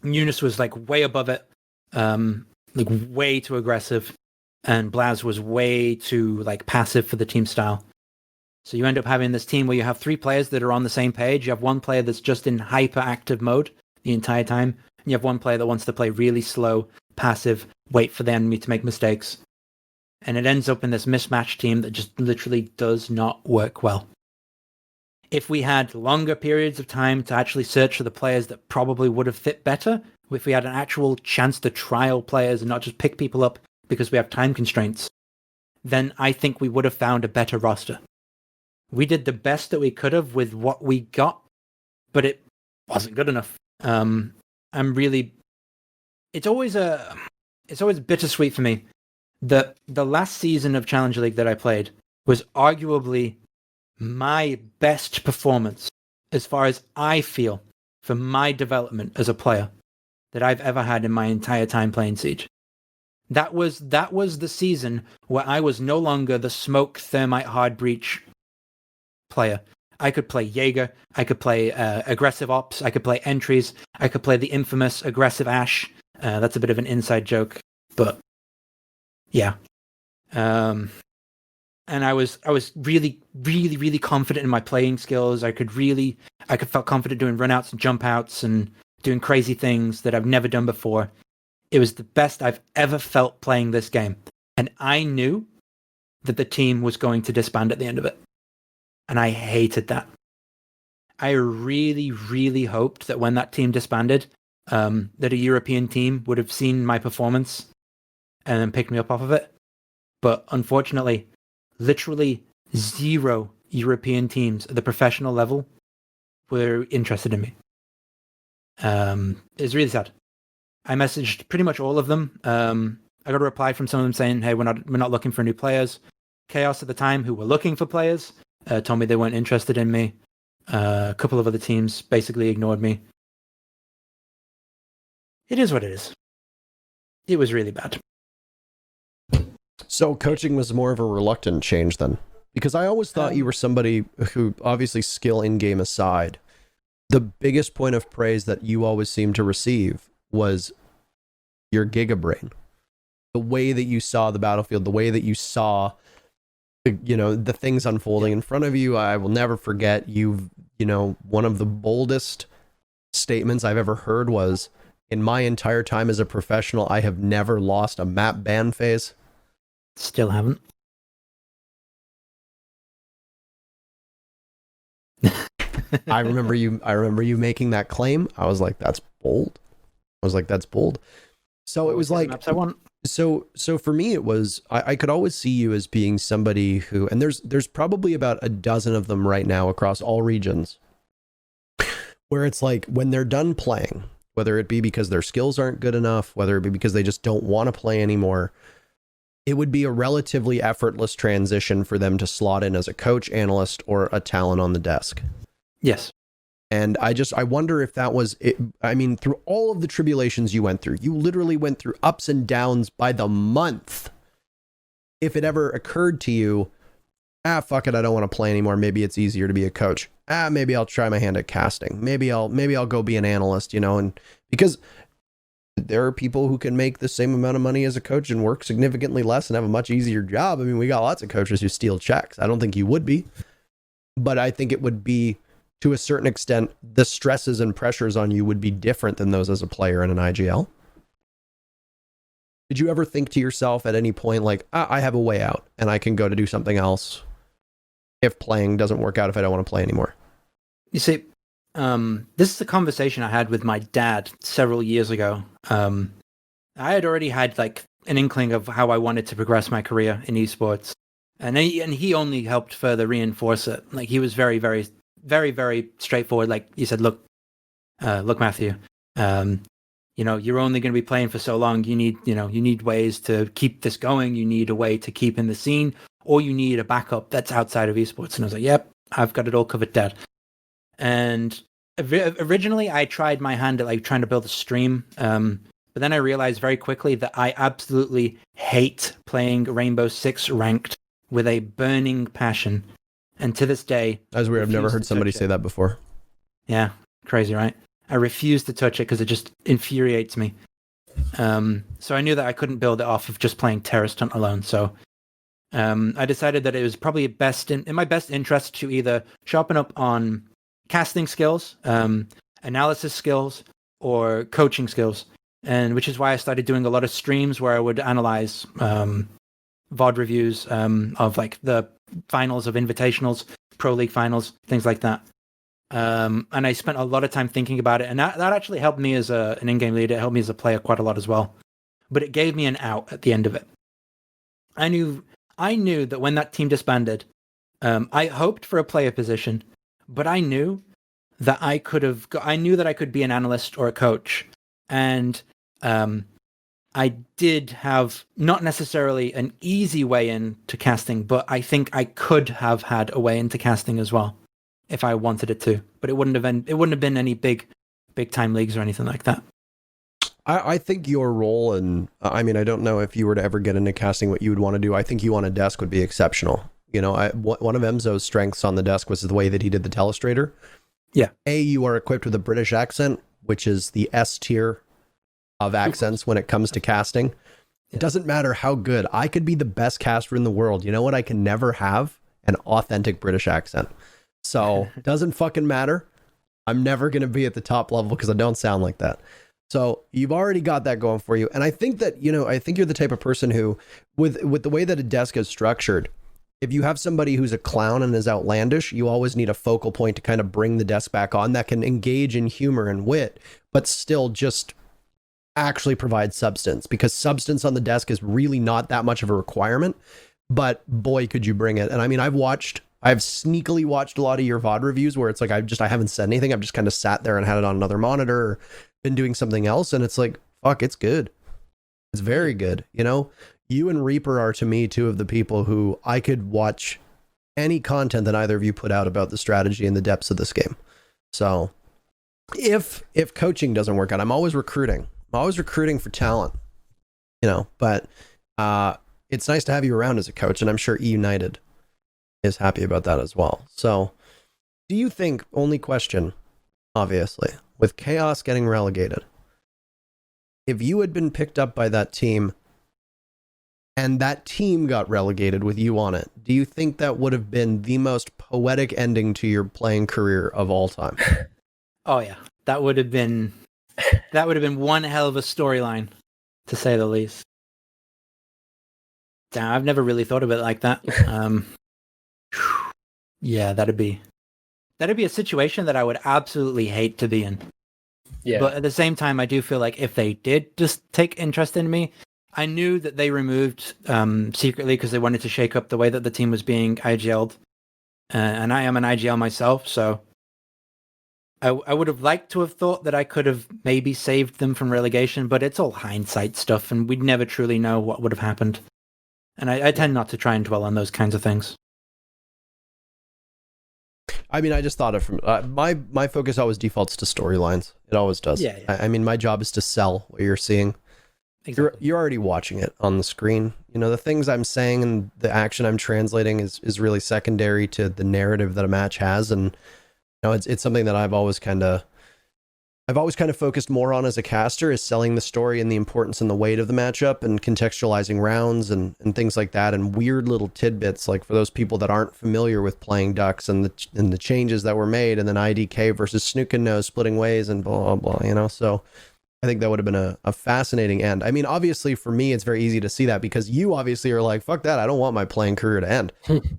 Eunice was like way above it. Like way too aggressive. And Blaz was way too like passive for the team style. So you end up having this team where you have 3 players that are on the same page. You have one player that's just in hyperactive mode the entire time. And you have one player that wants to play really slow, passive, wait for the enemy to make mistakes. And it ends up in this mismatched team that just literally does not work well. If we had longer periods of time to actually search for the players that probably would have fit better, if we had an actual chance to trial players and not just pick people up because we have time constraints, then I think we would have found a better roster. We did the best that we could have with what we got, but it wasn't good enough. It's always bittersweet for me that the last season of Challenger League that I played was arguably my best performance as far as I feel for my development as a player that I've ever had in my entire time playing Siege. That was the season where I was no longer the smoke, thermite, hard breach player. I could play Jaeger, I could play aggressive ops, I could play entries, I could play the infamous aggressive Ash. That's a bit of an inside joke, but yeah. And I was really, really, really confident in my playing skills. I could felt confident doing runouts and jump outs and doing crazy things that I've never done before. It was the best I've ever felt playing this game. And I knew that the team was going to disband at the end of it. And I hated that. I really, really hoped that when that team disbanded, that a European team would have seen my performance and then picked me up off of it. But unfortunately, literally 0 European teams at the professional level were interested in me. It's really sad. I messaged pretty much all of them. I got a reply from some of them saying, "Hey, we're not looking for new players." Chaos at the time, who were looking for players, told me they weren't interested in me. A couple of other teams basically ignored me. It is what it is. It was really bad. So coaching was more of a reluctant change then? Because I always thought you were somebody who, obviously skill in-game aside, the biggest point of praise that you always seemed to receive was your gigabrain. The way that you saw the battlefield, the way that you saw, the things unfolding in front of you. I will never forget one of the boldest statements I've ever heard was, in my entire time as a professional, I have never lost a map ban phase. Still haven't. I remember you making that claim. I was like, that's bold. So it was like, Maps I want. so for me, it was, I could always see you as being somebody who, and there's probably about a dozen of them right now across all regions, where it's like when they're done playing, whether it be because their skills aren't good enough, whether it be because they just don't want to play anymore, it would be a relatively effortless transition for them to slot in as a coach, analyst, or a talent on the desk. Yes. And I wonder if that was it. I mean, through all of the tribulations you went through, you literally went through ups and downs by the month. If it ever occurred to you, fuck it, I don't want to play anymore. Maybe it's easier to be a coach. Maybe I'll try my hand at casting. Maybe I'll go be an analyst, and because there are people who can make the same amount of money as a coach and work significantly less and have a much easier job. I mean, we got lots of coaches who steal checks. I don't think you would be, but I think it would be, to a certain extent, the stresses and pressures on you would be different than those as a player in an IGL. Did you ever think to yourself at any point, like, I have a way out and I can go to do something else if playing doesn't work out, if I don't want to play anymore? You see, this is a conversation I had with my dad several years ago. I had already had like an inkling of how I wanted to progress my career in esports, and he only helped further reinforce it. Like, he was very, very, very, very straightforward. Like, he said, look, Matthew, you're only going to be playing for so long. You need ways to keep this going. You need a way to keep in the scene, or you need a backup that's outside of esports. And I was like, yep, I've got it all covered, Dad. And originally I tried my hand at like trying to build a stream. But then I realized very quickly that I absolutely hate playing Rainbow Six ranked with a burning passion. And to this day, That's weird. I've never heard somebody say that before. Yeah, crazy, right? I refuse to touch it because it just infuriates me. So I knew that I couldn't build it off of just playing Terrorist Hunt alone. So I decided that it was probably best in my best interest to either sharpen up on casting skills, analysis skills, or coaching skills. And which is why I started doing a lot of streams where I would analyze VOD reviews of like the finals of invitationals, Pro League finals, things like that. And I spent a lot of time thinking about it, and that actually helped me as an in-game leader. It helped me as a player quite a lot as well. But it gave me an out at the end of it. I knew that when that team disbanded, I hoped for a player position, but I knew that I knew that I could be an analyst or a coach, and I did have not necessarily an easy way into casting, but I think I could have had a way into casting as well if I wanted it to. But it wouldn't have been any big time leagues or anything like that. I think your role, and I mean, I don't know if you were to ever get into casting what you would want to do. I think you on a desk would be exceptional. One of Emzo's strengths on the desk was the way that he did the telestrator. Yeah. You are equipped with a British accent, which is the S tier of accents when it comes to casting. It doesn't matter how good. I could be the best caster in the world. You know what I can never have? An authentic British accent. So it doesn't fucking matter. I'm never going to be at the top level because I don't sound like that. So you've already got that going for you. And I think that, I think you're the type of person who, with the way that a desk is structured, if you have somebody who's a clown and is outlandish, you always need a focal point to kind of bring the desk back on that can engage in humor and wit, but still just actually provide substance, because substance on the desk is really not that much of a requirement, but boy, could you bring it. And I mean, I've sneakily watched a lot of your VOD reviews where it's like, I haven't said anything. I've just kind of sat there and had it on another monitor or been doing something else. And it's like, fuck, it's good. It's very good. You and Reaper are to me two of the people who I could watch any content that either of you put out about the strategy and the depths of this game. So if coaching doesn't work out, I'm always recruiting. I'm always recruiting for talent, but it's nice to have you around as a coach, and I'm sure eUnited is happy about that as well. So do you think, only question, obviously, with Chaos getting relegated, if you had been picked up by that team and that team got relegated with you on it, do you think that would have been the most poetic ending to your playing career of all time? Oh yeah, that would have been one hell of a storyline, to say the least. Damn, I've never really thought of it like that. Yeah, that'd be that'd be a situation that I would absolutely hate to be in. Yeah. But at the same time, I do feel like if they did just take interest in me, I knew that they removed secretly because they wanted to shake up the way that the team was being IGL'd. And I am an IGL myself, so I would have liked to have thought that I could have maybe saved them from relegation, but it's all hindsight stuff, and we'd never truly know what would have happened. And I tend not to try and dwell on those kinds of things. I mean, I just thought it from my focus always defaults to storylines. It always does. Yeah. I mean, my job is to sell what you're seeing. Exactly. You're already watching it on the screen. You know, the things I'm saying and the action I'm translating is really secondary to the narrative that a match has, and you know, it's something that I've always kind of focused more on as a caster, is selling the story and the importance and the weight of the matchup and contextualizing rounds and things like that, and weird little tidbits, like for those people that aren't familiar with playing Ducks and the changes that were made, and then IDK versus Snook and Nose splitting ways and blah, blah, blah, you know? So I think that would have been a fascinating end. I mean, obviously for me, it's very easy to see that because you obviously are like, fuck that, I don't want my playing career to end.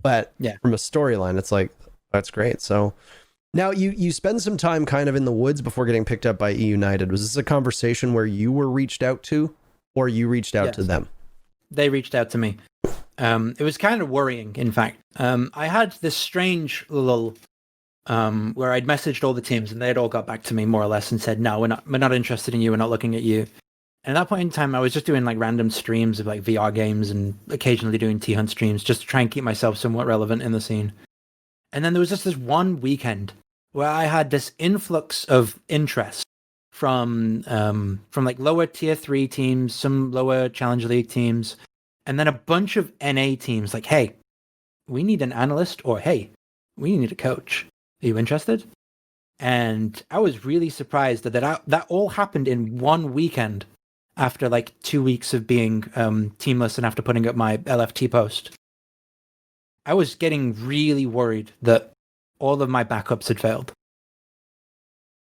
But Yeah. from a storyline, it's like, that's great. So now you spend some time kind of in the woods before getting picked up by eUnited. Was this a conversation where you were reached out to, or you reached out to them? They reached out to me. It was kind of worrying, in fact. I had this strange little where I'd messaged all the teams and they'd all got back to me more or less and said, no, we're not interested in you. We're not looking at you. And at that point in time, I was just doing like random streams of like VR games and occasionally doing T-Hunt streams just to try and keep myself somewhat relevant in the scene. And then there was just this one weekend where I had this influx of interest from like lower tier 3 teams, some lower Challenger League teams, and then a bunch of NA teams like, hey, we need an analyst, or hey, we need a coach. Are you interested? And I was really surprised that all happened in one weekend after like 2 weeks of being teamless and after putting up my LFT post. I was getting really worried that all of my backups had failed.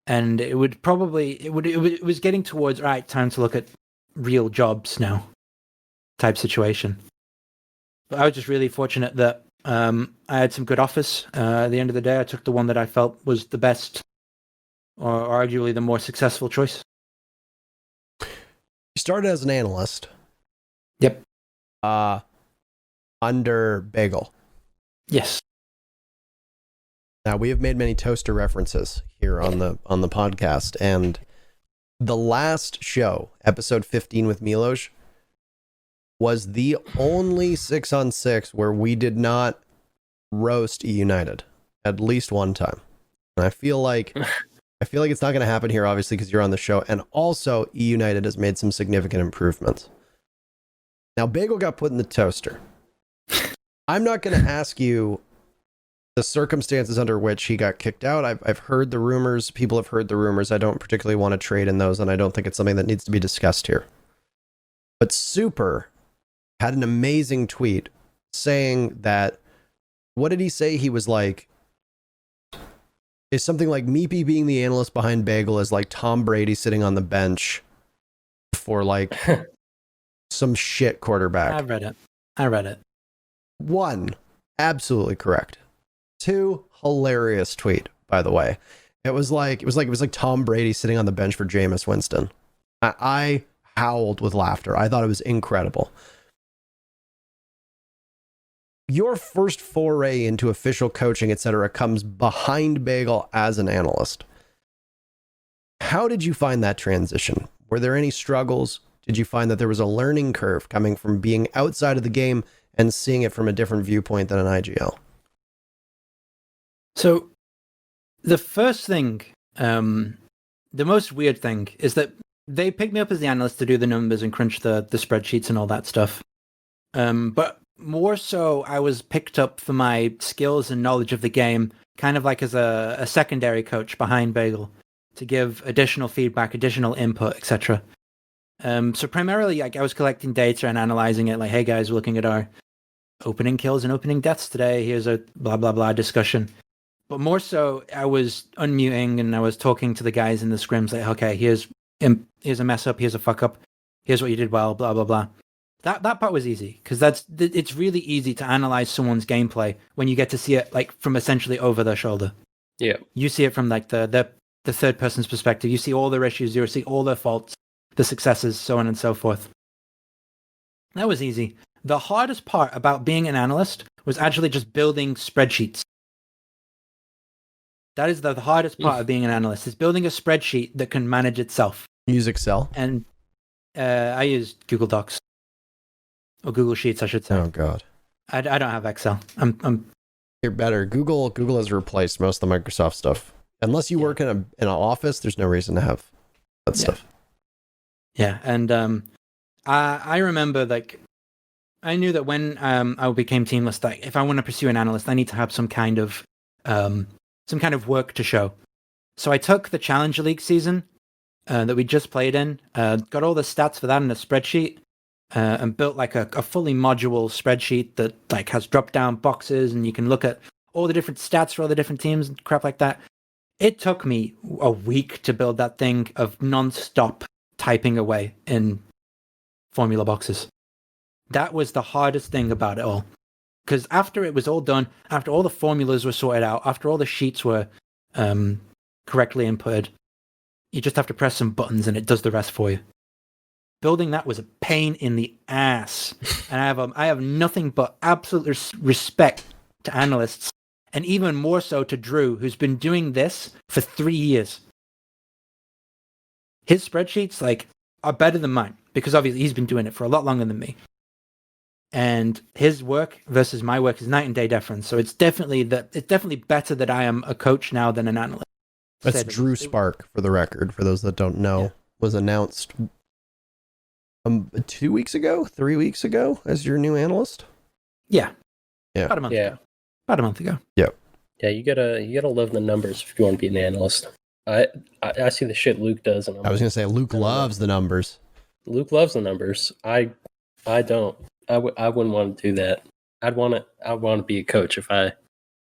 And it was getting towards, right, time to look at real jobs now type situation. But I was just really fortunate that I had some good offers. At the end of the day, I took the one that I felt was the best, or arguably the more successful choice. You started as an analyst. Yep. Under Bagel. Yes. Now, we have made many toaster references here on the podcast, and the last show, episode 15 with Milos, was the only 6-on-6 where we did not roast eUnited at least one time. And I feel like it's not going to happen here, obviously, because you're on the show, and also eUnited has made some significant improvements. Now, Bagel got put in the toaster. I'm not going to ask you the circumstances under which he got kicked out. I've heard the rumors. People have heard the rumors. I don't particularly want to trade in those, and I don't think it's something that needs to be discussed here. But Super had an amazing tweet saying that, what did he say? He was like, is something like meepeY being the analyst behind Bagel is like Tom Brady sitting on the bench for like some shit quarterback. I read it. 1, absolutely correct. 2, hilarious tweet, by the way. It was like Tom Brady sitting on the bench for Jameis Winston. I howled with laughter. I thought it was incredible. Your first foray into official coaching, etc., comes behind Bagel as an analyst. How did you find that transition? Were there any struggles? Did you find that there was a learning curve coming from being outside of the game and seeing it from a different viewpoint than an IGL? So the first thing, the most weird thing is that they picked me up as the analyst to do the numbers and crunch the spreadsheets and all that stuff. But more so, I was picked up for my skills and knowledge of the game, kind of like as a secondary coach behind Bagel, to give additional feedback, additional input, etc. So primarily, like, I was collecting data and analyzing it, like, hey guys, we're looking at our opening kills and opening deaths today. Here's a blah, blah, blah discussion. But more so, I was unmuting and I was talking to the guys in the scrims, like, okay, here's a mess up, here's a fuck up, here's what you did well, blah, blah, blah. That part was easy, because it's really easy to analyze someone's gameplay when you get to see it like from essentially over their shoulder. Yeah. You see it from like the third person's perspective. You see all their issues, you see all their faults, the successes, so on and so forth. That was easy. The hardest part about being an analyst was actually just building spreadsheets. That is the hardest part of being an analyst, is building a spreadsheet that can manage itself. Use Excel? And I use Google Docs. Or Google Sheets, I should say. Oh, God. I don't have Excel. I'm You're better. Google has replaced most of the Microsoft stuff. Unless you work in an office, there's no reason to have that stuff. Yeah, and I remember, like, I knew that when I became teamless, that if I want to pursue an analyst, I need to have some kind of work to show. So I took the Challenger League season that we just played in, got all the stats for that in a spreadsheet, and built like a fully modular spreadsheet that like has drop-down boxes, and you can look at all the different stats for all the different teams and crap like that. It took me a week to build that thing of non-stop typing away in formula boxes. That was the hardest thing about it all. Because after it was all done, after all the formulas were sorted out, after all the sheets were correctly inputted, you just have to press some buttons and it does the rest for you. Building that was a pain in the ass. And I have nothing but absolute respect to analysts, and even more so to Drew, who's been doing this for 3 years. His spreadsheets are better than mine, because obviously he's been doing it for a lot longer than me. And his work versus my work is night and day difference. So it's definitely better that I am a coach now than an analyst. That's Drew Spark, for the record, for those that don't know, was announced 2 weeks ago, 3 weeks ago as your new analyst. Yeah. About a month ago. Yeah. Yeah, you gotta love the numbers if you want to be an analyst. I see the shit Luke does, and I was gonna say Luke loves the numbers. Luke loves the numbers. I don't. I wouldn't want to do that. I'd want to be a coach if I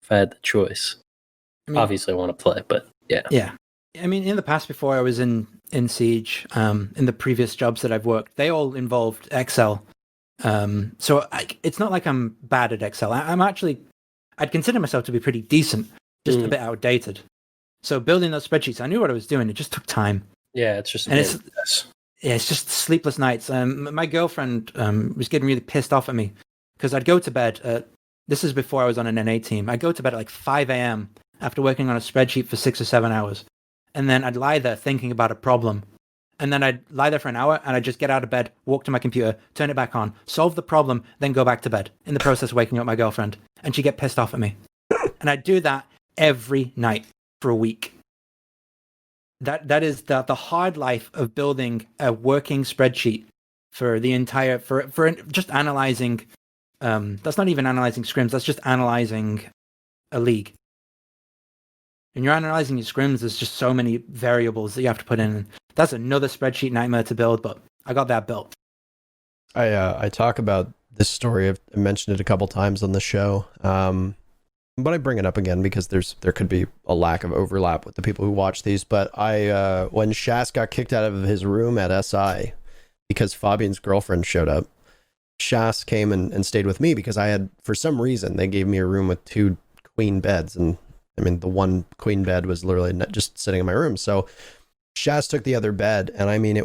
had the choice. I mean, obviously, I want to play, but yeah. Yeah. I mean, in the past, before I was in Siege, in the previous jobs that I've worked, they all involved Excel. So it's not like I'm bad at Excel. I'd consider myself to be pretty decent, just a bit outdated. So building those spreadsheets, I knew what I was doing. It just took time. Yeah, it's just it's just sleepless nights. My girlfriend was getting really pissed off at me because I'd go to bed. This is before I was on an NA team. I'd go to bed at 5 a.m. after working on a spreadsheet for 6 or 7 hours. And then I'd lie there thinking about a problem. And then I'd lie there for an hour and I'd just get out of bed, walk to my computer, turn it back on, solve the problem, then go back to bed. In the process, waking up my girlfriend. And she'd get pissed off at me. And I'd do that every night for a week. That is the hard life of building a working spreadsheet for the entire, for just analyzing, that's not even analyzing scrims, that's just analyzing a league. And you're analyzing your scrims, there's just so many variables that you have to put in. That's another spreadsheet nightmare to build, but I got that built. I talk about this story. I've mentioned it a couple times on the show, but I bring it up again because there could be a lack of overlap with the people who watch these. But when Shas got kicked out of his room at SI because Fabian's girlfriend showed up, Shas came and stayed with me because I had, for some reason, they gave me a room with 2 queen beds, and I mean, the one queen bed was literally just sitting in my room. So Shaz took the other bed, and I mean,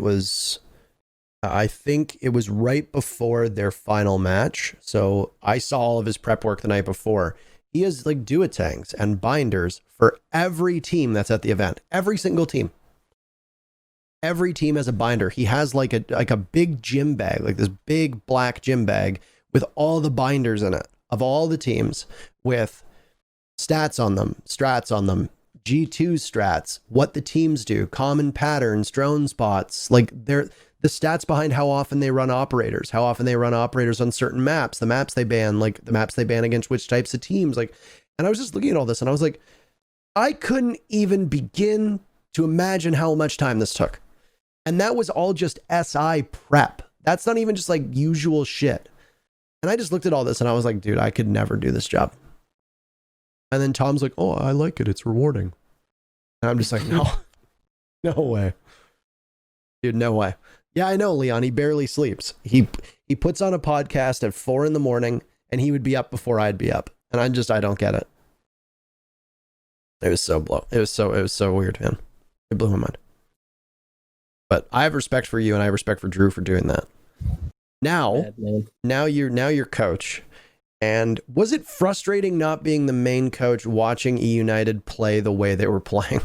I think it was right before their final match. So I saw all of his prep work the night before. He has duotangs and binders for every team that's at the event. Every single team. Every team has a binder. He has like a big gym bag, like this big black gym bag with all the binders in it of all the teams, with stats on them, strats on them, G2 strats, what the teams do, common patterns, drone spots, they're the stats behind how often they run operators, how often they run operators on certain maps, the maps they ban, the maps they ban against which types of teams. And I was just looking at all this and I was like, I couldn't even begin to imagine how much time this took. And that was all just SI prep. That's not even just usual shit. And I just looked at all this and I was like, dude, I could never do this job. And then Tom's like, oh, I like it. It's rewarding. And I'm just like, no way. Dude, no way. Yeah, I know, Leon. He barely sleeps. He puts on a podcast at 4 a.m. and he would be up before I'd be up. And I don't get it. It was so weird, man. It blew my mind. But I have respect for you, and I have respect for Drew for doing that. Now you're coach. And was it frustrating not being the main coach watching eUnited play the way they were playing?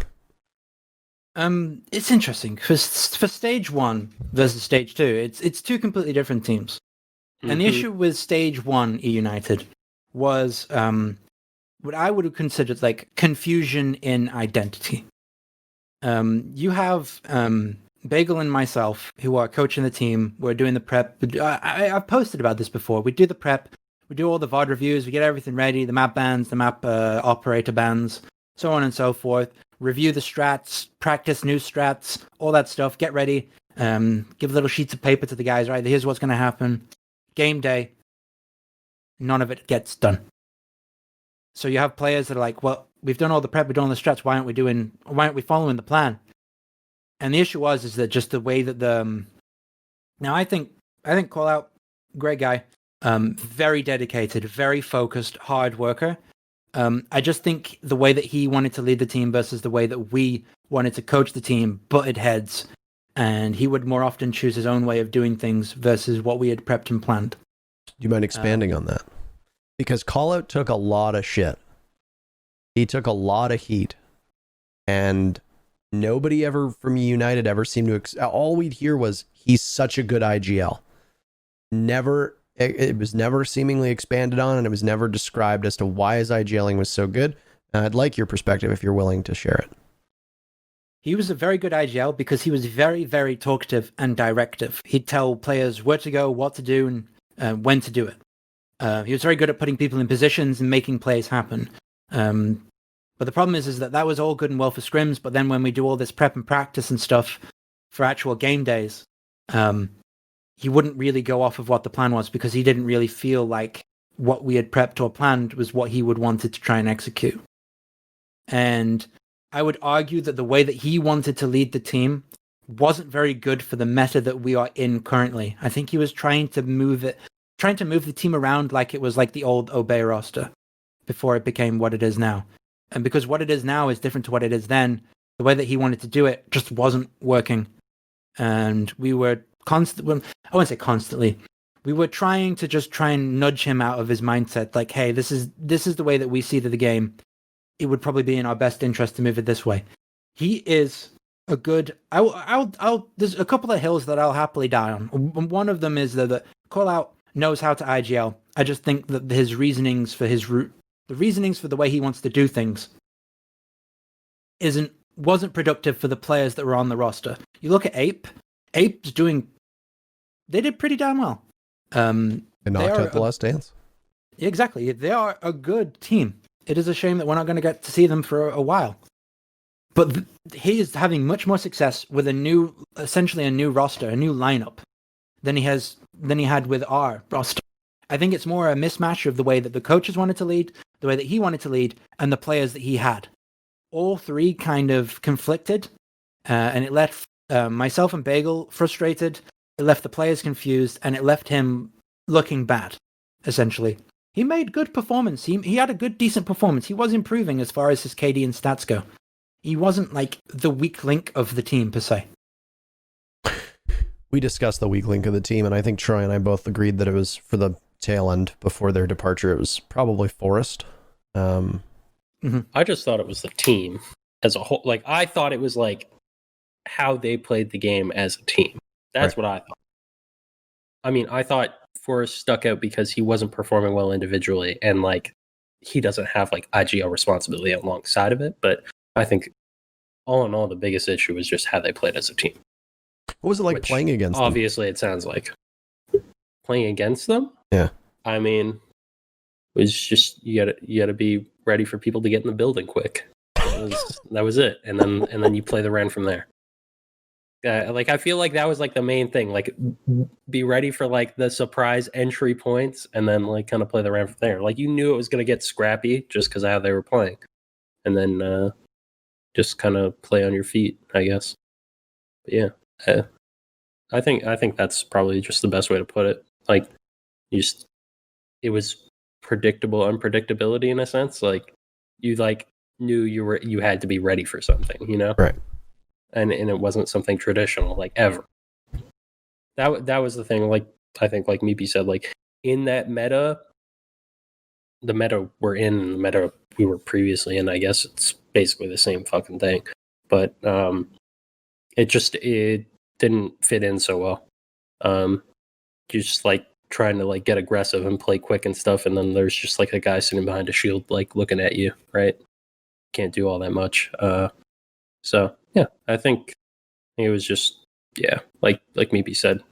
It's interesting for stage 1 versus stage 2. It's two completely different teams. Mm-hmm. And the issue with stage 1 eUnited was what I would have considered like confusion in identity. You have Bagel and myself, who are coaching the team. We're doing the prep. I've posted about this before. We do the prep. We do all the VOD reviews. We get everything ready. The map bans, the map operator bans, so on and so forth. Review the strats, practice new strats, all that stuff. Get ready. Give little sheets of paper to the guys. Right, here's what's going to happen. Game day. None of it gets done. So you have players that are like, well, we've done all the prep, we've done all the strats. Why aren't we following the plan? And the issue is that just the way that now I think Call Out, great guy, very dedicated, very focused, hard worker. I just think the way that he wanted to lead the team versus the way that we wanted to coach the team butted heads, and he would more often choose his own way of doing things versus what we had prepped and planned. Do you mind expanding on that? Because Call Out took a lot of shit. He took a lot of heat, and nobody ever from eUnited ever seemed to. All we'd hear was he's such a good IGL. It was never seemingly expanded on, and it was never described as to why his IGLing was so good. I'd like your perspective if you're willing to share it. He was a very good IGL because he was very, very talkative and directive. He'd tell players where to go, what to do, and when to do it. He was very good at putting people in positions and making plays happen. But the problem is that was all good and well for scrims, but then when we do all this prep and practice and stuff for actual game days, he wouldn't really go off of what the plan was because he didn't really feel like what we had prepped or planned was what he would wanted to try and execute. And I would argue that the way that he wanted to lead the team wasn't very good for the meta that we are in currently. I think he was trying to move the team around like it was like the old Obey roster before it became what it is now. And because what it is now is different to what it is then, the way that he wanted to do it just wasn't working. And we were I wouldn't say constantly. We were trying and nudge him out of his mindset. Like, hey, this is the way that we see the game. It would probably be in our best interest to move it this way. He is a good. There's a couple of hills that I'll happily die on. One of them is that Call Out knows how to IGL. I just think that his reasonings for the way he wants to do things wasn't productive for the players that were on the roster. You look at Ape's they did pretty damn well. They knocked out the Last Dance. Exactly. They are a good team. It is a shame that we're not going to get to see them for a while. But he is having much more success with essentially a new roster, a new lineup, than he had with our roster. I think it's more a mismatch of the way that the coaches wanted to lead, the way that he wanted to lead, and the players that he had. All three kind of conflicted, and it left myself and Bagel frustrated. It left the players confused, and it left him looking bad, essentially. He made good performance. He had a good, decent performance. He was improving as far as his KD and stats go. He wasn't like the weak link of the team, per se. We discussed the weak link of the team, and I think Troy and I both agreed that it was for the tail end before their departure. It was probably Forest. I just thought it was the team as a whole. Like, I thought it was like how they played the game as a team. That's right. What I thought. I mean, I thought Forrest stuck out because he wasn't performing well individually, and like he doesn't have like IGL responsibility alongside of it. But I think all in all, the biggest issue was just how they played as a team. What was it like playing against them? Obviously, it sounds like playing against them. Yeah. I mean, it was just you gotta be ready for people to get in the building quick. That was it, and then you play the round from there. Like I feel like that was like the main thing. Like be ready for like the surprise entry points, and then like kind of play the round from there. Like you knew it was gonna get scrappy just because of how they were playing, and then just kind of play on your feet, I guess. But yeah, I think that's probably just the best way to put it. Like it was predictable unpredictability in a sense. Like you like knew you had to be ready for something, you know? Right. And it wasn't something traditional, like, ever. That was the thing, like, I think, like meepeY said, like, in that meta, the meta we're in and the meta we were previously in, I guess it's basically the same fucking thing. But it didn't fit in so well. You're just like trying to like get aggressive and play quick and stuff, and then there's just like a guy sitting behind a shield like looking at you, right? Can't do all that much. So yeah, I think it was just like meepeY said,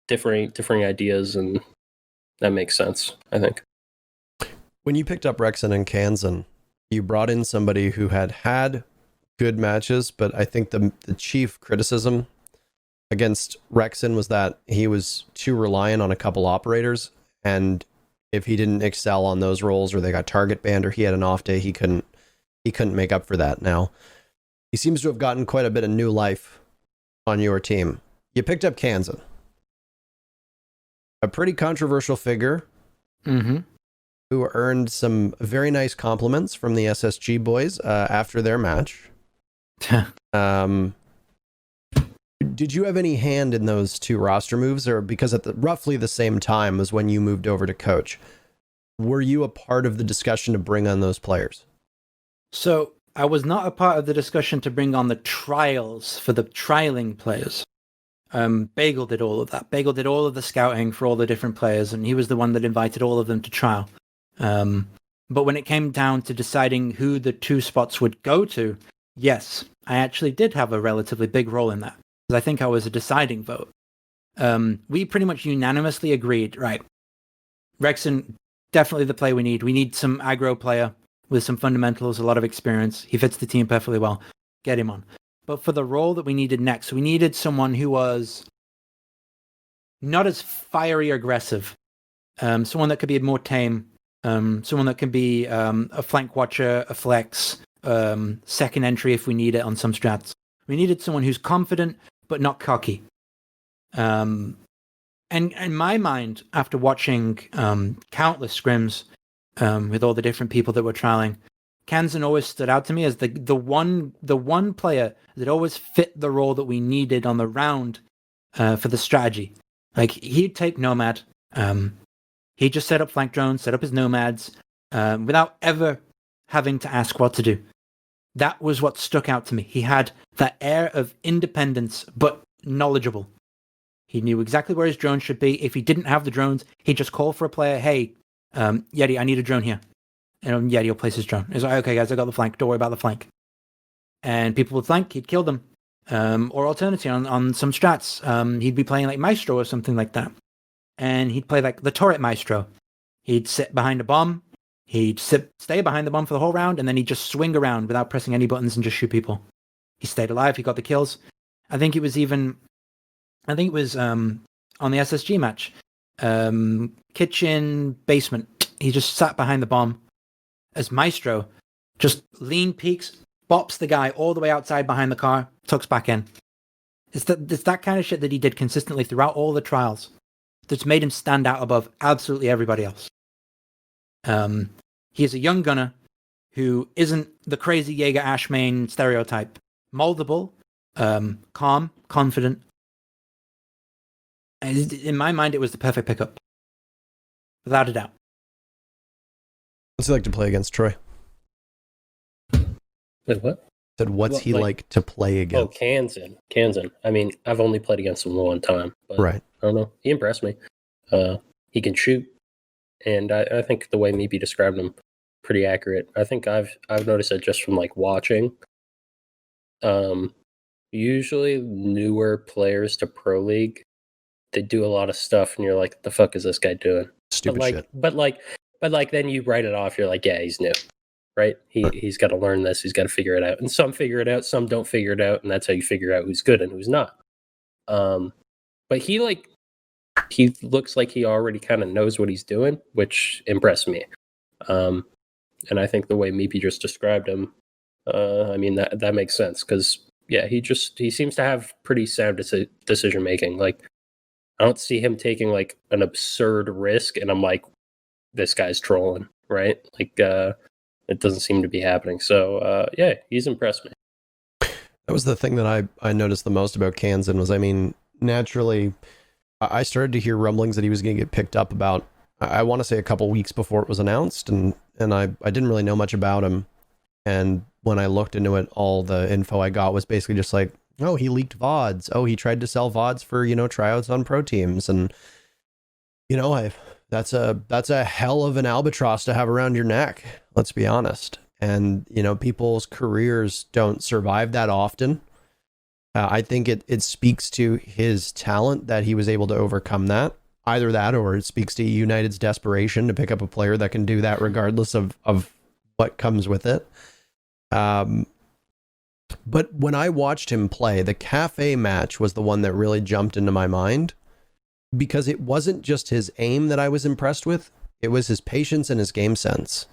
differing ideas, and that makes sense, I think. When you picked up Rexon and Kansan, you brought in somebody who had good matches, but I think the chief criticism against Rexon was that he was too reliant on a couple operators, and if he didn't excel on those roles, or they got target banned, or he had an off day, he couldn't make up for that. Now, he seems to have gotten quite a bit of new life on your team. You picked up Kansan, a pretty controversial figure, who earned some very nice compliments from the SSG boys after their match. Did you have any hand in those two roster moves, or because at roughly the same time as when you moved over to coach, were you a part of the discussion to bring on those players? So I was not a part of the discussion to bring on the trials for the trialing players. Bagel did all of that. Bagel did all of the scouting for all the different players, and he was the one that invited all of them to trial. But when it came down to deciding who the two spots would go to, yes, I actually did have a relatively big role in that, because I think I was a deciding vote. We pretty much unanimously agreed, right, Rexon, definitely the play we need. We need some aggro player with some fundamentals, a lot of experience. He fits the team perfectly well. Get him on. But for the role that we needed next, we needed someone who was not as fiery or aggressive. Someone that could be more tame. Someone that can be a flank watcher, a flex, second entry if we need it on some strats. We needed someone who's confident but not cocky. And in my mind, after watching countless scrims with all the different people that were trialing, Kansan always stood out to me as the one player that always fit the role that we needed on the round for the strategy. Like, he'd take Nomad. He'd just set up flank drones, set up his Nomads, without ever having to ask what to do. That was what stuck out to me. He had that air of independence, but knowledgeable. He knew exactly where his drone should be. If he didn't have the drones, he'd just call for a player, hey, Yeti, I need a drone here. And Yeti will place his drone. He's like, okay, guys, I got the flank. Don't worry about the flank. And people would flank, he'd kill them. Or alternatively, on some strats, he'd be playing like Maestro or something like that. And he'd play like the turret Maestro. He'd sit behind a bomb. He'd stay behind the bomb for the whole round, and then he'd just swing around without pressing any buttons and just shoot people. He stayed alive. He got the kills. I think it was on the SSG match. Kitchen basement. He just sat behind the bomb as Maestro, just lean peeks, bops the guy all the way outside behind the car, tucks back in. It's that kind of shit that he did consistently throughout all the trials that's made him stand out above absolutely everybody else. He is a young gunner who isn't the crazy Jaeger Ashmain stereotype. Moldable, calm, confident. And in my mind, it was the perfect pickup. Without a doubt. What's he like to play against, Troy? Wait, what? Said, what's he like to play against? Oh, Kansan. I mean, I've only played against him one time. But right. I don't know. He impressed me. He can shoot. And I think the way meepeY described him, pretty accurate. I think I've noticed it just from like watching. Usually newer players to Pro League, they do a lot of stuff and you're like, the fuck is this guy doing? Stupid shit. But then you write it off, you're like, yeah, he's new. Right? He's got to learn this, he's got to figure it out. And some figure it out, some don't figure it out, and that's how you figure out who's good and who's not. But he looks like he already kind of knows what he's doing, which impressed me. And I think the way meepeY just described him, I mean, that makes sense, because yeah, he seems to have pretty sound decision making. Like, I don't see him taking like an absurd risk and I'm like, this guy's trolling, right? Like, it doesn't seem to be happening. So yeah, he's impressed me. That was the thing that I noticed the most about Kansan was, I mean, naturally, I started to hear rumblings that he was going to get picked up about, I want to say a couple weeks before it was announced, and I didn't really know much about him. And when I looked into it, all the info I got was basically just like, oh, he leaked VODs. Oh, he tried to sell VODs for, tryouts on pro teams. And, that's a hell of an albatross to have around your neck. Let's be honest. And, people's careers don't survive that often. I think it speaks to his talent that he was able to overcome that. Either that, or it speaks to eUnited's desperation to pick up a player that can do that regardless of what comes with it. But when I watched him play, the cafe match was the one that really jumped into my mind, because it wasn't just his aim that I was impressed with. It was his patience and his game sense.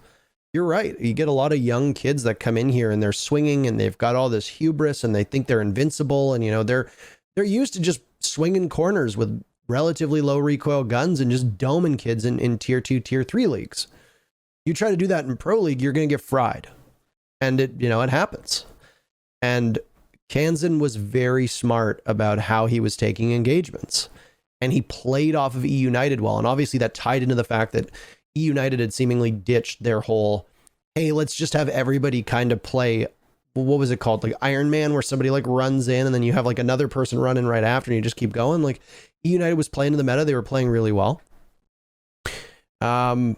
You're right. You get a lot of young kids that come in here and they're swinging and they've got all this hubris and they think they're invincible. And, they're used to just swinging corners with relatively low recoil guns and just doming kids in tier 2, tier 3 leagues. You try to do that in pro league, you're going to get fried. And it happens. And Kansan was very smart about how he was taking engagements. And he played off of eUnited well. And obviously that tied into the fact that eUnited had seemingly ditched their whole, hey, let's just have everybody kind of play, what was it called? Like Iron Man, where somebody like runs in and then you have like another person run in right after and you just keep going. Like eUnited was playing to the meta. They were playing really well. And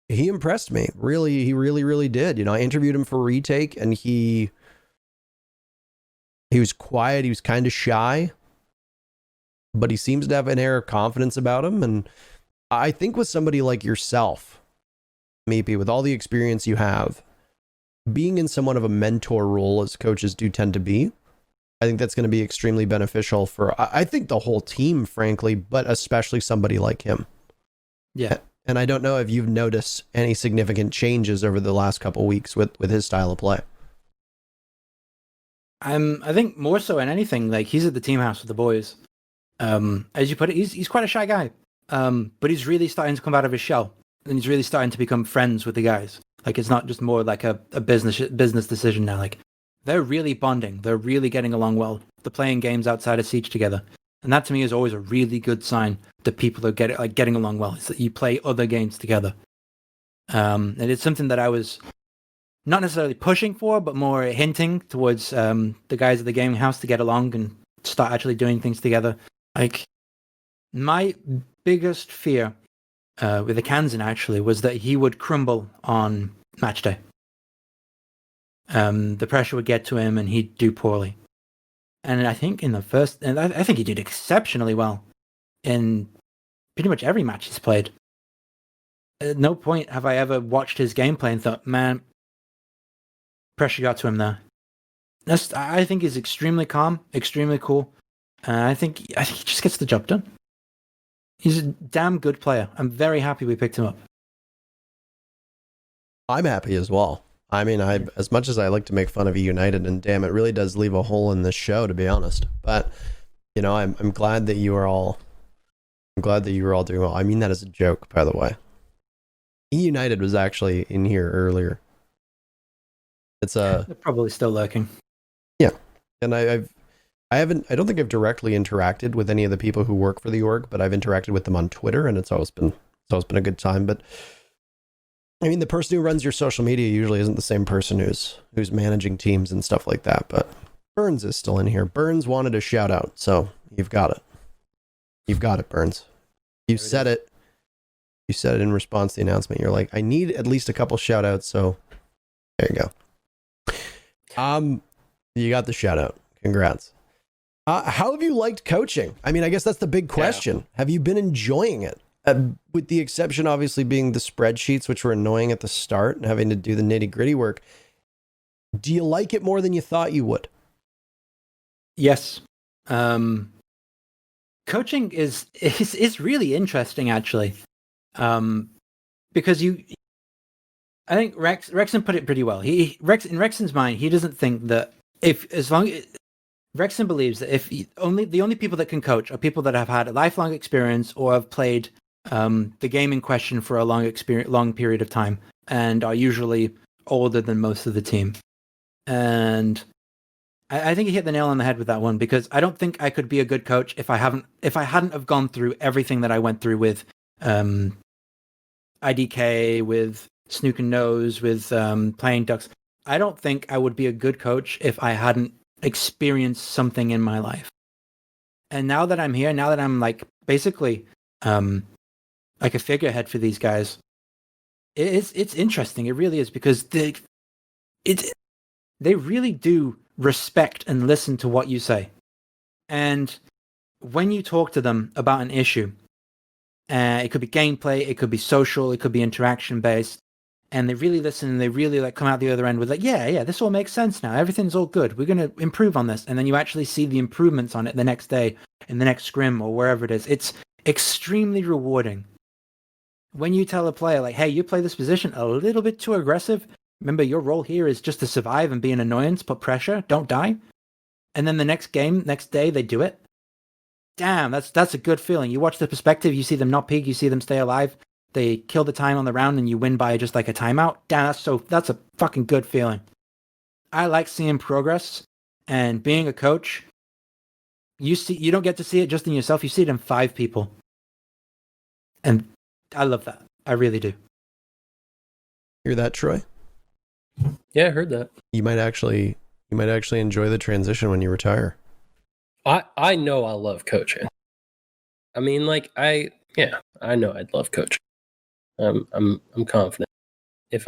he impressed me. Really, he really, really did. I interviewed him for Retake and he was quiet. He was kind of shy, but he seems to have an air of confidence about him. And I think with somebody like yourself, meepeY, with all the experience you have, being in somewhat of a mentor role, as coaches do tend to be, I think that's going to be extremely beneficial for, I think, the whole team, frankly, but especially somebody like him. Yeah. And I don't know if you've noticed any significant changes over the last couple of weeks with his style of play. I think more so than anything, like he's at the team house with the boys. As you put it, he's quite a shy guy. But he's really starting to come out of his shell, and he's really starting to become friends with the guys. Like it's not just more like a business decision now. Like they're really bonding. They're really getting along well. They're playing games outside of Siege together, and that to me is always a really good sign that people are getting along well. It's that you play other games together. And it's something that I was not necessarily pushing for, but more hinting towards the guys at the gaming house to get along and start actually doing things together. Like my biggest fear with the Kansan actually was that he would crumble on match day. The pressure would get to him and he'd do poorly. And I think I think he did exceptionally well in pretty much every match he's played. At no point have I ever watched his gameplay and thought, man, pressure got to him there. I think he's extremely calm, extremely cool. I think he just gets the job done. He's a damn good player. I'm very happy we picked him up. I'm happy as well. I mean, as much as I like to make fun of eUnited, and damn, it really does leave a hole in this show, to be honest. But I'm glad that you are all. I'm glad that you were all doing well. I mean that as a joke, by the way. eUnited was actually in here earlier. They're probably still lurking. Yeah, and I don't think I've directly interacted with any of the people who work for the org, but I've interacted with them on Twitter, and it's always been a good time. But I mean, the person who runs your social media usually isn't the same person who's managing teams and stuff like that. But Burns is still in here. Burns wanted a shout out, so you've got it. You've got it, Burns. You said it. You said it in response to the announcement. You're like, I need at least a couple shout outs, so there you go. You got the shout out. Congrats. How have you liked coaching? I mean, I guess that's the big question. Yeah. Have you been enjoying it? With the exception, obviously, being the spreadsheets, which were annoying at the start and having to do the nitty gritty work. Do you like it more than you thought you would? Yes. Coaching is really interesting, actually. Because I think Rexon put it pretty well. In Rexon's mind, he doesn't think that Rexon believes that the only people that can coach are people that have had a lifelong experience or have played the game in question for a long period of time, and are usually older than most of the team. And I think you hit the nail on the head with that one, because I don't think I could be a good coach if I hadn't have gone through everything that I went through with IDK, with Snook and Nose, with playing Ducks. I don't think I would be a good coach if I hadn't experienced something in my life. And now that I'm here, now that I'm like basically like a figurehead for these guys, it's interesting. It really is, because they really do respect and listen to what you say. And when you talk to them about an issue, it could be gameplay, it could be social, it could be interaction based, and they really listen, and they really like come out the other end with like, yeah, this all makes sense now. Everything's all good. We're going to improve on this. And then you actually see the improvements on it the next day, in the next scrim, or wherever it is. It's extremely rewarding. When you tell a player, like, hey, you play this position a little bit too aggressive. Remember, your role here is just to survive and be an annoyance, put pressure, don't die. And then the next day, they do it. Damn, that's a good feeling. You watch the perspective, you see them not peek, you see them stay alive. They kill the time on the round and you win by just like a timeout. Damn, that's a fucking good feeling. I like seeing progress, and being a coach, you don't get to see it just in yourself, you see it in 5 people. And I love that. I really do. Hear that, Troy? Yeah, I heard that. You might actually enjoy the transition when you retire. I know I love coaching. I mean, like I know I'd love coaching. I'm confident if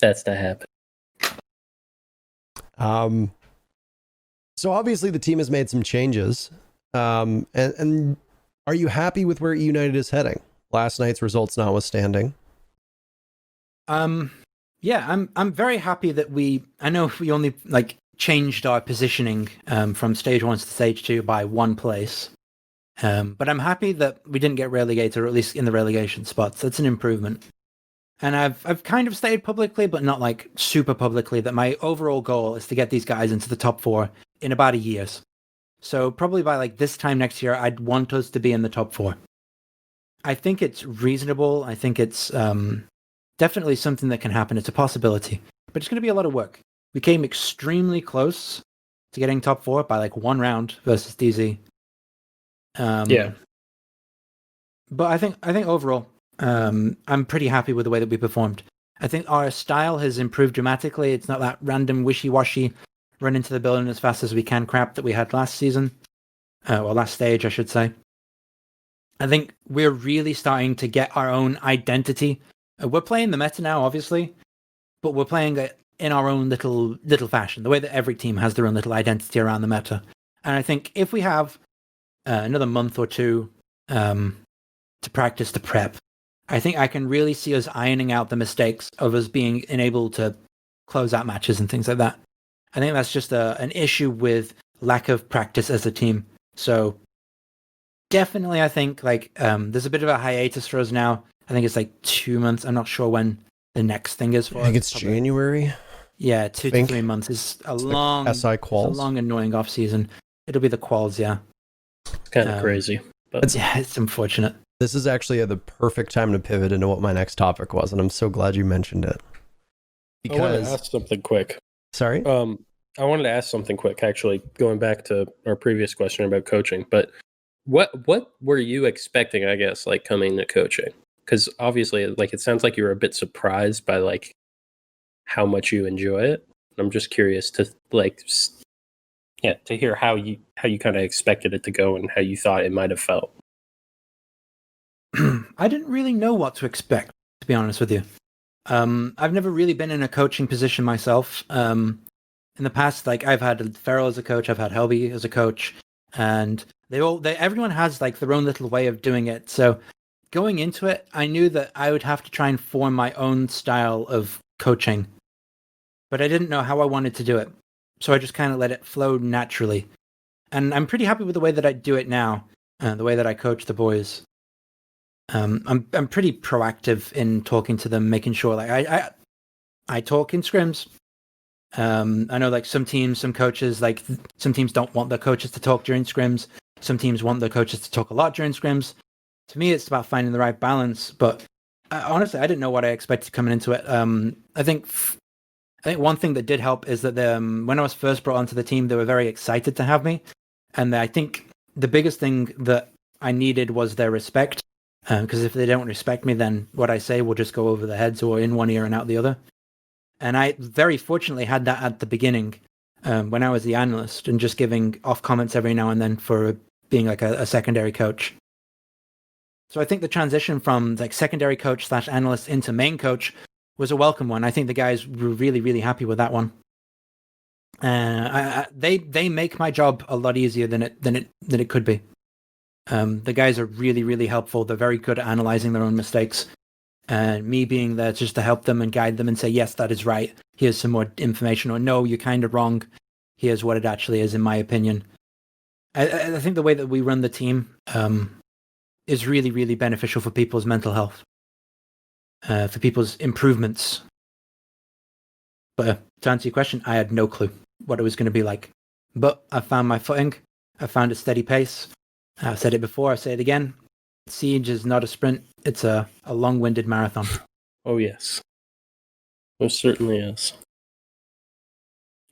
that's to happen. So obviously the team has made some changes. And are you happy with where eUnited is heading? Last night's results notwithstanding. Yeah, I'm very happy that I know we only like changed our positioning from stage 1 to stage 2 by 1 place. But I'm happy that we didn't get relegated, or at least in the relegation spots. That's an improvement. And I've kind of stated publicly, but not like super publicly, that my overall goal is to get these guys into the top 4 in about a year. So probably by like this time next year, I'd want us to be in the top 4. I think it's reasonable. I think it's definitely something that can happen. It's a possibility, but it's going to be a lot of work. We came extremely close to getting top 4 by like 1 round versus DZ. Yeah. But I think overall, I'm pretty happy with the way that we performed. I think our style has improved dramatically. It's not that random wishy-washy run into the building as fast as we can crap that we had last season. Or last stage, I should say. I think we're really starting to get our own identity. We're playing the meta now, obviously, but we're playing it in our own little fashion, the way that every team has their own little identity around the meta. And I think if we have another month or 2 to practice, to prep, I think I can really see us ironing out the mistakes of us being unable to close out matches and things like that. I think that's just an issue with lack of practice as a team. So definitely, I think like there's a bit of a hiatus for us now. I think it's like 2 months. I'm not sure when the next thing is for us. I think it's probably January. Yeah, 2 to 3 months is a long like SI quals. It's a long, annoying off season. It'll be the quals, yeah. It's kind of crazy, but it's unfortunate. This is actually the perfect time to pivot into what my next topic was, and I'm so glad you mentioned it. Because I want to ask something quick. Sorry? I wanted to ask something quick, actually, going back to our previous question about coaching. But what were you expecting, I guess, like coming to coaching? Because obviously, like it sounds like you were a bit surprised by like how much you enjoy it. I'm just curious to to hear how you kind of expected it to go and how you thought it might have felt. I didn't really know what to expect, to be honest with you. I've never really been in a coaching position myself. In the past, like I've had Ferro as a coach, I've had Helby as a coach, and everyone has like their own little way of doing it. So going into it, I knew that I would have to try and form my own style of coaching, but I didn't know how I wanted to do it. So I just kind of let it flow naturally. And I'm pretty happy with the way that I do it now, the way that I coach the boys. I'm pretty proactive in talking to them, making sure like I talk in scrims. I know like some teams, some coaches, like some teams don't want their coaches to talk during scrims. Some teams want their coaches to talk a lot during scrims. to me, it's about finding the right balance. But honestly, I didn't know what I expected coming into it. I think one thing that did help is that when I was first brought onto the team, they were very excited to have me. And I think the biggest thing that I needed was their respect. Because if they don't respect me, then what I say will just go over their heads or in one ear and out the other. And I very fortunately had that at the beginning when I was the analyst and just giving off comments every now and then for being like a secondary coach. So I think the transition from like secondary coach / analyst into main coach was a welcome one. I think the guys were really, really happy with that one. They make my job a lot easier than it could be. The guys are really, really helpful. They're very good at analyzing their own mistakes. And me being there just to help them and guide them and say, yes, that is right. Here's some more information. Or no, you're kind of wrong. Here's what it actually is, in my opinion. I think the way that we run the team is really, really beneficial for people's mental health, for people's improvements. But to answer your question, I had no clue what it was going to be like. But I found my footing. I found a steady pace. I've said it before, I say it again. Siege is not a sprint. It's a long-winded marathon. Oh, yes. Most certainly is.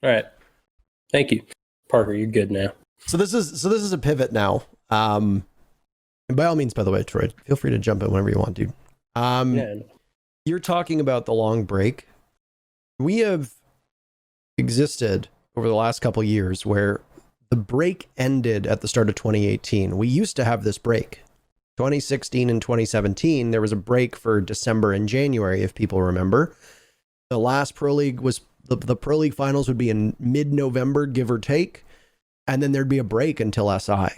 All right. Thank you. Parker, you're good now. So this is a pivot now. And by all means, by the way, Troy, feel free to jump in whenever you want, dude. You're talking about the long break. We have existed over the last couple of years where the break ended at the start of 2018. We used to have this break. 2016 and 2017, there was a break for December and January, if people remember. The last Pro League was, the Pro League finals would be in mid-November, give or take. And then there'd be a break until SI.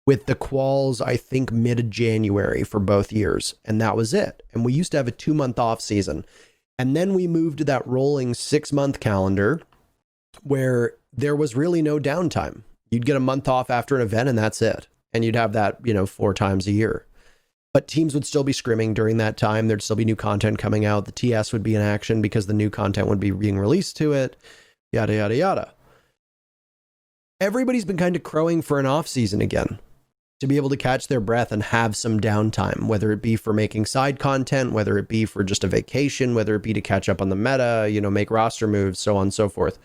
With the quals, I think mid-January for both years. And that was it. And we used to have a 2-month off season. And then we moved to that rolling 6-month calendar where there was really no downtime. You'd get a month off after an event and that's it. And you'd have that, 4 times a year. But teams would still be scrimming during that time. There'd still be new content coming out. The TS would be in action because the new content would be being released to it. Yada, yada, yada. Everybody's been kind of crowing for an off season again to be able to catch their breath and have some downtime, whether it be for making side content, whether it be for just a vacation, whether it be to catch up on the meta, make roster moves, so on and so forth.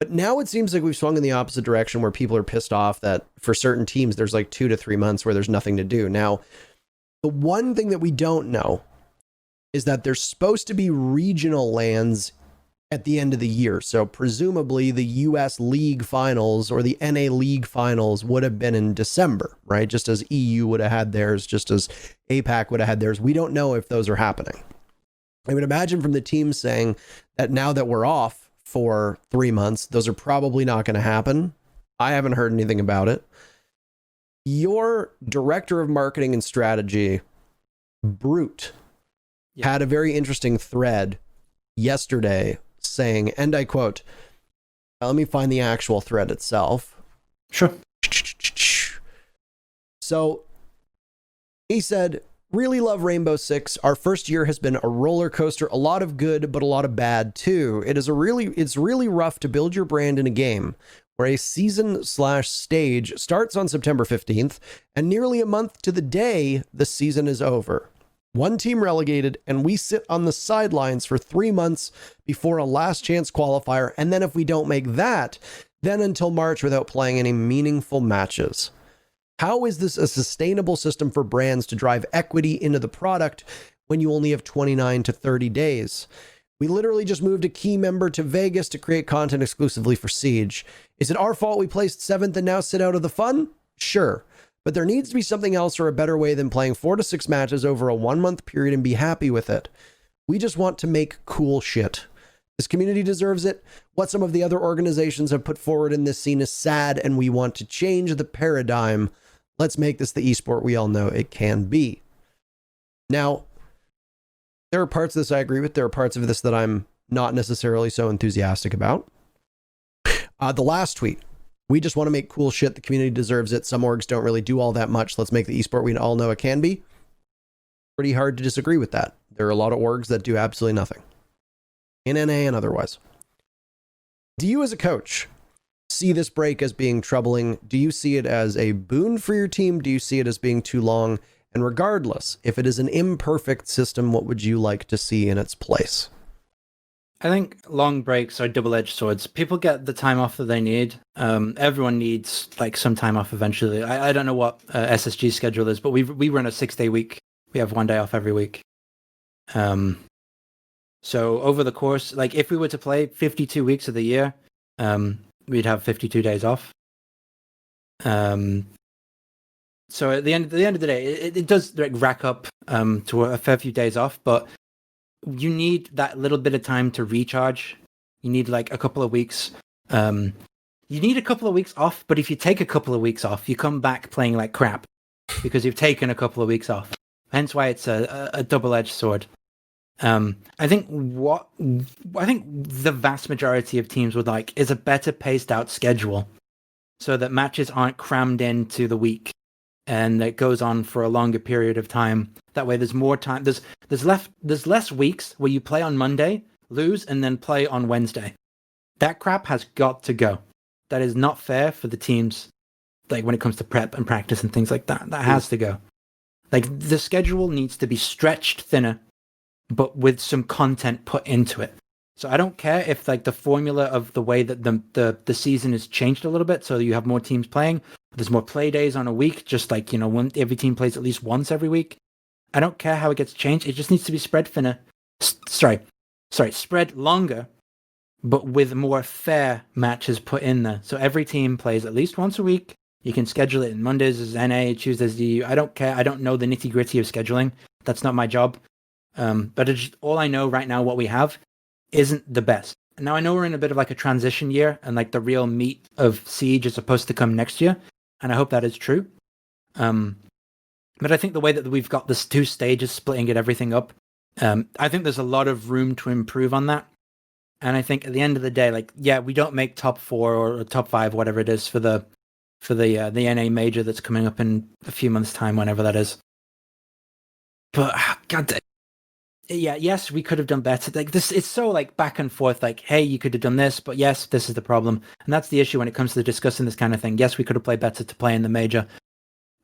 But now it seems like we've swung in the opposite direction where people are pissed off that for certain teams, there's like 2 to 3 months where there's nothing to do. Now, the one thing that we don't know is that there's supposed to be regional lands at the end of the year. So presumably the US League finals or the NA League finals would have been in December, right? Just as EU would have had theirs, just as APAC would have had theirs. We don't know if those are happening. I would imagine from the team saying that now that we're off for 3 months, those are probably not going to happen. I haven't heard anything about it. Your director of marketing and strategy, Brute, had a very interesting thread yesterday saying, and I quote, let me find the actual thread itself. Sure. So he said, really love Rainbow Six. Our first year has been a roller coaster, a lot of good, but a lot of bad too. It's really rough to build your brand in a game where a season/stage starts on September 15th and nearly a month to the day the season is over. One team relegated and we sit on the sidelines for 3 months before a last chance qualifier. And then if we don't make that, then until March without playing any meaningful matches. How is this a sustainable system for brands to drive equity into the product when you only have 29 to 30 days? We literally just moved a key member to Vegas to create content exclusively for Siege. Is it our fault we placed 7th and now sit out of the fun? Sure. But there needs to be something else or a better way than playing 4 to 6 matches over a 1-month period and be happy with it. We just want to make cool shit. This community deserves it. What some of the other organizations have put forward in this scene is sad, and we want to change the paradigm. Let's make this the esport we all know it can be. Now, there are parts of this I agree with. There are parts of this that I'm not necessarily so enthusiastic about. The last tweet. We just want to make cool shit. The community deserves it. Some orgs don't really do all that much. Let's make the esport we all know it can be. Pretty hard to disagree with that. There are a lot of orgs that do absolutely nothing. In NA and otherwise. Do you as a coach see this break as being troubling? Do you see it as a boon for your team? Do you see it as being too long? And regardless, if it is an imperfect system, what would you like to see in its place? I think long breaks are double-edged swords. People get the time off that they need. Everyone needs like some time off eventually. I don't know what SSG's schedule is, but we run a 6-day week. We have 1 day off every week. So over the course, like if we were to play 52 weeks of the year, we'd have 52 days off. So at the end of the day, it does like rack up to a fair few days off, but you need that little bit of time to recharge. You need like a couple of weeks. You need a couple of weeks off, but if you take a couple of weeks off, you come back playing like crap because you've taken a couple of weeks off. Hence why it's a double-edged sword. I think the vast majority of teams would like is a better paced out schedule so that matches aren't crammed into the week and it goes on for a longer period of time. That way there's more time. There's less weeks where you play on Monday, lose, and then play on Wednesday. That crap has got to go. That is not fair for the teams, like when it comes to prep and practice and things like that. That has to go. Like the schedule needs to be stretched thinner, but with some content put into it. So I don't care if like the formula of the way that the season is changed a little bit, so you have more teams playing. There's more play days on a week, just like, every team plays at least once every week. I don't care how it gets changed. It just needs to be spread thinner. Spread longer, but with more fair matches put in there. So every team plays at least once a week. You can schedule it in Mondays as NA, Tuesdays as EU. I don't care. I don't know the nitty gritty of scheduling. That's not my job. But all I know right now, what we have isn't the best. Now I know we're in a bit of like a transition year, and like the real meat of Siege is supposed to come next year, and I hope that is true. But I think the way that we've got this 2 stages splitting it everything up, I think there's a lot of room to improve on that. And I think at the end of the day, like, yeah, we don't make top 4 or top 5, whatever it is, for the NA major that's coming up in a few months' time, whenever that is. But yes, we could have done better. Like this, it's so like back and forth. Like, hey, you could have done this, but yes, this is the problem, and that's the issue when it comes to discussing this kind of thing. Yes, we could have played better to play in the major,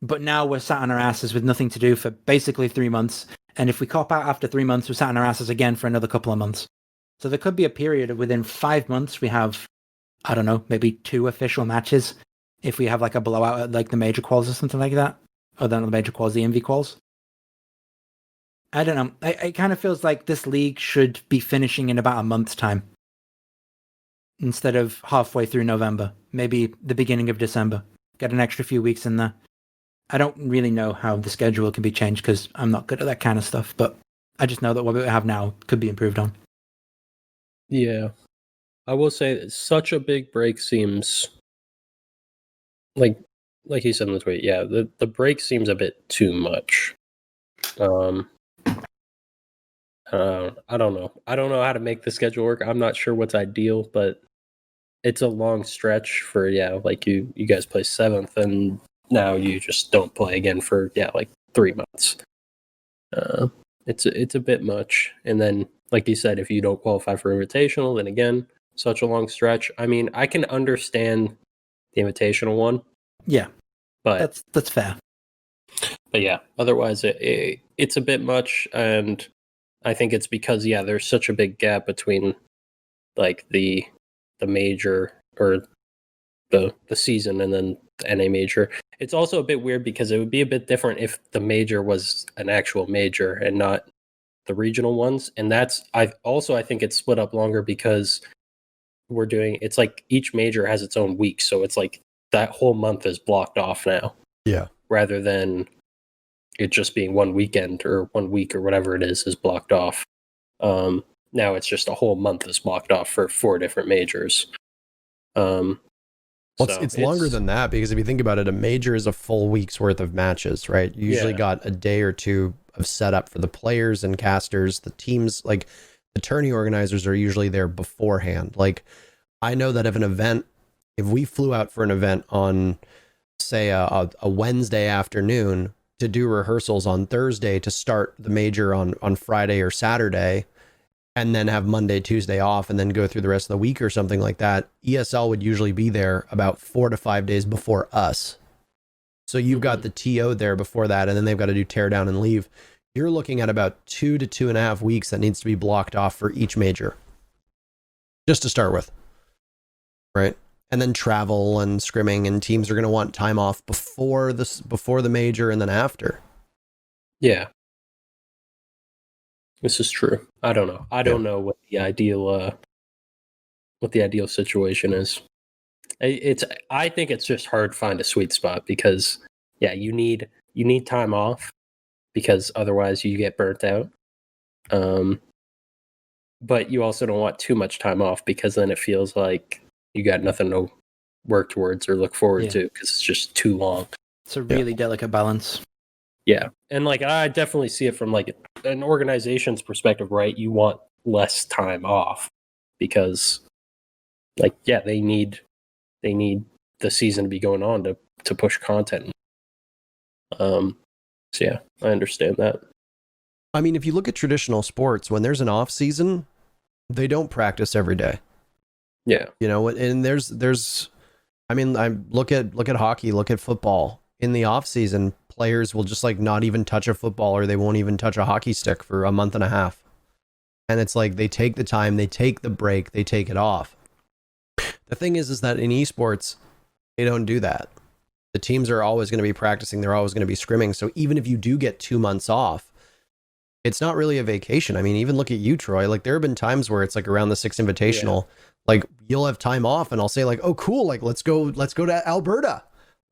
but now we're sat on our asses with nothing to do for basically 3 months. And if we cop out after 3 months, we're sat on our asses again for another couple of months. So there could be a period of within 5 months we have, I don't know, maybe 2 official matches if we have like a blowout at like the major quals or something like that, or then the major quals, the MV quals. I don't know. It kind of feels like this league should be finishing in about a month's time instead of halfway through November, maybe the beginning of December. Get an extra few weeks in there. I don't really know how the schedule can be changed because I'm not good at that kind of stuff, but I just know that what we have now could be improved on. Yeah. I will say that such a big break seems like you said in the tweet, yeah, the break seems a bit too much. I don't know. I don't know how to make the schedule work. I'm not sure what's ideal, but it's a long stretch for, like you guys play 7th and now you just don't play again for, like 3 months. It's a bit much. And then, like you said, if you don't qualify for Invitational, then again, such a long stretch. I mean, I can understand the Invitational one. Yeah, but that's fair. But yeah, otherwise it's a bit much, and I think it's because there's such a big gap between like the major or the season and then the NA major. It's also a bit weird because it would be a bit different if the major was an actual major and not the regional ones. And that's I think it's split up longer because it's like each major has its own week, so it's like that whole month is blocked off now. Yeah. Rather than it just being one weekend or 1 week or whatever it is blocked off. Now it's just a whole month is blocked off for 4 different majors. It's longer than that because if you think about it, a major is a full week's worth of matches, right? You usually got a day or 2 of setup for the players and casters. The teams, like the tourney organizers, are usually there beforehand. Like I know that if we flew out for an event on, say, a Wednesday afternoon to do rehearsals on Thursday to start the major on Friday or Saturday, and then have Monday, Tuesday off, and then go through the rest of the week or something like that, ESL would usually be there about 4 to 5 days before us. So you've got the TO there before that, and then they've got to do tear down and leave. You're looking at about 2 to 2.5 weeks that needs to be blocked off for each major, just to start with, right? And then travel and scrimming, and teams are going to want time off before the major and then after. Yeah. This is true. I don't know. I don't know what the ideal situation is. I think it's just hard to find a sweet spot because you need time off because otherwise you get burnt out. But you also don't want too much time off because then it feels like you got nothing to work towards or look forward to because it's just too long. It's a really delicate balance. Yeah. And like I definitely see it from like an organization's perspective, right? You want less time off because like they need the season to be going on to push content. So yeah, I understand that. I mean, if you look at traditional sports, when there's an off season, they don't practice every day. Yeah. You know, and there's I mean, I look at hockey, look at football. In the off season, players will just like not even touch a football, or they won't even touch a hockey stick for a month and a half. And it's like they take the time, they take the break, they take it off. The thing is that in esports, they don't do that. The teams are always going to be practicing, they're always going to be scrimming. So even if you do get 2 months off, it's not really a vacation. I mean, even look at you, Troy. Like there have been times where it's like around the Six Invitational, like you'll have time off and I'll say like, oh cool, like let's go to Alberta.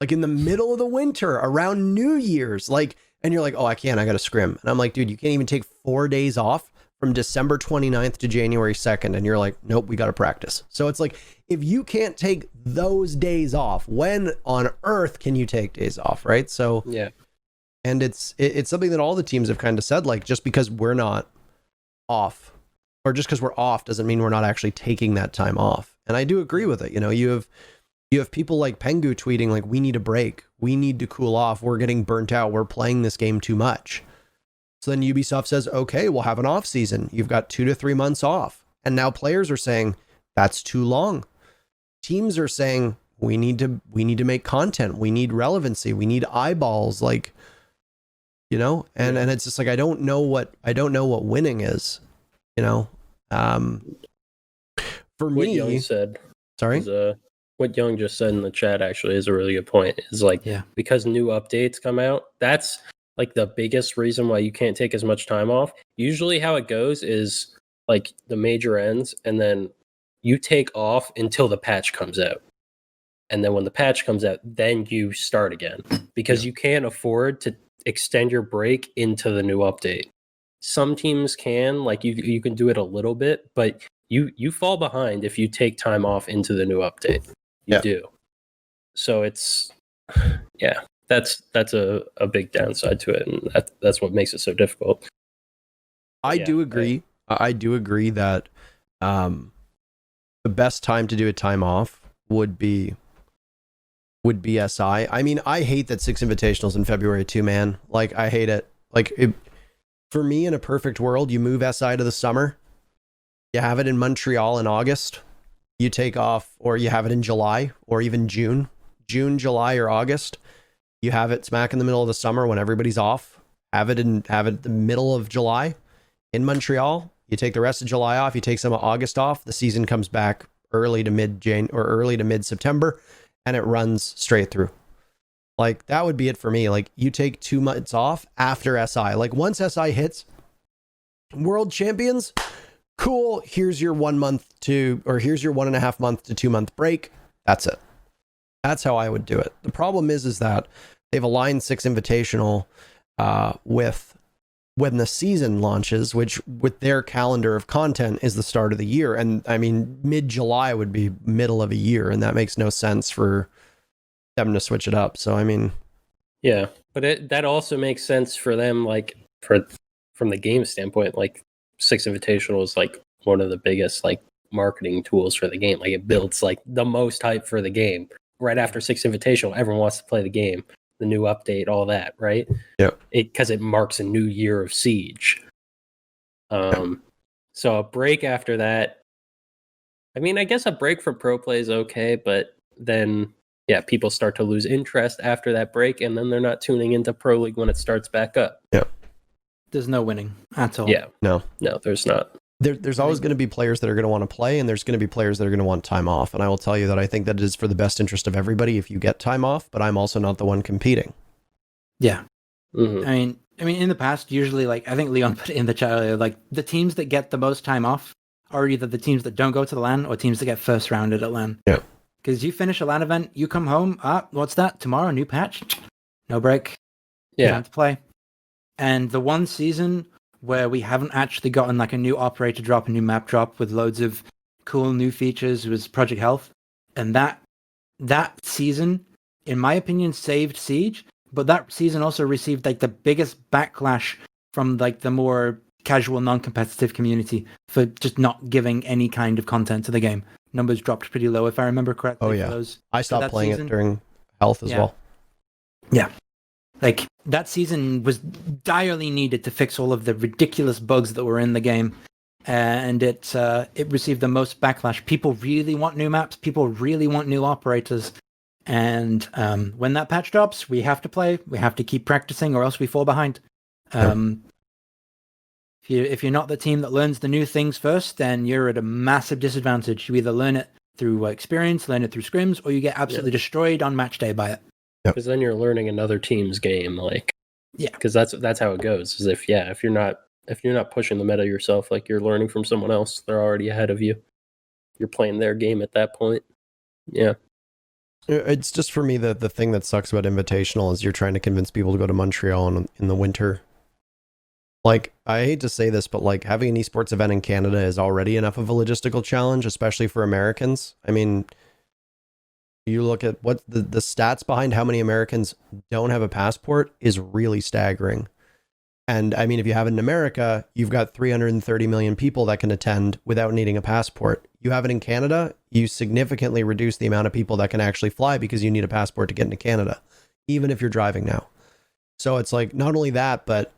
Like in the middle of the winter around New Year's, like, and you're like, oh, I got to scrim. And I'm like, dude, you can't even take 4 days off from December 29th to January 2nd. And you're like, nope, we got to practice. So it's like, if you can't take those days off, when on earth can you take days off? Right. So, yeah. And it's something that all the teams have kind of said, like, just because we're not off or just because we're off doesn't mean we're not actually taking that time off. And I do agree with it. You know, you have people like Pengu tweeting like, we need a break. We need to cool off. We're getting burnt out. We're playing this game too much. So then Ubisoft says, okay, we'll have an off season. You've got 2 to 3 months off. And now players are saying that's too long. Teams are saying we need to make content. We need relevancy. We need eyeballs. Like, you know, and it's just like, I don't know what winning is, you know? For what me, Young said, sorry. What Young just said in the chat actually is a really good point. Is like, because new updates come out, that's like the biggest reason why you can't take as much time off. Usually how it goes is like the major ends and then you take off until the patch comes out. And then when the patch comes out, then you start again because you can't afford to extend your break into the new update. Some teams can, like you can do it a little bit, but you fall behind if you take time off into the new update. You do. So it's that's a big downside to it, and that's what makes it so difficult. I do agree. I do agree that the best time to do a time off would be SI. I mean, I hate that 6 Invitationals in February too, man. Like, I hate it. Like, for me, in a perfect world, you move SI to the summer. You have it in Montreal in August. You take off, or you have it in July, or even June, July, or August. You have it smack in the middle of the summer when everybody's off. Have it the middle of July in Montreal. You take the rest of July off. You take some of August off. The season comes back early to mid September. And it runs straight through. Like, that would be it for me. Like, you take 2 months off after SI. Like, once SI hits World Champions, cool. Here's your 1 month here's your 1.5 month to 2 month break. That's it. That's how I would do it. The problem is that they've aligned 6 Invitational with when the season launches, which with their calendar of content is the start of the year. And I mean, mid-July would be middle of a year, and that makes no sense for them to switch it up. So, I mean, yeah, but that also makes sense for them, like from the game standpoint. Like 6 Invitational is like one of the biggest like marketing tools for the game. Like it builds like the most hype for the game. Right after 6 Invitational, everyone wants to play the game. The new update, all that, right? Yeah. Because it marks a new year of Siege. So a break after that. I mean, I guess a break for pro play is okay, but then people start to lose interest after that break, and then they're not tuning into Pro League when it starts back up. Yeah. There's no winning at all. Yeah. No, there's not. There's always going to be players that are going to want to play, and there's going to be players that are going to want time off. And I will tell you that I think that it is for the best interest of everybody if you get time off, but I'm also not the one competing. Yeah. Mm-hmm. I mean, in the past, usually, like, I think Leon put it in the chat earlier, like, the teams that get the most time off are either the teams that don't go to the LAN or teams that get first rounded at LAN. Yeah. Because you finish a LAN event, you come home, what's that? Tomorrow, new patch? No break. Yeah. Time to play. And the one season where we haven't actually gotten, like, a new operator drop, a new map drop with loads of cool new features was Project Health. And that season, in my opinion, saved Siege. But that season also received like the biggest backlash from like the more casual, non-competitive community for just not giving any kind of content to the game. Numbers dropped pretty low, if I remember correctly. Oh yeah, I stopped playing it during Health as well. Yeah, like that season was direly needed to fix all of the ridiculous bugs that were in the game, and it received the most backlash. People really want new maps. People really want new operators. And when that patch drops, we have to play. We have to keep practicing, or else we fall behind. If you're not the team that learns the new things first, then you're at a massive disadvantage. You either learn it through experience, learn it through scrims, or you get absolutely destroyed on match day by it. Because then you're learning another team's game, like because that's how it goes. Is if you're not pushing the meta yourself, like you're learning from someone else, they're already ahead of you. You're playing their game at that point. Yeah. It's just for me the thing that sucks about Invitational is you're trying to convince people to go to Montreal in the winter. Like, I hate to say this, but like having an esports event in Canada is already enough of a logistical challenge, especially for Americans. I mean, you look at what the stats behind how many Americans don't have a passport is really staggering. And I mean, if you have it in America, you've got 330 million people that can attend without needing a passport. You have it in Canada, you significantly reduce the amount of people that can actually fly because you need a passport to get into Canada, even if you're driving now. So it's like, not only that, but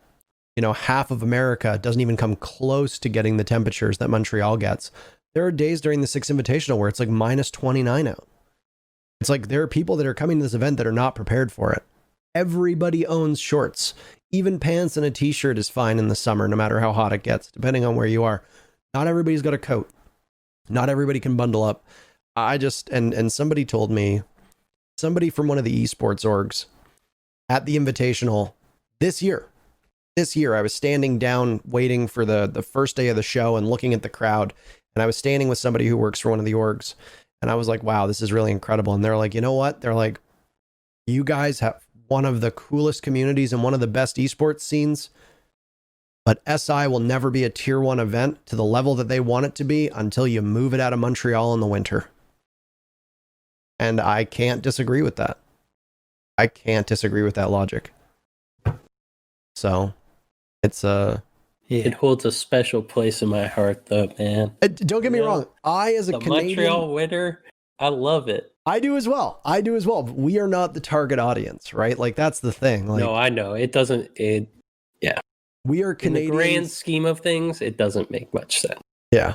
you know, half of America doesn't even come close to getting the temperatures that Montreal gets. There are days during the Six Invitational where it's like minus 29 out. It's like there are people that are coming to this event that are not prepared for it. Everybody owns shorts. Even pants and a t-shirt is fine in the summer, no matter how hot it gets, depending on where you are. Not everybody's got a coat. Not everybody can bundle up. I just, and somebody told me, somebody from one of the esports orgs at the Invitational this year, I was standing down waiting for the first day of the show and looking at the crowd. And I was standing with somebody who works for one of the orgs. And I was like, wow, this is really incredible. And they're like, you know what? They're like, you guys have one of the coolest communities and one of the best esports scenes. But SI will never be a tier 1 event to the level that they want it to be until you move it out of Montreal in the winter. And I can't disagree with that. I can't disagree with that logic. So it's it holds a special place in my heart, though, man. Don't get me wrong. I, as a Canadian, Montreal winter, I love it. I do as well. But we are not the target audience, right? Like, that's the thing. Like, no, I know. It doesn't. We are Canadians. In the grand scheme of things, it doesn't make much sense. Yeah.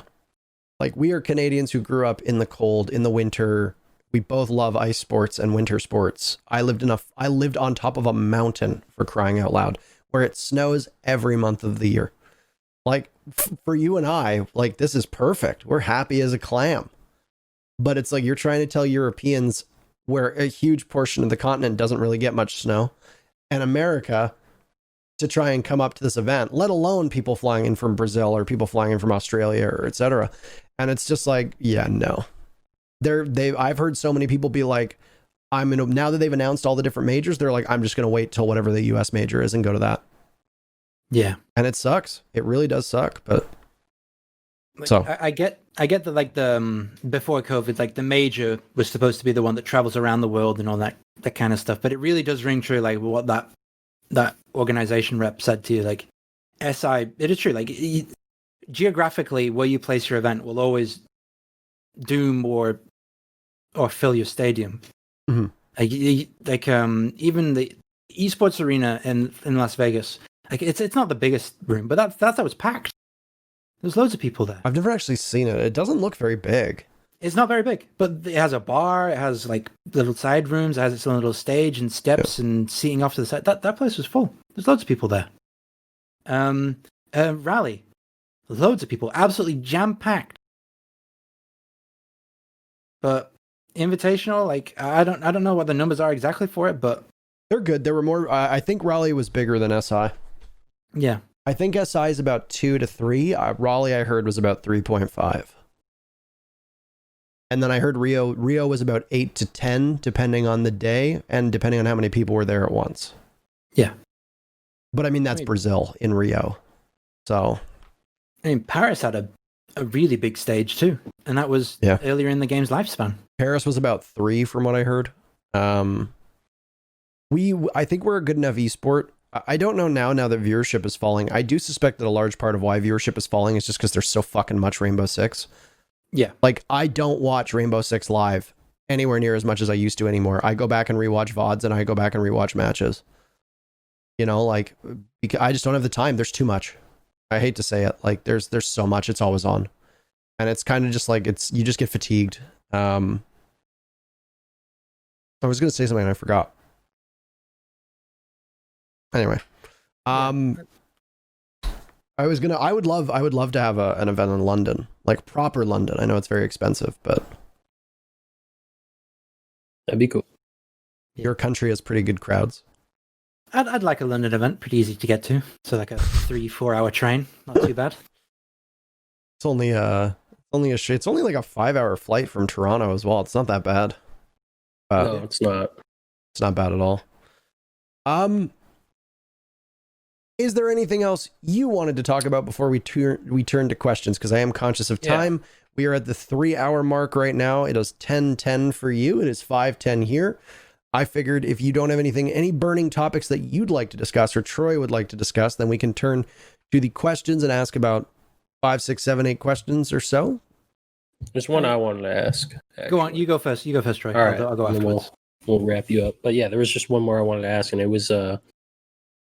Like, we are Canadians who grew up in the cold, in the winter. We both love ice sports and winter sports. I lived on top of a mountain, for crying out loud, where it snows every month of the year. Like, for you and I, like, this is perfect. We're happy as a clam. But it's like you're trying to tell Europeans, where a huge portion of the continent doesn't really get much snow, and America, to try and come up to this event, let alone people flying in from Brazil or people flying in from Australia or etc. And it's just like, yeah, no. I've heard so many people be like, now that they've announced all the different majors, they're like, I'm just going to wait till whatever the US major is and go to that. Yeah. And it sucks. It really does suck, but like, so I get that, like, the before COVID, like, the major was supposed to be the one that travels around the world and all that kind of stuff, but it really does ring true, like, what that organization rep said to you, like, SI, it is true, like, geographically, where you place your event will always doom or fill your stadium. Mm-hmm. Like even the esports arena in Las Vegas, like, it's not the biggest room, but that was packed. There's loads of people there. I've never actually seen it. It doesn't look very big. It's not very big, but it has a bar. It has like little side rooms. It has its own little stage and steps and seating off to the side. That place was full. There's loads of people there. Rally, loads of people, absolutely jam packed. But invitational, like I don't know what the numbers are exactly for it, but they're good. There were more. I think Raleigh was bigger than SI. Yeah, I think SI is about 2 to 3. Raleigh, I heard, was about 3.5. And then I heard Rio was about 8 to 10, depending on the day and depending on how many people were there at once. Yeah. But I mean, that's Brazil in Rio. So. I mean, Paris had a really big stage too. And that was earlier in the game's lifespan. Paris was about 3 from what I heard. I think we're a good enough esport. I don't know now that viewership is falling. I do suspect that a large part of why viewership is falling is just because there's so fucking much Rainbow Six. Yeah. Like, I don't watch Rainbow Six live anywhere near as much as I used to anymore. I go back and rewatch VODs and I go back and rewatch matches. You know, like, I just don't have the time. There's too much. I hate to say it. Like, there's so much. It's always on. And it's kind of just like, you just get fatigued. I was going to say something and I forgot. Anyway. I would love to have an event in London, like proper London. I know it's very expensive, but that'd be cool. Your country has pretty good crowds. I'd like a London event, pretty easy to get to. So like a 3-4 hour train, not too bad. It's only like a 5-hour flight from Toronto as well. It's not that bad. No, it's not. It's not bad at all. Is there anything else you wanted to talk about before we turn to questions? Because I am conscious of time. Yeah. We are at the 3-hour mark right now. It is 10:10 for you. It is 5:10 here. I figured if you don't have any burning topics that you'd like to discuss or Troy would like to discuss, then we can turn to the questions and ask about 5, 6, 7, 8 questions or so. There's one I wanted to ask. Actually. Go on. You go first. Troy. All right. I'll go afterwards. We'll wrap you up. But yeah, there was just one more I wanted to ask, and it was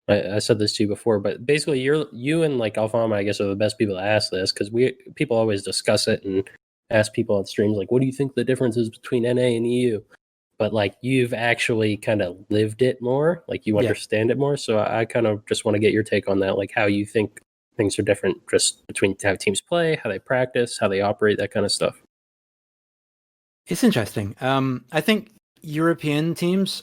I said this to you before, but basically you and like Alfama, I guess, are the best people to ask this, because people always discuss it and ask people on streams like, what do you think the difference is between NA and EU? But like, you've actually kind of lived it more, like you understand it more. So I kind of just want to get your take on that, like how you think things are different just between how teams play, how they practice, how they operate, that kind of stuff. It's interesting. I think European teams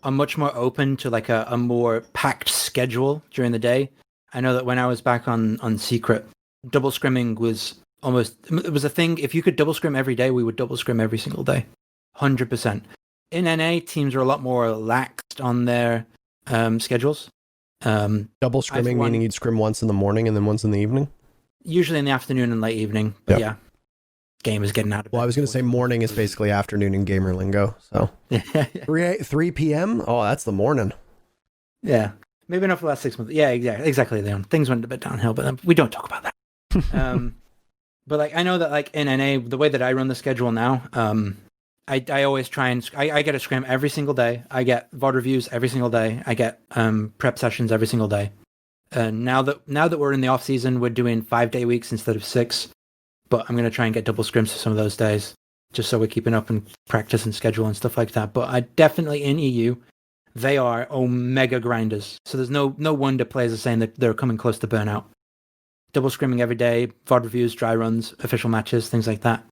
are much more open to like a more packed schedule during the day. I know that when I was back on Secret, double scrimming was it was a thing. If you could double scrim every day, we would double scrim every single day. 100%. In NA, teams are a lot more laxed on their schedules. Double scrimming meaning you'd scrim once in the morning and then once in the evening? Usually in the afternoon and late evening. But yeah, game is getting out of bed. Well, I was going to say morning is basically afternoon in gamer lingo. So 3 p.m.? Oh, that's the morning. Yeah. Maybe not for the last 6 months. Yeah, exactly. Things went a bit downhill, but we don't talk about that. But like, I know that like in NA, the way that I run the schedule now, I always try and I get a scrim every single day. I get VOD reviews every single day. I get prep sessions every single day. Now that we're in the off season, we're doing 5-day weeks instead of 6. But I'm going to try and get double scrims for some of those days, just so we're keeping up in practice and schedule and stuff like that. But I definitely in EU, they are omega grinders. So there's no wonder players are saying that they're coming close to burnout. Double scrimming every day, VOD reviews, dry runs, official matches, things like that.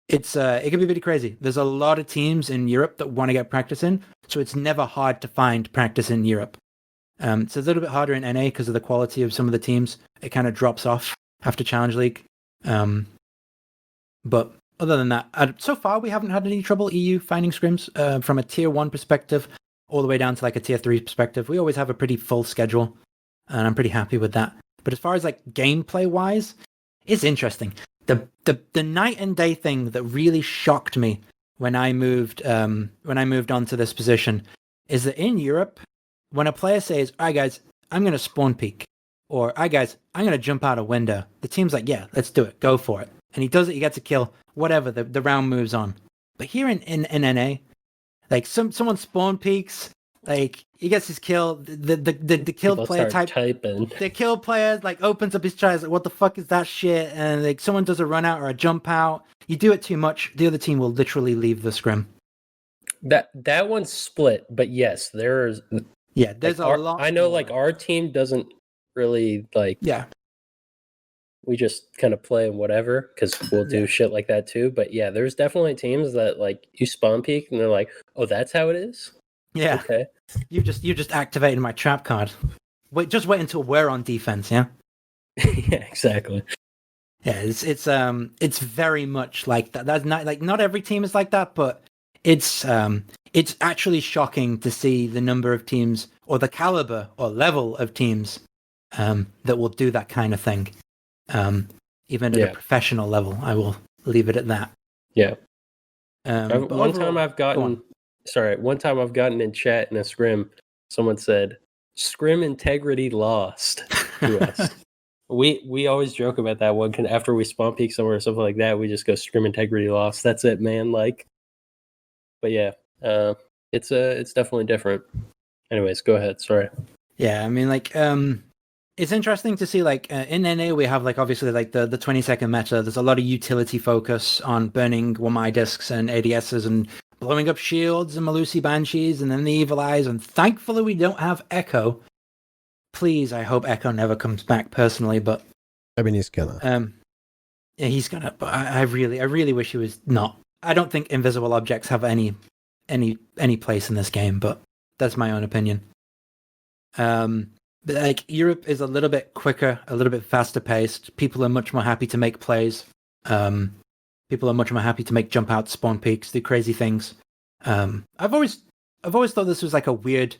It can be pretty crazy. There's a lot of teams in Europe that want to get practice in, so it's never hard to find practice in Europe. It's a little bit harder in NA because of the quality of some of the teams. It kind of drops off after Challenge League. But other than that, so far we haven't had any trouble EU finding scrims from a tier 1 perspective all the way down to like a tier 3 perspective. We always have a pretty full schedule, and I'm pretty happy with that. But as far as like gameplay wise, it's interesting. The night and day thing that really shocked me when I moved on to this position is that in Europe, when a player says, "All right, guys, I'm going to spawn peek," or "All right, guys, I'm going to jump out a window," the team's like, "Yeah, let's do it. Go for it." And he does it. He gets a kill. Whatever. The round moves on. But here in NA, like someone spawn peeks Like he gets his kill, the killed People player start type. typing. The kill player like opens up his chest, like, what the fuck is that shit? And like someone does a run out or a jump out. You do it too much, the other team will literally leave the scrim. That one's split, but yes, there's There's like a lot. I know more. like our team doesn't really like. Yeah. We just kind of play whatever because we'll do shit like that too. But yeah, there's definitely teams that like you spawn peek and they're like, "Oh, that's how it is." Yeah. Okay. You just activated my trap card. Wait until we're on defense. Yeah. Yeah, exactly. Yeah, it's very much like that. That's not every team is like that, but it's actually shocking to see the number of teams or the caliber or level of teams that will do that kind of thing. Even at a professional level, I will leave it at that. Yeah. One time I've gotten in chat in a scrim, someone said, "Scrim integrity lost" to us. We always joke about that one. After we spawn peek somewhere or something like that, we just go scrim integrity lost. That's it, man. Like, but yeah, it's definitely different. Anyways, go ahead. Sorry. Yeah, I mean, like, it's interesting to see, like, in NA, we have, like, obviously, like, the 20-second meta. There's a lot of utility focus on burning Wamai discs and ADSs and blowing up shields and Melusi Banshees and then the Evil Eyes. And thankfully, we don't have Echo. Please, I hope Echo never comes back personally, but... I mean, he's gonna. Yeah, he's gonna, but I really wish he was not. I don't think invisible objects have any place in this game, but that's my own opinion. But like Europe is a little bit quicker, a little bit faster paced. People are much more happy to make plays. People are much more happy to make jump out, spawn peaks, do crazy things. I've always thought this was like a weird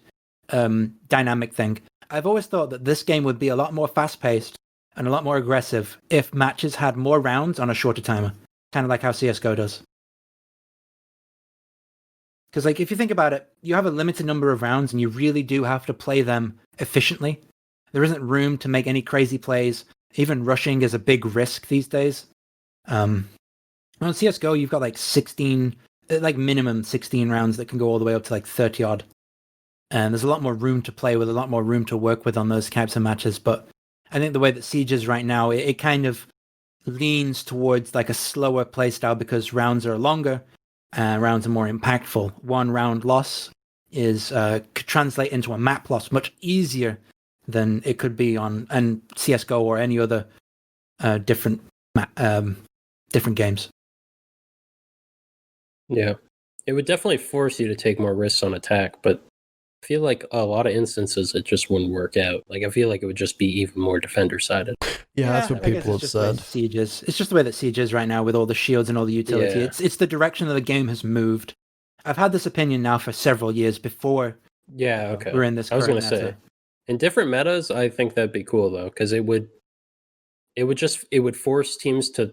dynamic thing. I've always thought that this game would be a lot more fast paced and a lot more aggressive if matches had more rounds on a shorter timer, kind of like how CS:GO does. Because, like, if you think about it, you have a limited number of rounds and you really do have to play them efficiently. There isn't room to make any crazy plays. Even rushing is a big risk these days. On CS:GO, you've got, like, 16, like, minimum 16 rounds that can go all the way up to, like, 30-odd. And there's a lot more room to play with, a lot more room to work with on those types of matches. But I think the way that Siege is right now, it kind of leans towards, like, a slower playstyle because rounds are longer. Rounds are more impactful. One round loss could translate into a map loss much easier than it could be on CS:GO or any other different games. Yeah, it would definitely force you to take more risks on attack, but I feel like a lot of instances it just wouldn't work out. Like I feel like it would just be even more defender sided. Yeah, that's what people have said. It's just the way that Siege is right now with all the shields and all the utility. Yeah. It's the direction that the game has moved. I've had this opinion now for several years before. Yeah, okay. We're in this. I was going to meta. say, in different metas, I think that'd be cool though, because it would force teams to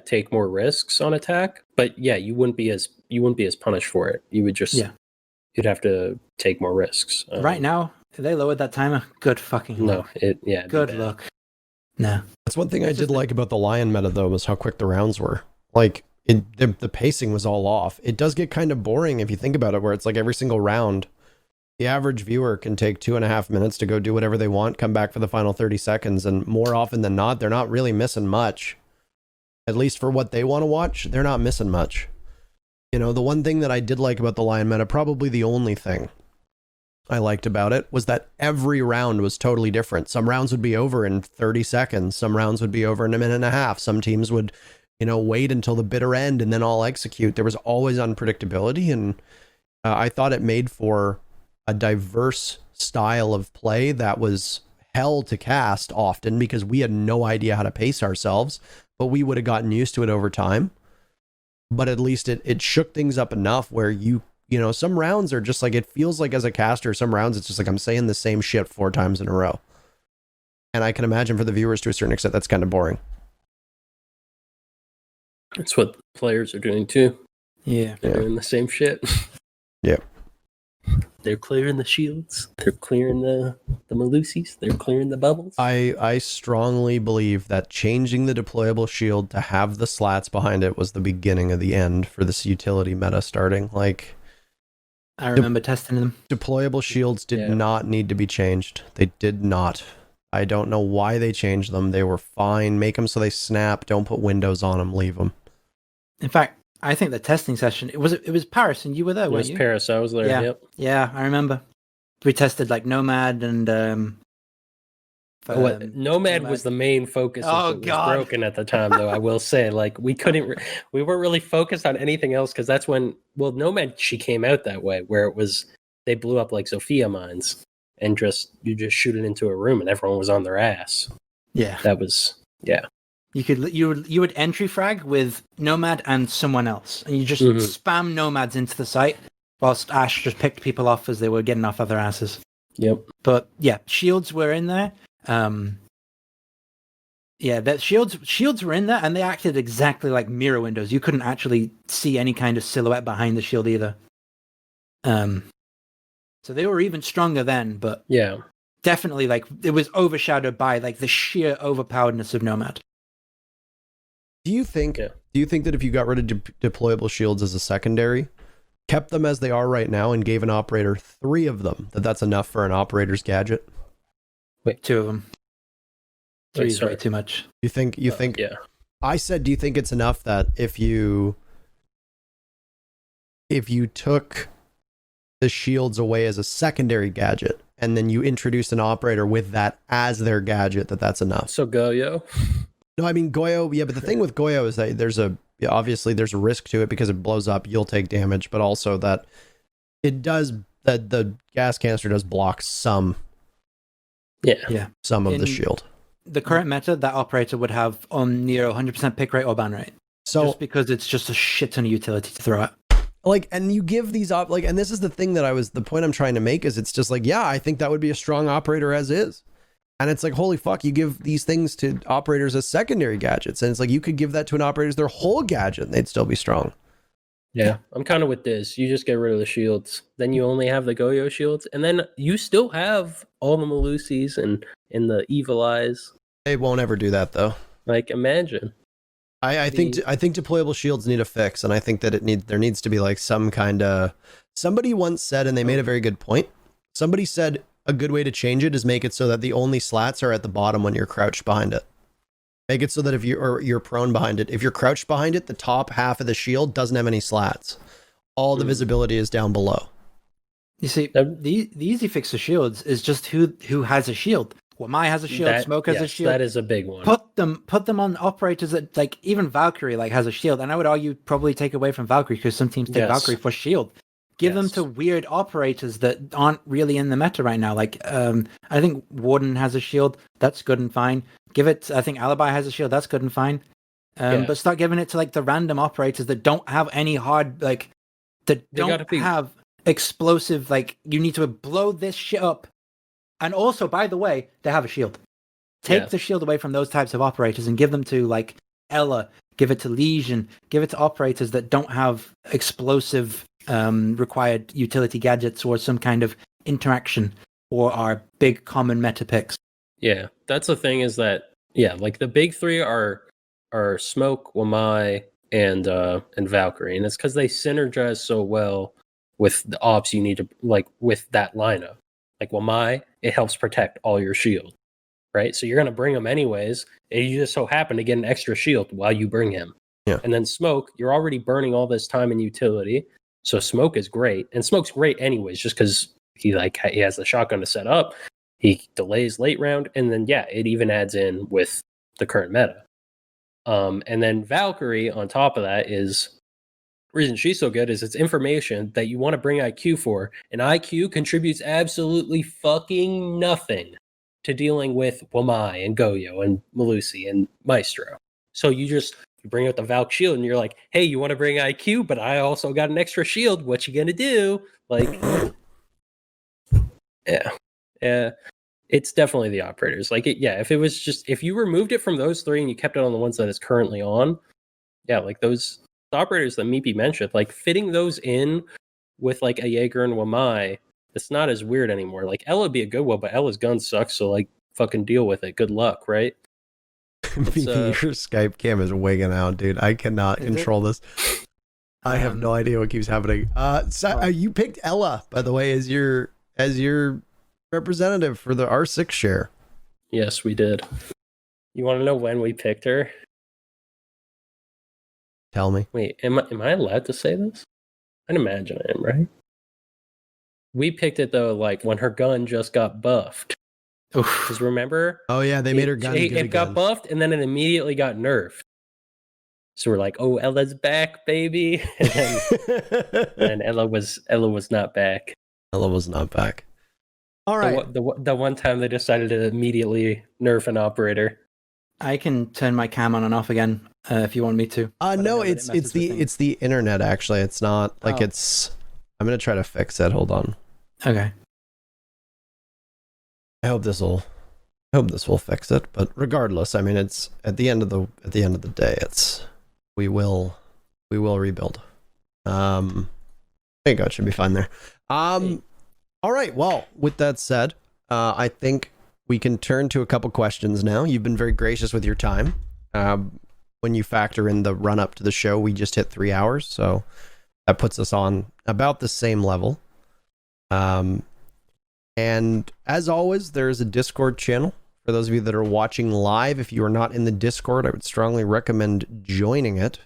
take more risks on attack. But yeah, you wouldn't be as punished for it. You would just you'd have to take more risks. Right now, they lowered that timer. Good fucking luck. Good luck. No. That's one thing I did like about the Lion meta, though, was how quick the rounds were. Like, the pacing was all off. It does get kind of boring if you think about it, where it's like every single round, the average viewer can take 2.5 minutes to go do whatever they want, come back for the final 30 seconds, and more often than not, they're not really missing much. At least for what they want to watch, they're not missing much. You know, the one thing that I did like about the Lion meta, probably the only thing I liked about it, was that every round was totally different. Some rounds would be over in 30 seconds. Some rounds would be over in a minute and a half. Some teams would, wait until the bitter end and then all execute. There was always unpredictability, and I thought it made for a diverse style of play that was hell to cast often because we had no idea how to pace ourselves, but we would have gotten used to it over time. But at least it shook things up enough where some rounds are just like, it feels like as a caster, some rounds it's just like I'm saying the same shit 4 times in a row. And I can imagine for the viewers to a certain extent that's kind of boring. That's what players are doing too. Yeah. They're doing the same shit. Yeah. They're clearing the shields. They're clearing the Melusis. They're clearing the bubbles. I strongly believe that changing the deployable shield to have the slats behind it was the beginning of the end for this utility meta starting. Like, I remember testing them. Deployable shields did not need to be changed. They did not. I don't know why they changed them. They were fine. Make them so they snap. Don't put windows on them. Leave them. In fact, I think the testing session, it was Paris, and you were there, weren't you? It was Paris. I was there. Yeah. Yep. Yeah, I remember. We tested like Nomad and Nomad was the main focus. Oh, It was God. broken at the time, though. I will say, like, we weren't really focused on anything else because that's when, Nomad, she came out that way where it was they blew up like Sophia mines and you just shoot it into a room and everyone was on their ass. Yeah, That was you would entry frag with Nomad and someone else, and you just spam Nomads into the site whilst Ash just picked people off as they were getting off of their asses. Yep. But yeah, shields were in there. That shields were in there, and they acted exactly like mirror windows. You couldn't actually see any kind of silhouette behind the shield either. So they were even stronger then, but Yeah. definitely like it was overshadowed by like the sheer overpoweredness of Nomad. Do you think that if you got rid of deployable shields as a secondary, kept them as they are right now, and gave an operator 3 of them, that's enough for an operator's gadget? Wait, 2 of them. 3 is way too much. You think? Yeah. I said, do you think it's enough that if you took the shields away as a secondary gadget and then you introduced an operator with that as their gadget, that's enough? So Goyo. No, I mean Goyo. Yeah, but the thing with Goyo is that obviously there's a risk to it because it blows up. You'll take damage, but also that the gas canister does block some of the shield. The current meta, that operator would have on near 100% pick rate or ban rate. So just because it's just a shit ton of utility to throw at. Like, and you give these and this is the thing the point I'm trying to make is it's just like, yeah, I think that would be a strong operator as is. And it's like, holy fuck, you give these things to operators as secondary gadgets. And it's like, you could give that to an operator as their whole gadget and they'd still be strong. Yeah, I'm kind of with this. You just get rid of the shields. Then you only have the Goyo shields. And then you still have all the Malusis and the Evil Eyes. They won't ever do that, though. Like, imagine. I think deployable shields need a fix. And I think that there needs to be like some kind of... Somebody once said, and they made a very good point. Somebody said a good way to change it is make it so that the only slats are at the bottom when you're crouched behind it. Make it so that if you're prone behind it, if you're crouched behind it, the top half of the shield doesn't have any slats. All the visibility is down below. You see, the easy fix to shields is just who has a shield. Wamai has a shield, Smoke has a shield. That is a big one. Put them on operators that, like, even Valkyrie has a shield. And I would argue probably take away from Valkyrie because some teams take Valkyrie for shield. Give them to weird operators that aren't really in the meta right now. Like, I think Warden has a shield. That's good and fine. I think Alibi has a shield. That's good and fine. But start giving it to like the random operators that don't have any hard, like, that don't have explosive, like, you need to blow this shit up. And also, by the way, they have a shield. Take the shield away from those types of operators and give them to like Ella, give it to Legion, give it to operators that don't have explosive required utility gadgets or some kind of interaction or are big common meta picks. Yeah, that's the thing is that, like the big 3 are Smoke, Wamai, and Valkyrie. And it's because they synergize so well with the ops you need to, like, with that lineup. Like Wamai, it helps protect all your shield, right? So you're going to bring him anyways, and you just so happen to get an extra shield while you bring him. Yeah. And then Smoke, you're already burning all this time and utility, so Smoke is great. And Smoke's great anyways, just because he has the shotgun to set up, he delays late round, and then it even adds in with the current meta. And then Valkyrie, on top of that, is... reason she's so good is it's information that you want to bring IQ for, and IQ contributes absolutely fucking nothing to dealing with Wamai and Goyo and Malusi and Maestro. So you bring out the Valk shield and you're like, hey, you want to bring IQ, but I also got an extra shield. What you gonna do? Like, yeah, it's definitely the operators. Like, if you removed it from those 3 and you kept it on the ones that it's currently on, like those operators that meepeY mentioned, like fitting those in with like a Jaeger and Wamai, it's not as weird anymore. Like Ella would be a good one, but Ella's gun sucks, so like fucking deal with it. Good luck, right? Your Skype cam is wigging out, dude. I cannot control this. I have no idea what keeps happening. You picked Ella, by the way, as your representative for the R6 share. Yes, we did. You want to know when we picked her? Tell me. Wait, am I allowed to say this? I'd imagine I am, right? We picked it though, like when her gun just got buffed. Because remember? Oh yeah, they made her gun good again. It got buffed and then it immediately got nerfed. So we're like, oh, Ella's back, baby. And then Ella was not back. Ella was not back. All right. The one time they decided to immediately nerf an operator. I can turn my cam on and off again if you want me to. No, it's the internet actually. It's not like it's. I'm gonna try to fix it. Hold on. Okay. I hope this will fix it. But regardless, I mean, it's at the end of the day, we will rebuild. There you go. It should be fine there. All right. Well, with that said, I think we can turn to a couple questions now. You've been very gracious with your time. When you factor in the run up to the show, we just hit 3 hours, so that puts us on about the same level. And as always, there is a Discord channel. For those of you that are watching live, if you are not in the Discord, I would strongly recommend joining it.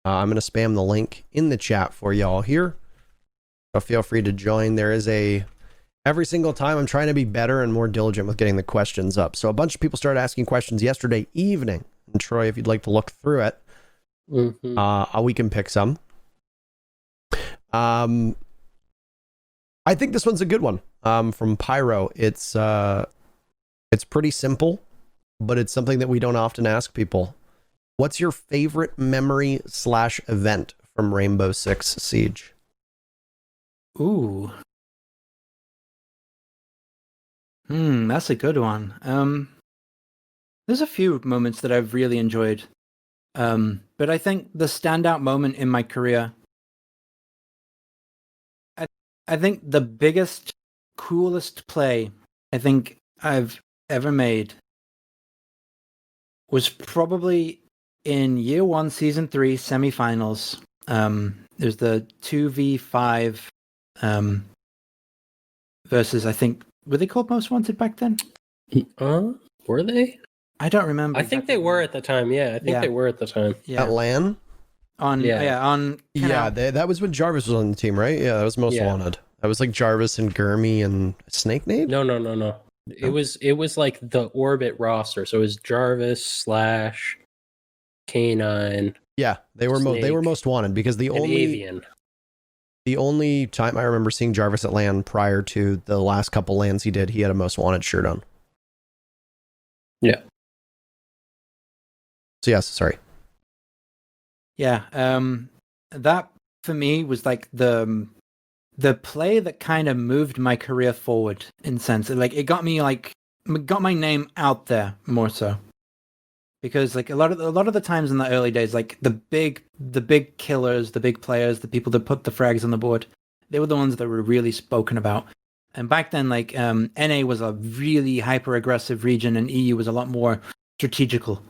I'm going to spam the link in the chat for y'all here. So feel free to join. There is every single time I'm trying to be better and more diligent with getting the questions up. So a bunch of people started asking questions yesterday evening. And Troy, if you'd like to look through it, we can pick some. I think this one's a good one. From Pyro. It's pretty simple, but it's something that we don't often ask people. What's your favorite memory / event from Rainbow Six Siege? Ooh. That's a good one. There's a few moments that I've really enjoyed. But I think the standout moment in my career, I think the biggest, coolest play I think I've ever made was probably in year 1, season 3 semifinals. There's the 2v5 versus, I think, were they called Most Wanted back then? Were they? I don't remember. I think they were at the time. Yeah, I think they were at the time. Yeah. At LAN? That was when Jarvis was on the team, right? Yeah, that was Most Wanted. That was like Jarvis and Gurmy and Snake Nade? No. It was like the Orbit roster. So it was Jarvis / K9. Yeah, they were Most Wanted because the only time I remember seeing Jarvis at LAN prior to the last couple LANs he did, he had a Most Wanted shirt on. Yeah. So yes, sorry. Yeah, that for me was like the play that kind of moved my career forward in sense. Like it got my name out there more so. Because like a lot of the times in the early days, like the big killers, the big players, the people that put the frags on the board, they were the ones that were really spoken about. And back then, like NA was a really hyper aggressive region, and EU was a lot more strategical.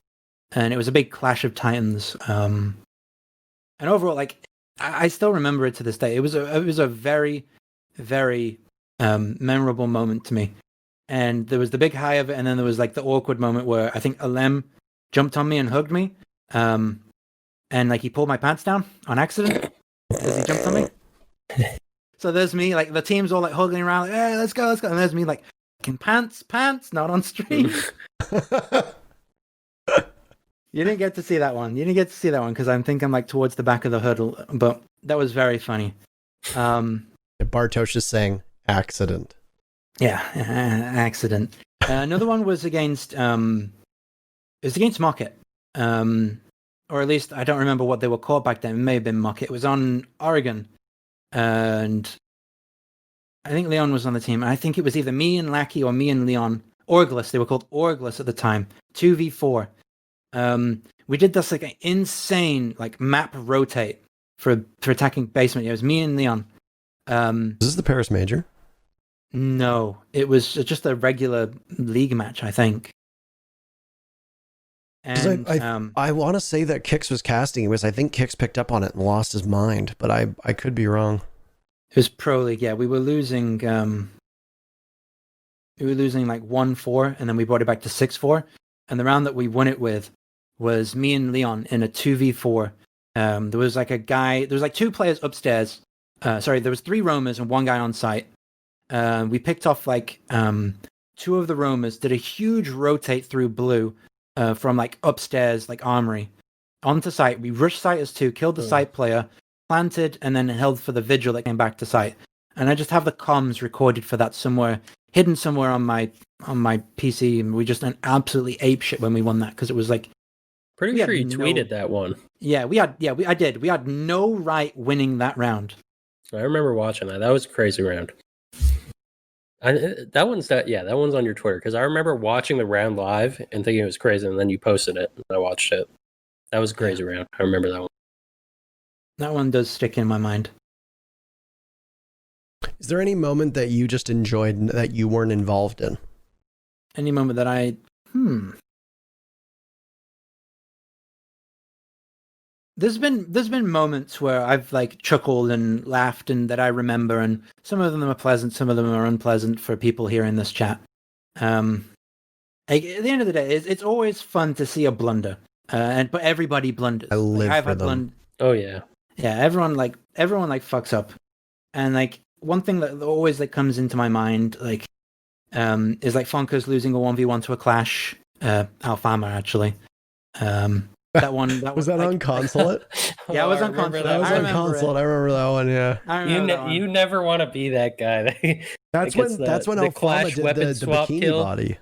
And it was a big clash of titans. And overall, like I still remember it to this day. It was a very, very memorable moment to me. And there was the big high of it, and then there was like the awkward moment where I think Alem jumped on me and hugged me, and like he pulled my pants down on accident as he jumped on me. So there's me, like the team's all like hugging around, like, hey, let's go, and there's me like, pants, not on stream. You didn't get to see that one. Because I think I'm like towards the back of the hurdle, but that was very funny. Bartosz is saying accident. Yeah, accident. Another one was against Market. Or at least I don't remember what they were called back then. It may have been Market. It was on Oregon. And I think Leon was on the team. I think it was either me and Lackey or me and Leon. Orglis. They were called Orglis at the time. 2v4. We did this like an insane like map rotate for attacking basement. It was me and Leon. Is this the Paris Major? No, it was just a regular league match, I think. And I want to say that Kix was casting it because I think Kix picked up on it and lost his mind, but I could be wrong. it was Pro League. Yeah, we were losing like 1-4, and then we brought it back to 6-4. And the round that we won it with was me and Leon in a 2v4. There was like a guy. There was like two players upstairs. There was 3 roamers and 1 guy on site. We picked off like 2 of the roamers, did a huge rotate through blue from like upstairs, like armory, onto site. We rushed site as 2, killed the site player, planted, and then held for the vigil that came back to site. And I just have the comms recorded for that somewhere, hidden somewhere on my PC, and we just went absolutely apeshit when we won that because it was like. Pretty sure you tweeted that one. Yeah, I did. We had no right winning that round. I remember watching that. That was a crazy round. That one's on your Twitter because I remember watching the round live and thinking it was crazy, and then you posted it and I watched it. That was a crazy round. I remember that one. That one does stick in my mind. Is there any moment that you just enjoyed that you weren't involved in? Any moment that There's been moments where I've like chuckled and laughed and that I remember, and some of them are pleasant, some of them are unpleasant for people here in this chat. At the end of the day, it's always fun to see a blunder, but everybody blunders. I live for them. Oh yeah, everyone fucks up, and like one thing that always like comes into my mind is like Fonka's losing a 1v1 to a clash, Alfama actually. That one was that like, on Consulate? Yeah, it was on Consulate. That was on Consulate. I remember that one. Yeah, you never want to be that guy. That's when Alfama did the bikini kill. body.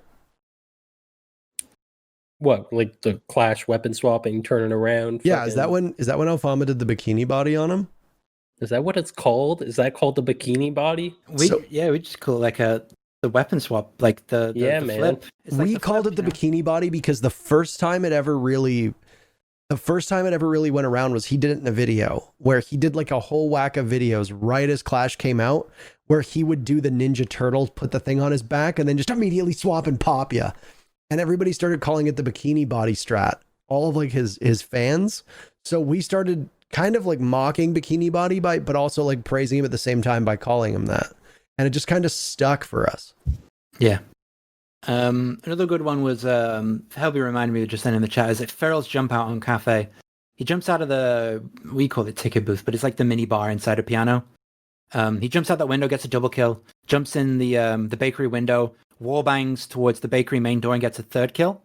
What, like the clash weapon swapping, turning around? Yeah, is that when Alfama did the bikini body on him? Is that what it's called? Is that called the bikini body? We just call it like the weapon swap, like the flip. Like we called it the bikini body because the first time it ever really went around was he did it in a video where he did like a whole whack of videos right as Clash came out where he would do the Ninja Turtle, put the thing on his back and then just immediately swap and pop ya. And everybody started calling it the bikini body strat, all of like his fans. So we started kind of like mocking bikini body but also like praising him at the same time by calling him that. And it just kind of stuck for us. Yeah. Another good one was Helby reminded me just then in the chat, is that Feral's jump out on Cafe. He jumps out of we call it ticket booth, but it's like the mini bar inside a piano. He jumps out that window, gets a double kill, jumps in the bakery window, wall bangs towards the bakery main door and gets a 3rd kill.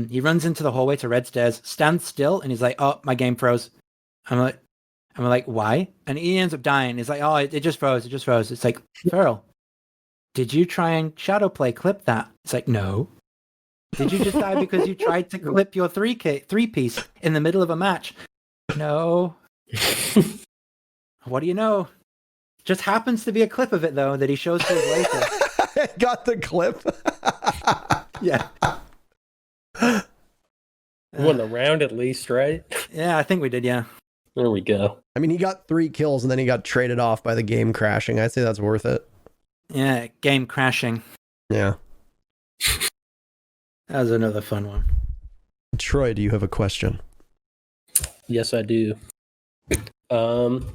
He runs into the hallway to red stairs, stands still, and he's like, "Oh, my game froze." I'm like, "Why?" And he ends up dying. He's like, "Oh, it just froze. It just froze." It's like, Feral, did you try and shadow play clip that? It's like, no. Did you just die because you tried to clip your 3-piece in the middle of a match? No. What do you know? Just happens to be a clip of it, though, that he shows to us later. Got the clip? Yeah. Won the round at least, right? Yeah, I think we did, yeah. There we go. I mean, he got 3 kills and then he got traded off by the game crashing. I'd say that's worth it. Yeah, game crashing. Yeah. That was another fun one. Troy, do you have a question? Yes, I do. What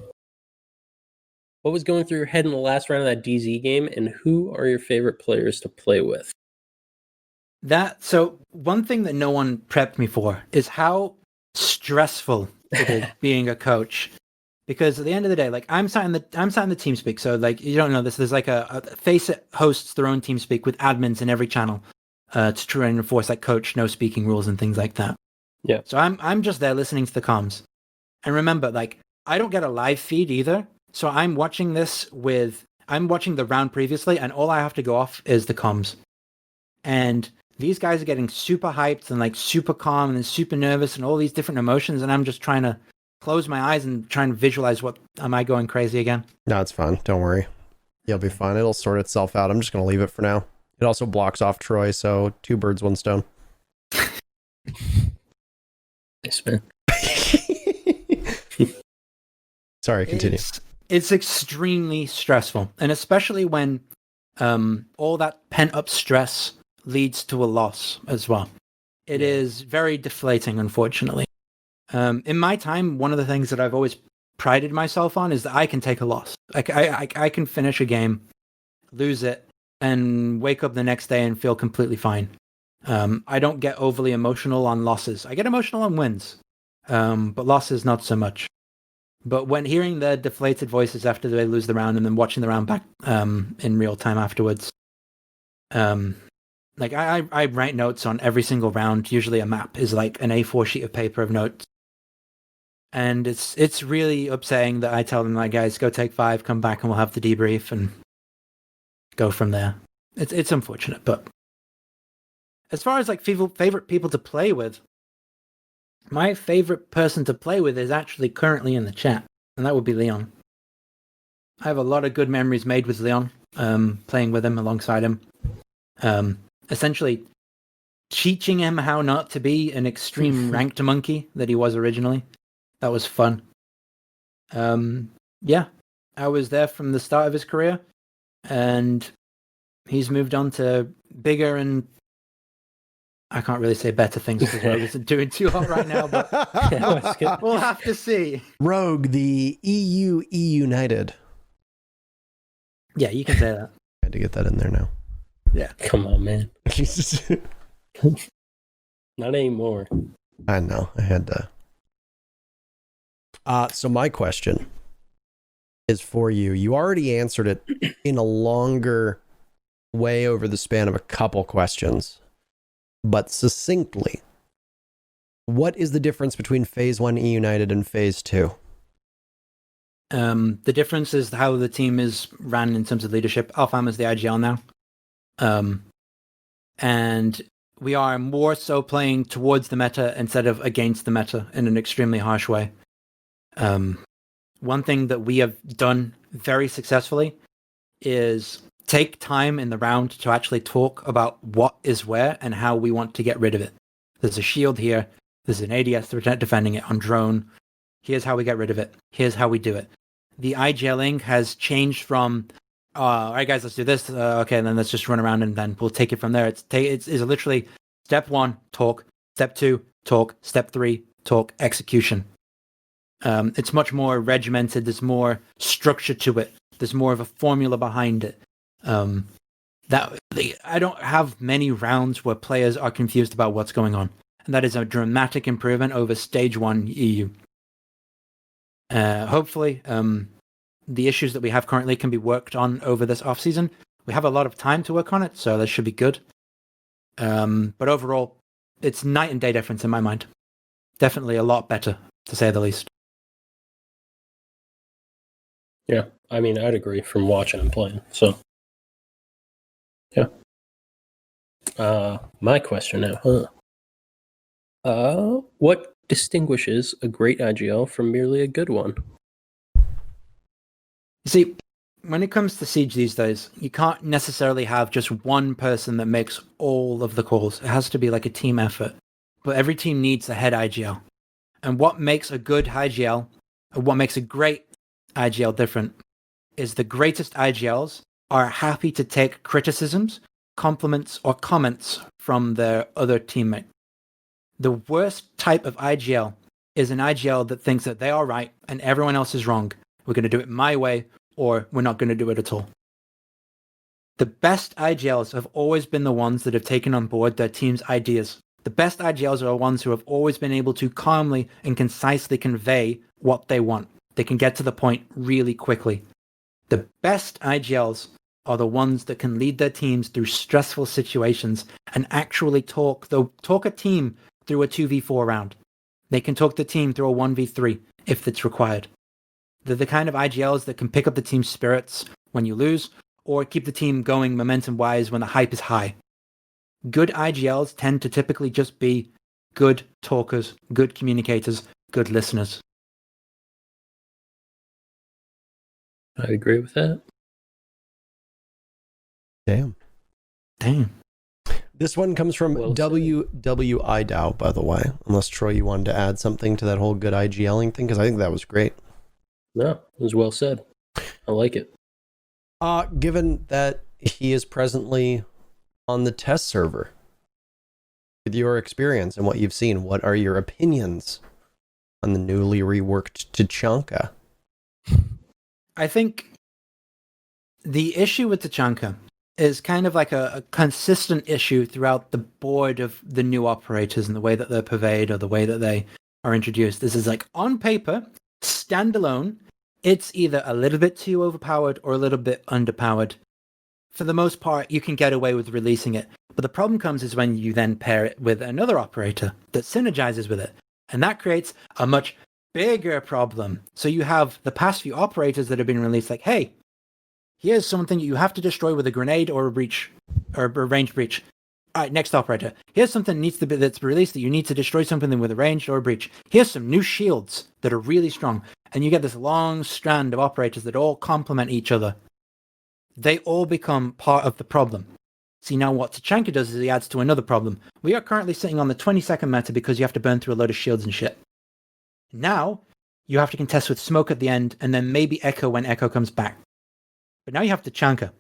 was going through your head in the last round of that DZ game, and who are your favorite players to play with? So one thing that no one prepped me for is how stressful it is being a coach. Because at the end of the day, like I'm sat in the TeamSpeak, so like you don't know this. There's like a Faceit hosts their own TeamSpeak with admins in every channel to try and enforce like coach no speaking rules and things like that. Yeah. So I'm just there listening to the comms, and remember, like I don't get a live feed either. So I'm watching the round previously, and all I have to go off is the comms. And these guys are getting super hyped and like super calm and super nervous and all these different emotions, and I'm just trying to close my eyes and try and visualize am I going crazy again? No, it's fine. Don't worry. You'll be fine. It'll sort itself out. I'm just going to leave it for now. It also blocks off Troy, so 2 birds, 1 stone. Nice, man. Sorry, continue. It's extremely stressful, and especially when all that pent-up stress leads to a loss as well. It is very deflating, unfortunately. In my time, one of the things that I've always prided myself on is that I can take a loss. I can finish a game, lose it, and wake up the next day and feel completely fine. I don't get overly emotional on losses. I get emotional on wins, but losses not so much. But when hearing their deflated voices after they lose the round and then watching the round back in real time afterwards, like I write notes on every single round. Usually a map is like an A4 sheet of paper of notes. And it's really upsetting that I tell them, like, guys, go take 5, come back and we'll have the debrief and go from there. It's unfortunate, but as far as like favorite people to play with, my favorite person to play with is actually currently in the chat, and that would be Leon. I have a lot of good memories made with Leon, playing with him, alongside him. Essentially teaching him how not to be an extreme ranked monkey that he was originally. That was fun. Yeah, I was there from the start of his career, and he's moved on to bigger and I can't really say better things because Rogue isn't doing too hot right now, but we'll have to see. Rogue, the eUnited. Yeah, you can say that. I had to get that in there now. Yeah. Come on, man. Not anymore. I know. I had to. So my question is for you. You already answered it in a longer way over the span of a couple questions, but succinctly, what is the difference between Phase 1 eUnited and Phase 2? The difference is how the team is ran in terms of leadership. Alfam is the IGL now. And we are more so playing towards the meta instead of against the meta in an extremely harsh way. One thing that we have done very successfully is take time in the round to actually talk about what is where and how we want to get rid of it. There's a shield here. There's an ADS defending it on drone. Here's how we get rid of it. Here's how we do it. The IGLing has changed from, all right, guys, let's do this. Okay, and then let's just run around and then we'll take it from there. It's literally step 1, talk. Step 2, talk. Step 3, talk. Execution. It's much more regimented. There's more structure to it. There's more of a formula behind it. I don't have many rounds where players are confused about what's going on, and that is a dramatic improvement over Stage 1 EU. Hopefully, the issues that we have currently can be worked on over this off season. We have a lot of time to work on it, so that should be good. But overall, it's night and day difference in my mind. Definitely a lot better, to say the least. Yeah, I mean, I'd agree from watching and playing. So, yeah. My question now, what distinguishes a great IGL from merely a good one? You see, when it comes to Siege these days, you can't necessarily have just one person that makes all of the calls. It has to be like a team effort. But every team needs a head IGL. And what makes a good IGL, or what makes a great IGL different, is the greatest IGLs are happy to take criticisms, compliments, or comments from their other teammate. The worst type of IGL is an IGL that thinks that they are right and everyone else is wrong. We're going to do it my way, or we're not going to do it at all. The best IGLs have always been the ones that have taken on board their team's ideas. The best IGLs are the ones who have always been able to calmly and concisely convey what they want. They can get to the point really quickly. The best IGLs are the ones that can lead their teams through stressful situations and actually talk a team through a 2v4 round. They can talk the team through a 1v3 if it's required. They're the kind of IGLs that can pick up the team's spirits when you lose, or keep the team going momentum-wise when the hype is high. Good IGLs tend to typically just be good talkers, good communicators, good listeners. I agree with that. Damn. This one comes from WWIDOW, by the way. Unless, Troy, you wanted to add something to that whole good IGLing thing, because I think that was great. No, it was well said. I like it. Given that he is presently on the test server, with your experience and what you've seen, what are your opinions on the newly reworked Tachanka? I think the issue with Tachanka is kind of like a consistent issue throughout the board of the new operators and the way that they're purveyed or the way that they are introduced. This is like, on paper, standalone, it's either a little bit too overpowered or a little bit underpowered. For the most part, you can get away with releasing it. But the problem comes is when you then pair it with another operator that synergizes with it. And that creates a much bigger problem. So you have the past few operators that have been released like, hey, here's something you have to destroy with a grenade or a breach, or a range breach. All right, next operator. Here's something that's released that you need to destroy something with a range or a breach. Here's some new shields that are really strong. And you get this long strand of operators that all complement each other. They all become part of the problem. See, now what Tachanka does is he adds to another problem. We are currently sitting on the 20-second meta because you have to burn through a load of shields and shit. Now, you have to contest with smoke at the end, and then maybe echo when echo comes back. But now you have Tachanka,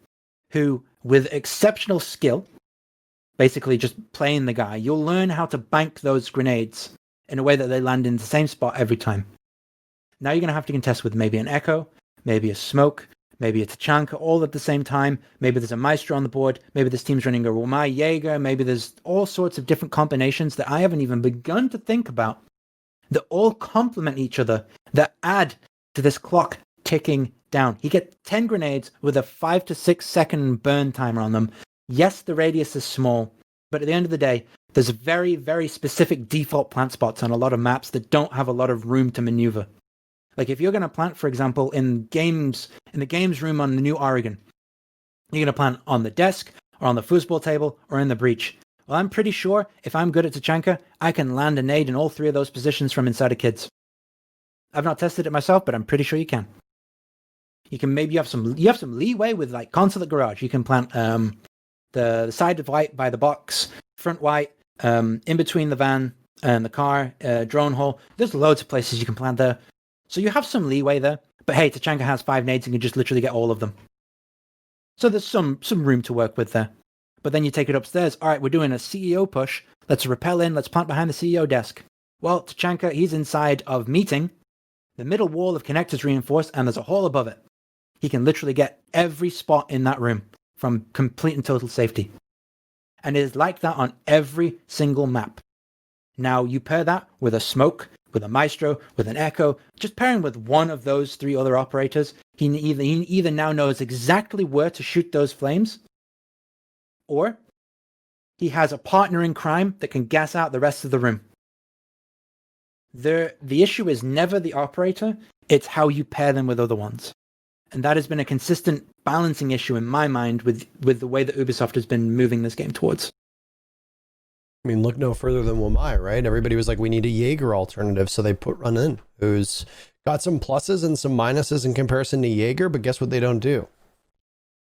who, with exceptional skill, basically just playing the guy, you'll learn how to bank those grenades in a way that they land in the same spot every time. Now you're going to have to contest with maybe an echo, maybe a smoke, maybe a Tachanka all at the same time. Maybe there's a Maestro on the board. Maybe this team's running a Wamai Jaeger. Maybe there's all sorts of different combinations that I haven't even begun to think about that all complement each other, that add to this clock ticking down. You get 10 grenades with a 5 to 6 second burn timer on them. Yes, the radius is small, but at the end of the day, there's very, very specific default plant spots on a lot of maps that don't have a lot of room to maneuver. Like if you're going to plant, for example, in the games room on the New Oregon, you're going to plant on the desk or on the foosball table or in the breach. Well, I'm pretty sure if I'm good at Tachanka, I can land a nade in all three of those positions from inside of kids. I've not tested it myself, but I'm pretty sure you can. You can maybe have some leeway with like Consulate Garage. You can plant the side of white by the box, front white, in between the van and the car, drone hole. There's loads of places you can plant there. So you have some leeway there. But hey, Tachanka has 5 nades and can just literally get all of them. So there's some room to work with there. But then you take it upstairs. All right, we're doing a CEO push. Let's rappel in. Let's plant behind the CEO desk. Well, Tachanka, he's inside of meeting. The middle wall of connectors reinforced, and there's a hole above it. He can literally get every spot in that room from complete and total safety. And it is like that on every single map. Now, you pair that with a smoke, with a Maestro, with an echo, just pairing with one of those 3 other operators, he either now knows exactly where to shoot those flames, or he has a partner in crime that can gas out the rest of the room. The issue is never the operator, it's how you pair them with other ones. And that has been a consistent balancing issue in my mind with the way that Ubisoft has been moving this game towards. I mean, look no further than Wamai, right? Everybody was like, we need a Jaeger alternative, so they put Run In, who's got some pluses and some minuses in comparison to Jaeger, but guess what they don't do?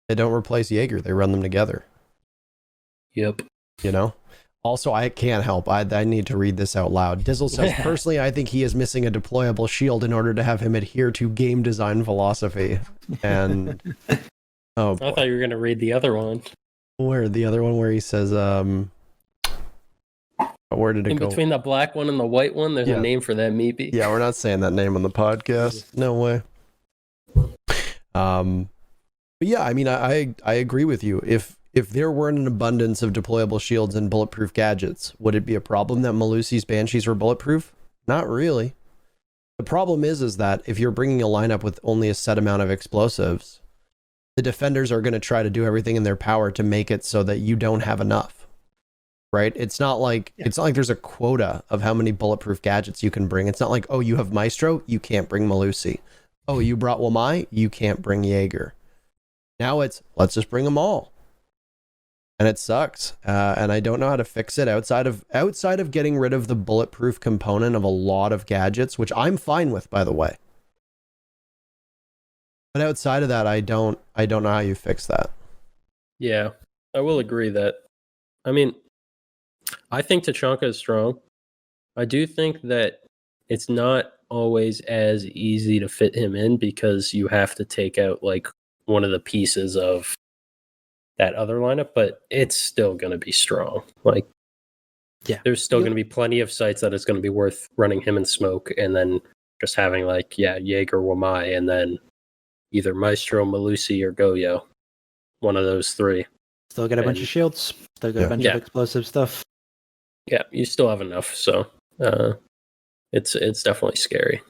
They don't replace Jaeger, they run them together. Yep. You know? Also, I can't help. I need to read this out loud. Dizzle says, personally, I think he is missing a deployable shield in order to have him adhere to game design philosophy. And oh, boy. I thought you were going to read the other one. Where the other one where he says, where did it go? In between the black one and the white one, there's a name for that meepeY. Yeah, we're not saying that name on the podcast. No way. But yeah, I mean, I agree with you. If there weren't an abundance of deployable shields and bulletproof gadgets, would it be a problem that Malusi's Banshees were bulletproof? Not really. The problem is that if you're bringing a lineup with only a set amount of explosives, the defenders are going to try to do everything in their power to make it so that you don't have enough. Right? It's not like there's a quota of how many bulletproof gadgets you can bring. It's not like, oh, you have Maestro, you can't bring Malusi. Oh, you brought Wamai, you can't bring Jaeger. Now it's, let's just bring them all. And it sucks. And I don't know how to fix it outside of getting rid of the bulletproof component of a lot of gadgets, which I'm fine with, by the way. But outside of that, I don't know how you fix that. Yeah, I will agree that. I mean, I think Tachanka is strong. I do think that it's not always as easy to fit him in because you have to take out like one of the pieces of that other lineup, but it's still going to be strong. Like, Yeah. there's still going to be plenty of sites that it's going to be worth running him in smoke, and then just having like Jaeger Wamai, and then either Maestro, Malusi, or Goyo. One of those three. Still get a bunch of shields. Still got a bunch of explosive stuff. Yeah, you still have enough. So it's definitely scary.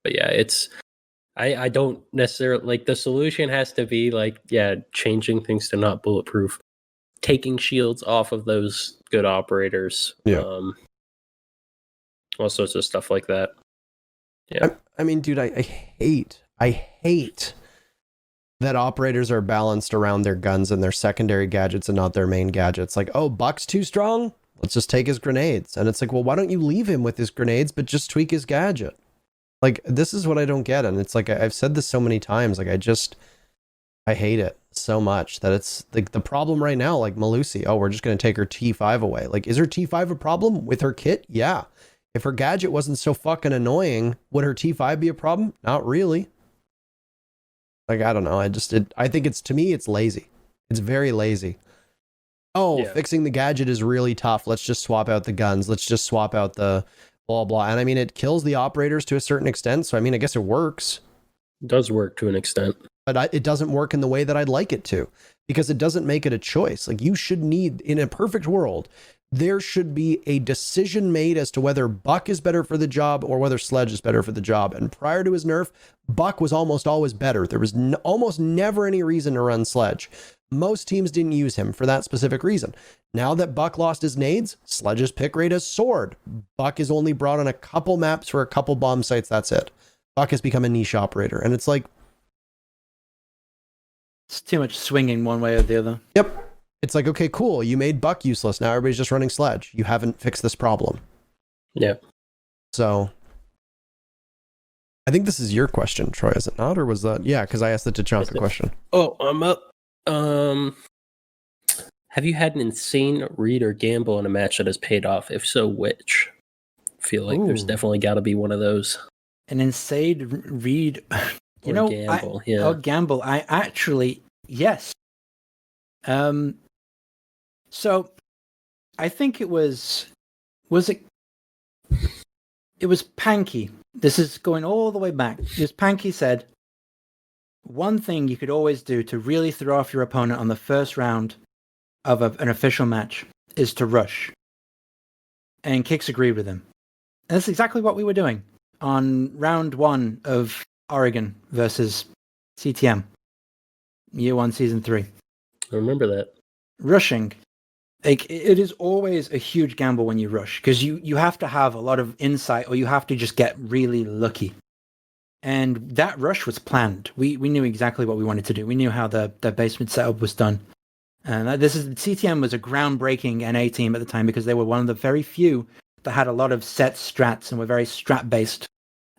But yeah, it's I don't necessarily like the solution has to be like changing things to not bulletproof, taking shields off of those good operators. All sorts of stuff like that. Yeah. I mean, dude, I hate that operators are balanced around their guns and their secondary gadgets and not their main gadgets. Like, oh, Buck's too strong? Let's just take his grenades. And it's like, well, why don't you leave him with his grenades, but just tweak his gadget? Like, this is what I don't get. And it's like, I've said this so many times. Like, I hate it so much that it's like the problem right now, like Malusi, oh, we're just going to take her T5 away. Like, is her T5 a problem with her kit? Yeah. If her gadget wasn't so fucking annoying, would her T5 be a problem? Not really. Like, I don't know. I think to me, it's lazy. It's very lazy. Oh, fixing the gadget is really tough. Let's just swap out the guns. Let's just swap out the blah, blah. And I mean, it kills the operators to a certain extent. So, I mean, I guess it works. It does work to an extent. But it doesn't work in the way that I'd like it to, because it doesn't make it a choice. Like, you should need, in a perfect world, there should be a decision made as to whether Buck is better for the job or whether Sledge is better for the job. And prior to his nerf, Buck was almost always better. There was almost never any reason to run Sledge. Most teams didn't use him for that specific reason. Now that Buck lost his nades, Sledge's pick rate has soared. Buck is only brought on a couple maps for a couple bomb sites. That's it. Buck has become a niche operator. And it's like, it's too much swinging one way or the other. Yep. It's like, okay, cool. You made Buck useless. Now everybody's just running Sledge. You haven't fixed this problem. Yeah. So I think this is your question, Troy, is it not? Or was that? Yeah, because I asked the Tachanka question. Oh, I'm up. Have you had an insane read or gamble in a match that has paid off? If so, which? I feel like there's definitely got to be one of those. An insane read. You know, gamble. Gamble. I actually, yes. So I think it was Panky. This is going all the way back. Because Panky said, one thing you could always do to really throw off your opponent on the first round of an official match is to rush. And Kix agreed with him. And that's exactly what we were doing on round 1 of Oregon versus CTM. Year 1, Season 3. I remember that. Rushing. Like, it is always a huge gamble when you rush, because you have to have a lot of insight, or you have to just get really lucky. And that rush was planned. We knew exactly what we wanted to do. We knew how the basement setup was done. And CTM was a groundbreaking NA team at the time, because they were one of the very few that had a lot of set strats and were very strat based.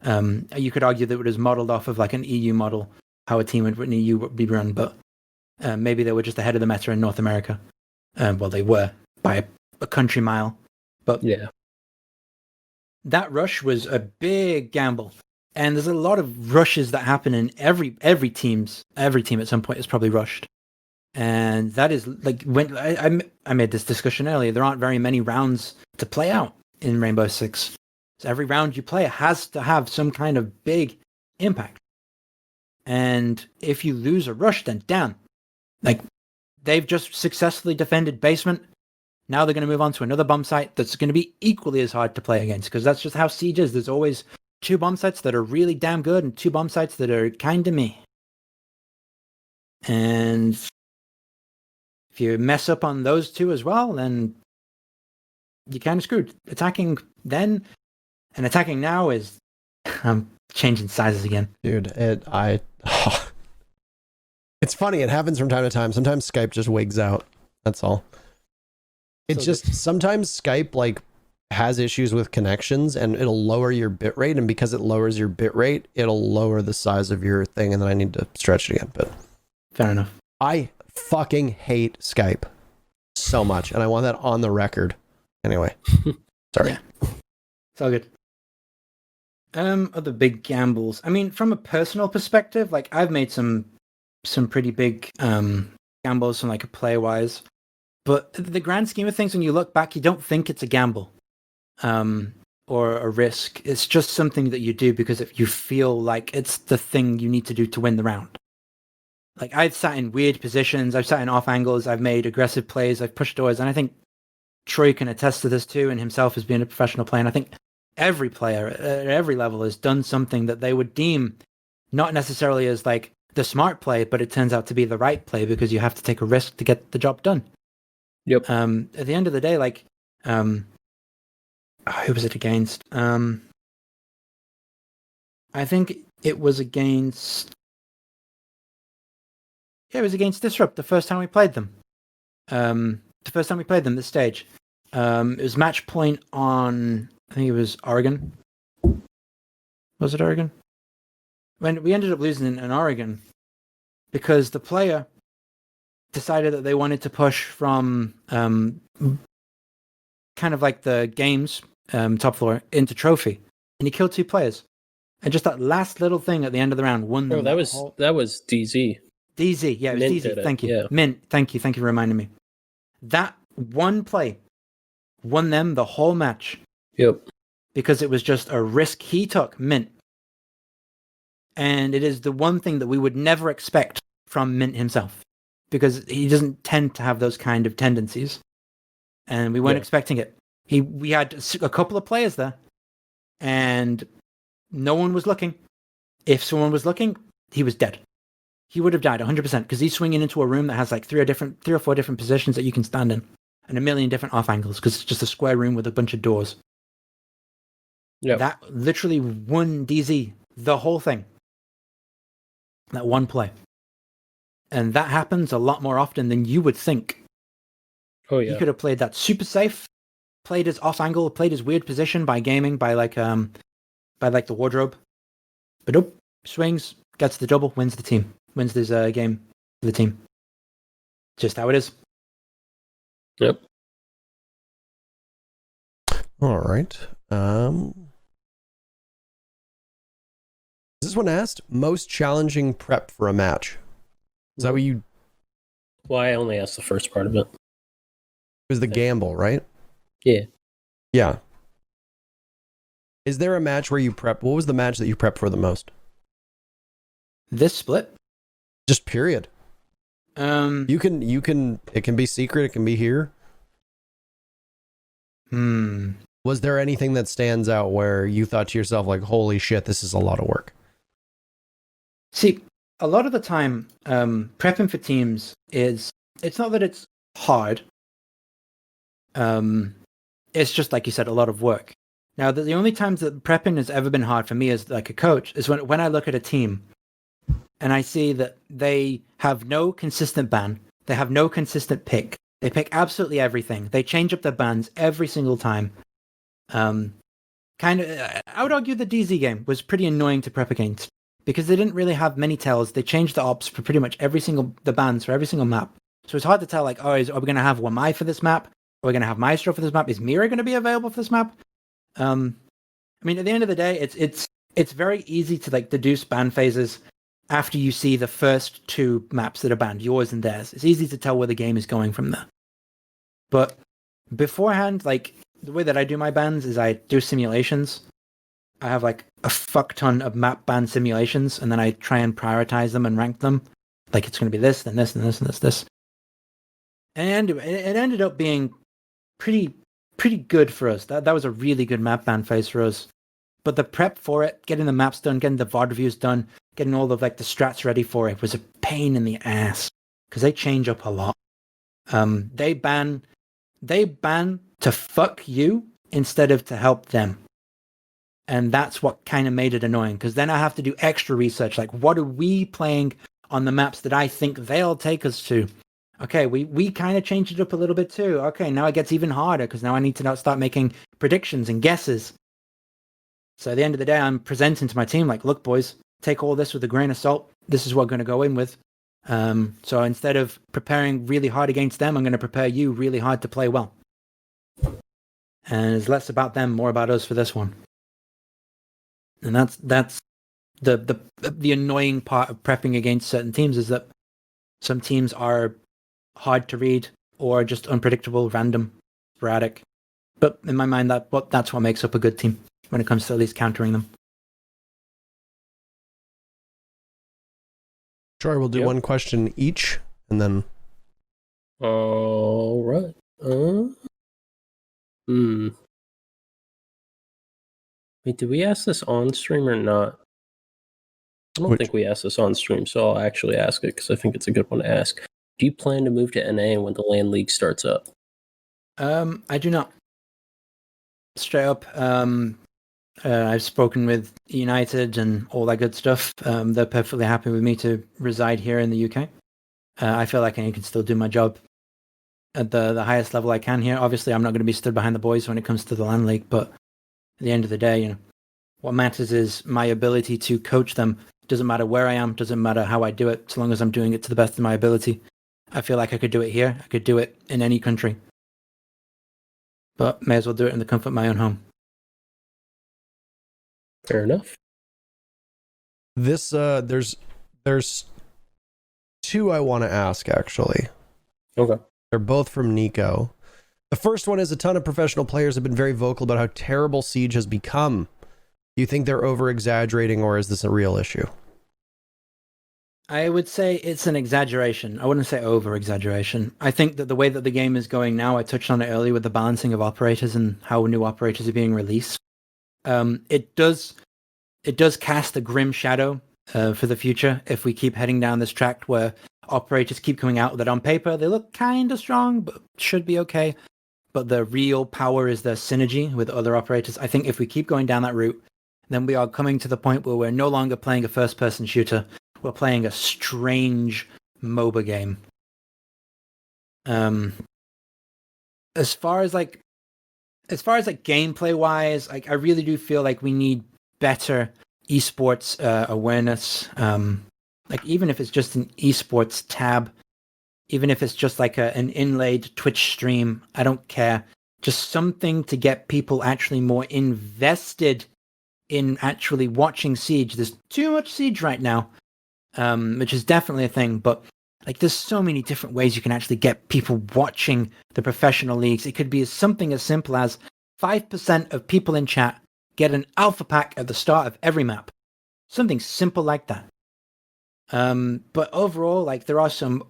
You could argue that it was modeled off of like an EU model, how a team in EU would be run, but maybe they were just ahead of the meta in North America. Well, they were by a country mile, but yeah, that rush was a big gamble. And there's a lot of rushes that happen in every team at some point is probably rushed. And that is like, when I made this discussion earlier, there aren't very many rounds to play out in Rainbow Six. So every round you play has to have some kind of big impact. And if you lose a rush, then damn, like, they've just successfully defended basement. Now they're going to move on to another bomb site that's going to be equally as hard to play against, because that's just how Siege is. There's always 2 bomb sites that are really damn good and 2 bomb sites that are kind of meh. And if you mess up on those 2 as well, then you're kind of screwed. Attacking then and attacking now is... I'm changing sizes again. Dude, it's funny. It happens from time to time. Sometimes Skype just wigs out. That's all. It's just sometimes Skype like has issues with connections, and it'll lower your bit rate. And because it lowers your bit rate, it'll lower the size of your thing, and then I need to stretch it again. But fair enough. I fucking hate Skype so much, and I want that on the record. Anyway, sorry. Yeah. It's all good. Other big gambles. I mean, from a personal perspective, like I've made some pretty big gambles from like a play wise. But the grand scheme of things, when you look back, you don't think it's a gamble or a risk. It's just something that you do because if you feel like it's the thing you need to do to win the round. Like, I've sat in weird positions, I've sat in off angles, I've made aggressive plays, I've pushed doors, and I think Troy can attest to this too, and himself as being a professional player. And I think every player at every level has done something that they would deem not necessarily as like the smart play, but it turns out to be the right play because you have to take a risk to get the job done. Yep. At the end of the day, like, who was it against? I think it was against. Yeah, it was against Disrupt the first time we played them. This stage. It was match point on, I think it was Oregon. Was it Oregon? When we ended up losing in Oregon because the player decided that they wanted to push from kind of like the games top floor into trophy, and he killed 2 players. And just that last little thing at the end of the round won them. Oh, that was DZ. DZ, yeah, it was Mint DZ. did it, Thank you, yeah. Mint. Thank you for reminding me. That one play won them the whole match. Yep. Because it was just a risk he took, Mint. And it is the one thing that we would never expect from Mint himself, because he doesn't tend to have those kind of tendencies, and we weren't expecting it. We had a couple of players there, and no one was looking. If someone was looking, he was dead. He would have died 100% because he's swinging into a room that has like 3 or 4 different positions that you can stand in, and a million different off angles because it's just a square room with a bunch of doors. Yeah. That literally won DZ the whole thing. That one play. And that happens a lot more often than you would think. Oh yeah. He could have played that super safe, played his off angle, played his weird position by gaming, by the wardrobe. But nope, swings, gets the double, wins the team. Wins this game for the team. Just how it is. Yep. All right. This one asked, most challenging prep for a match. Is that what you... Well, I only asked the first part of it. It was the gamble, right? Yeah. Yeah. Is there a match where you prep? What was the match that you prepped for the most? This split? Just period. You can, it can be secret, it can be here. Was there anything that stands out where you thought to yourself, like, holy shit, this is a lot of work? See, a lot of the time, prepping for teams it's not that it's hard. It's just, like you said, a lot of work. Now, the only times that prepping has ever been hard for me as like a coach is when I look at a team and I see that they have no consistent ban, they have no consistent pick. They pick absolutely everything. They change up their bans every single time. I would argue the DZ game was pretty annoying to prep against because they didn't really have many tells. They changed the ops for pretty much the bans for every single map. So it's hard to tell, like, are we going to have Wamai for this map? Are we going to have Maestro for this map? Is Mira going to be available for this map? I mean, at the end of the day, it's very easy to like deduce ban phases after you see the first 2 maps that are banned, yours and theirs. It's easy to tell where the game is going from there. But beforehand, like, the way that I do my bans is I do simulations. I have like a fuck ton of map ban simulations, and then I try and prioritize them and rank them. Like, it's going to be this, then this, and this, and this. And it ended up being pretty good for us. That was a really good map ban phase for us. But the prep for it, getting the maps done, getting the VOD reviews done, getting all of like the strats ready for it was a pain in the ass because they change up a lot. They ban to fuck you instead of to help them. And that's what kind of made it annoying because then I have to do extra research. Like, what are we playing on the maps that I think they'll take us to? Okay, we kind of changed it up a little bit too. Okay, now it gets even harder because now I need to start making predictions and guesses. So at the end of the day, I'm presenting to my team like, look, boys, take all this with a grain of salt. This is what I'm going to go in with. So instead of preparing really hard against them, I'm going to prepare you really hard to play well. And it's less about them, more about us for this one. And that's the annoying part of prepping against certain teams is that some teams are hard to read or just unpredictable, random, sporadic. But in my mind, that's what makes up a good team when it comes to at least countering them. Sure, we'll do one question each, and then... All right. Wait, did we ask this on stream or not? I don't think we asked this on stream, so I'll actually ask it because I think it's a good one to ask. Do you plan to move to NA when the LAN League starts up? I do not. Straight up, I've spoken with eUnited and all that good stuff. They're perfectly happy with me to reside here in the UK. I feel like I can still do my job at the highest level I can here. Obviously, I'm not going to be stood behind the boys when it comes to the LAN League, but at the end of the day, what matters is my ability to coach them. Doesn't matter where I am, doesn't matter how I do it, so long as I'm doing it to the best of my ability. I feel like I could do it here. I could do it in any country. But may as well do it in the comfort of my own home. Fair enough. This, there's two I want to ask, actually. Okay. They're both from Nico. The first one is a ton of professional players have been very vocal about how terrible Siege has become. Do you think they're over-exaggerating, or is this a real issue? I would say it's an exaggeration. I wouldn't say over-exaggeration. I think that the way that the game is going now, I touched on it earlier with the balancing of operators and how new operators are being released. It does cast a grim shadow for the future if we keep heading down this track where operators keep coming out that on paper they look kind of strong, but should be okay. But the real power is their synergy with other operators. I think if we keep going down that route, then we are coming to the point where we're no longer playing a first-person shooter. We're playing a strange MOBA game. As far as gameplay-wise, I really do feel like we need better esports awareness. Even if it's just an esports tab, even if it's just like an inlaid Twitch stream, I don't care. Just something to get people actually more invested in actually watching Siege. There's too much Siege right now, which is definitely a thing, but there's so many different ways you can actually get people watching the professional leagues. It could be something as simple as 5% of people in chat get an alpha pack at the start of every map. Something simple like that. But overall, there are some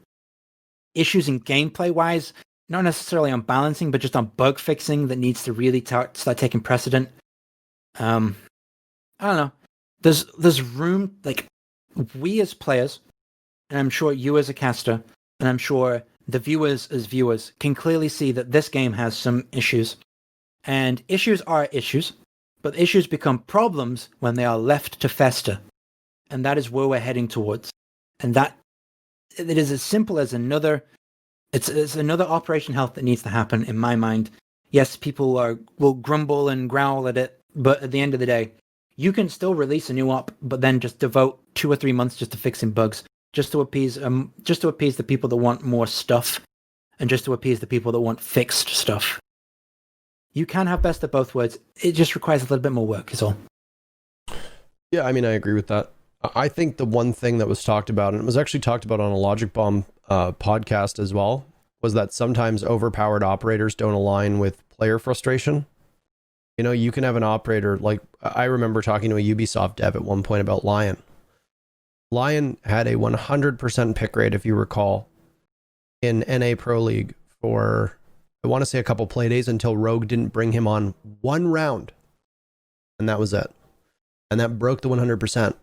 issues in gameplay-wise, not necessarily on balancing, but just on bug fixing that needs to really start taking precedent. I don't know. There's room, we as players, and I'm sure you as a caster, and I'm sure the viewers as viewers can clearly see that this game has some issues. And issues are issues, but issues become problems when they are left to fester. And that is where we're heading towards. And that it is as simple as another operation health that needs to happen in my mind. Yes, people will grumble and growl at it, but at the end of the day, you can still release a new op, but then just devote 2 or 3 months just to fixing bugs, just to appease the people that want more stuff, and just to appease the people that want fixed stuff. You can have best of both worlds. It just requires a little bit more work, is all. Yeah, I agree with that. I think the one thing that was talked about, and it was actually talked about on a Logic Bomb podcast as well, was that sometimes overpowered operators don't align with player frustration. You can have an operator, I remember talking to a Ubisoft dev at one point about Lion. Lion had a 100% pick rate, if you recall, in NA Pro League for, I want to say, a couple play days until Rogue didn't bring him on one round. And that was it. And that broke the 100%.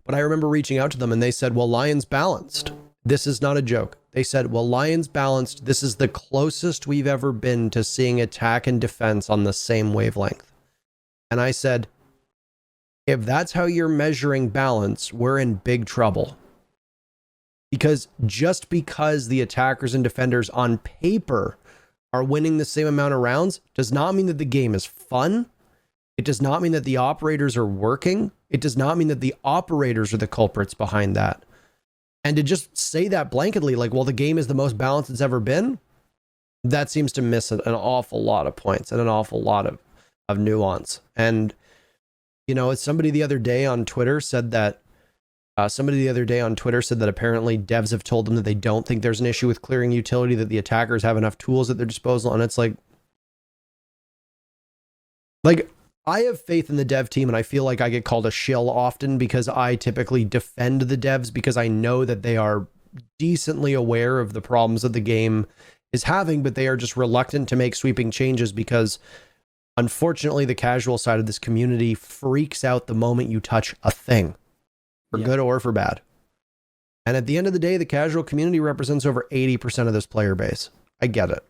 But I remember reaching out to them and they said, well, Lion's balanced. This is not a joke. They said, well, Lion's balanced. This is the closest we've ever been to seeing attack and defense on the same wavelength. And I said, if that's how you're measuring balance, we're in big trouble. Because just because the attackers and defenders on paper are winning the same amount of rounds does not mean that the game is fun. It does not mean that the operators are working. It does not mean that the operators are the culprits behind that. And to just say that blanketly, well, the game is the most balanced it's ever been, that seems to miss an awful lot of points and an awful lot of nuance. And, somebody the other day on Twitter said that Somebody the other day on Twitter said that apparently devs have told them that they don't think there's an issue with clearing utility, that the attackers have enough tools at their disposal. And it's like I have faith in the dev team, and I feel like I get called a shill often because I typically defend the devs because I know that they are decently aware of the problems that the game is having, but they are just reluctant to make sweeping changes because unfortunately the casual side of this community freaks out the moment you touch a thing, for good or for bad. And at the end of the day, the casual community represents over 80% of this player base. I get it.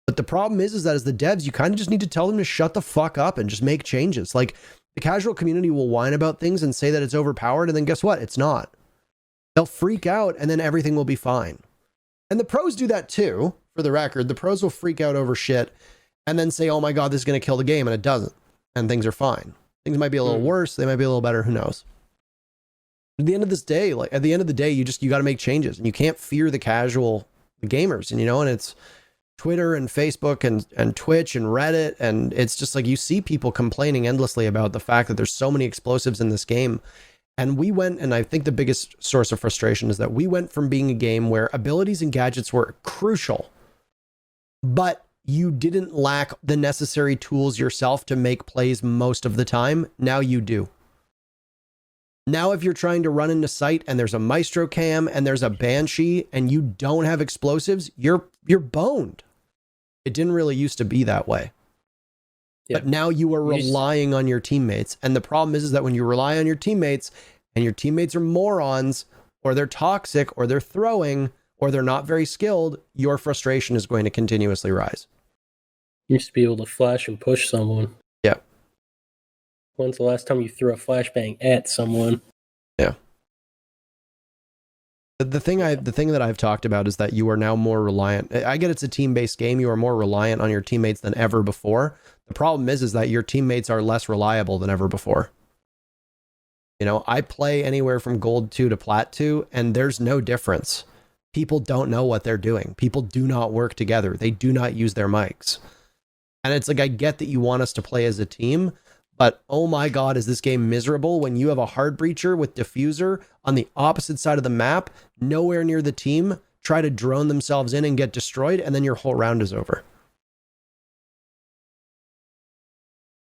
But the problem is that as the devs, you kind of just need to tell them to shut the fuck up and just make changes. Like, the casual community will whine about things and say that it's overpowered, and then guess what? It's not. They'll freak out, and then everything will be fine. And the pros do that too, for the record. The pros will freak out over shit and then say, oh my God, this is going to kill the game, and it doesn't. And things are fine. Things might be a little worse. They might be a little better. Who knows? At the end of this day, like at the end of the day, you got to make changes, and you can't fear the casual gamers, and and it's Twitter and Facebook and Twitch and Reddit. And it's just like, you see people complaining endlessly about the fact that there's so many explosives in this game. And we went, and I think the biggest source of frustration is that we went from being a game where abilities and gadgets were crucial, but you didn't lack the necessary tools yourself to make plays most of the time. Now you do. Now, if you're trying to run into sight and there's a Maestro cam and there's a Banshee and you don't have explosives, you're boned. It didn't really used to be that way. But now you are relying on your teammates. And the problem is that when you rely on your teammates and your teammates are morons, or they're toxic, or they're throwing, or they're not very skilled, your frustration is going to continuously rise. You used to be able to flash and push someone. Yeah. When's the last time you threw a flashbang at someone? Yeah. The thing that I've talked about is that you are now more reliant. I get it's a team-based game. You are more reliant on your teammates than ever before. The problem is that your teammates are less reliable than ever before. I play anywhere from gold 2 to plat 2, and there's no difference. People don't know what they're doing. People do not work together. They do not use their mics. And it's like, I get that you want us to play as a team, but oh my God, is this game miserable when you have a hard breacher with diffuser on the opposite side of the map, nowhere near the team, try to drone themselves in and get destroyed, and then your whole round is over.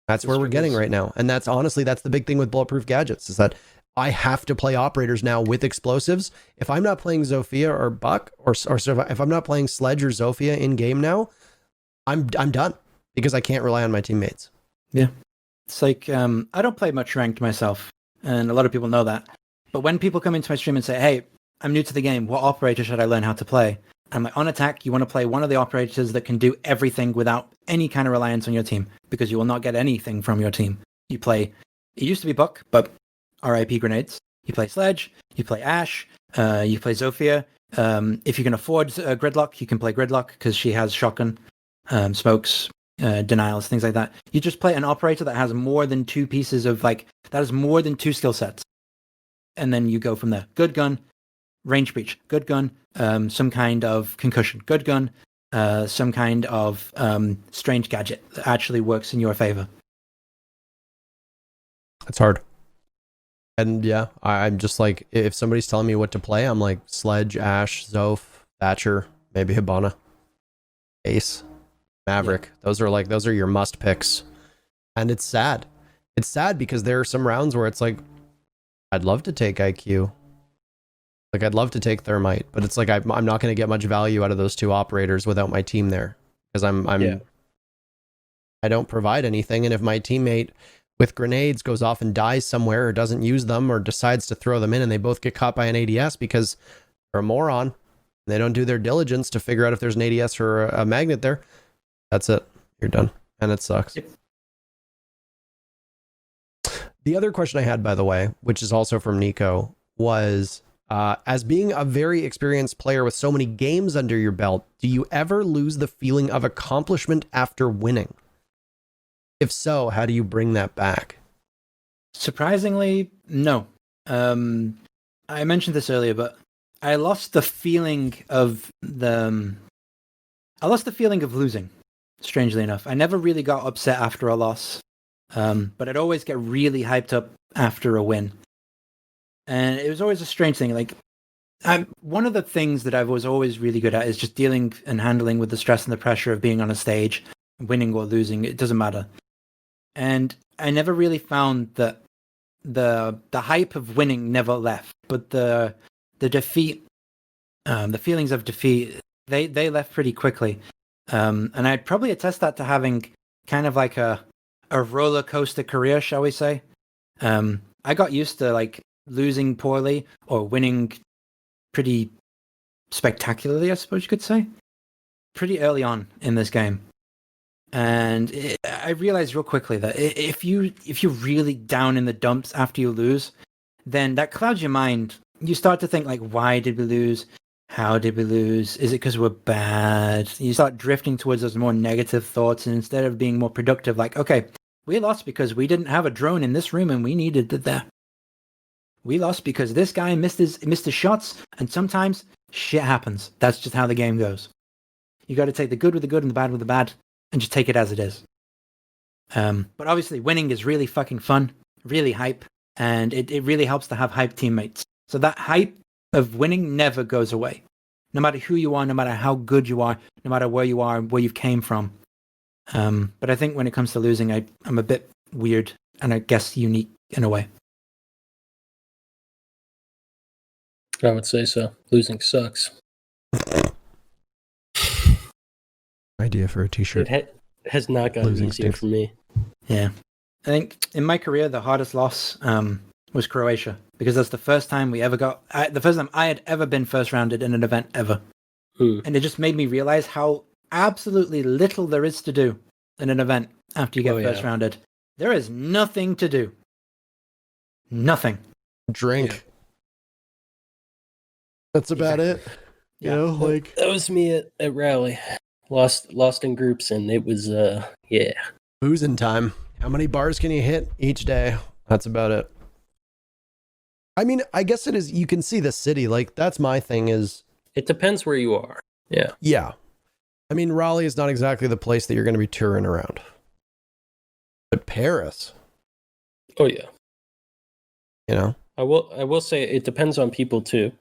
That's where we're getting right now. And that's the big thing with bulletproof gadgets, is that I have to play operators now with explosives. If I'm not playing Zofia or Buck, or if I'm not playing Sledge or Zofia in game now, I'm done, because I can't rely on my teammates. Yeah. It's like, I don't play much ranked myself, and a lot of people know that. But when people come into my stream and say, hey, I'm new to the game, what operator should I learn how to play? I'm like, on attack, you want to play one of the operators that can do everything without any kind of reliance on your team, because you will not get anything from your team. It used to be Buck, but RIP grenades. You play Sledge, you play Ash, you play Zofia. If you can afford Gridlock, you can play Gridlock because she has shotgun, smokes, denials, things like that. You just play an operator that has more than two pieces of that has more than two skill sets. And then you go from there. Good gun, range breach, good gun, some kind of concussion, good gun, some kind of strange gadget that actually works in your favor. It's hard. And yeah, I'm just like, if somebody's telling me what to play, I'm like Sledge, Ash, Zoph, Thatcher, maybe Hibana, Ace, Maverick. Yeah. Those are your must picks. And it's sad. It's sad because there are some rounds where it's like, I'd love to take IQ. Like, I'd love to take Thermite, but it's like, I'm not going to get much value out of those two operators without my team there, because I don't provide anything. And if my teammate with grenades goes off and dies somewhere, or doesn't use them, or decides to throw them in, and they both get caught by an ADS because they're a moron, and they don't do their diligence to figure out if there's an ADS or a magnet there, that's it. You're done. And it sucks. Yep. The other question I had, by the way, which is also from Nico, was, as being a very experienced player with so many games under your belt, do you ever lose the feeling of accomplishment after winning? If so, how do you bring that back? Surprisingly, no. I mentioned this earlier, but I lost the feeling of losing, strangely enough. I never really got upset after a loss, but I'd always get really hyped up after a win. And it was always a strange thing. Like, one of the things that I was always really good at is just dealing and handling with the stress and the pressure of being on a stage, winning or losing. It doesn't matter. And I never really found that the hype of winning never left, but the defeat, the feelings of defeat, they left pretty quickly. And I'd probably attest that to having kind of like a roller coaster career, shall we say. I got used to like losing poorly or winning pretty spectacularly, I suppose you could say, pretty early on in this game. And I realized real quickly that if you're really down in the dumps after you lose, then that clouds your mind. You start to think like, why did we lose? How did we lose? Is it because we're bad? You start drifting towards those more negative thoughts, and instead of being more productive, like, okay, we lost because we didn't have a drone in this room and we needed it there. We lost because this guy missed his shots, and sometimes shit happens. That's just how the game goes. You got to take the good with the good and the bad with the bad, and just take it as it is. But obviously, winning is really fucking fun, really hype, and it really helps to have hype teammates. So that hype of winning never goes away. No matter who you are, no matter how good you are, no matter where you are, where you've came from. But I think when it comes to losing, I'm a bit weird, and I guess unique in a way. I would say so. Losing sucks. Idea for a t-shirt. It has not gotten Losing easier stinks. for me. Yeah. I think in my career, the hardest loss was Croatia, because that's the first time the first time I had ever been first rounded in an event ever. And it just made me realize how absolutely little there is to do in an event after you get first rounded. There is nothing to do. Nothing. Drink. Yeah. That's about it. You know, like that was me at rally. Lost in groups, and it was boozing time. How many bars can you hit each day? That's about it. I mean, I guess it is. You can see the city. Like, that's my thing is. It depends where you are. Yeah. Yeah. I mean, Raleigh is not exactly the place that you're going to be touring around. But Paris. Oh yeah. You know. I will say it depends on people too.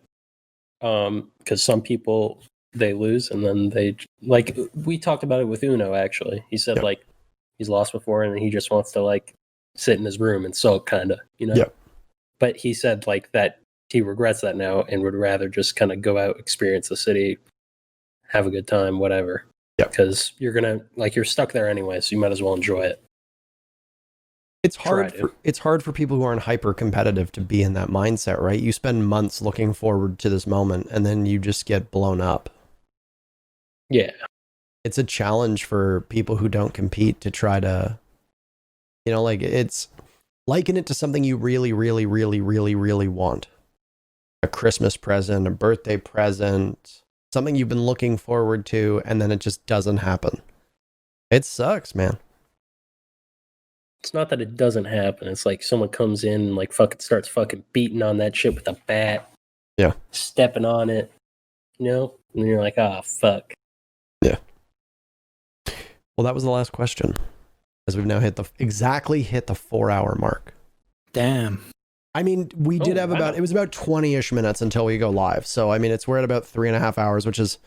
Because some people, they lose and then they, like, we talked about it with Uno, actually. He said, like, he's lost before and he just wants to, like, sit in his room and sulk, kind of, you know? Yeah. But he said, like, that he regrets that now and would rather just kind of go out, experience the city, have a good time, whatever. Yeah. Because you're going to, like, you're stuck there anyway, so you might as well enjoy it. It's hard for people who aren't hyper competitive to be in that mindset, right? You spend months looking forward to this moment and then you just get blown up. Yeah. It's a challenge for people who don't compete to try to, you know, like, it's liken it to something you really, really, really, really, really want. A Christmas present, a birthday present, something you've been looking forward to, and then it just doesn't happen. It sucks, man. It's not that it doesn't happen. It's like someone comes in and like fucking starts fucking beating on that shit with a bat. Yeah. Stepping on it. You know? And you're like, ah, fuck. Yeah. Well, that was the last question. As we've now exactly hit the 4-hour mark. Damn. I mean, we did have it was about 20-ish minutes until we go live. So, I mean, we're at about 3.5 hours, which is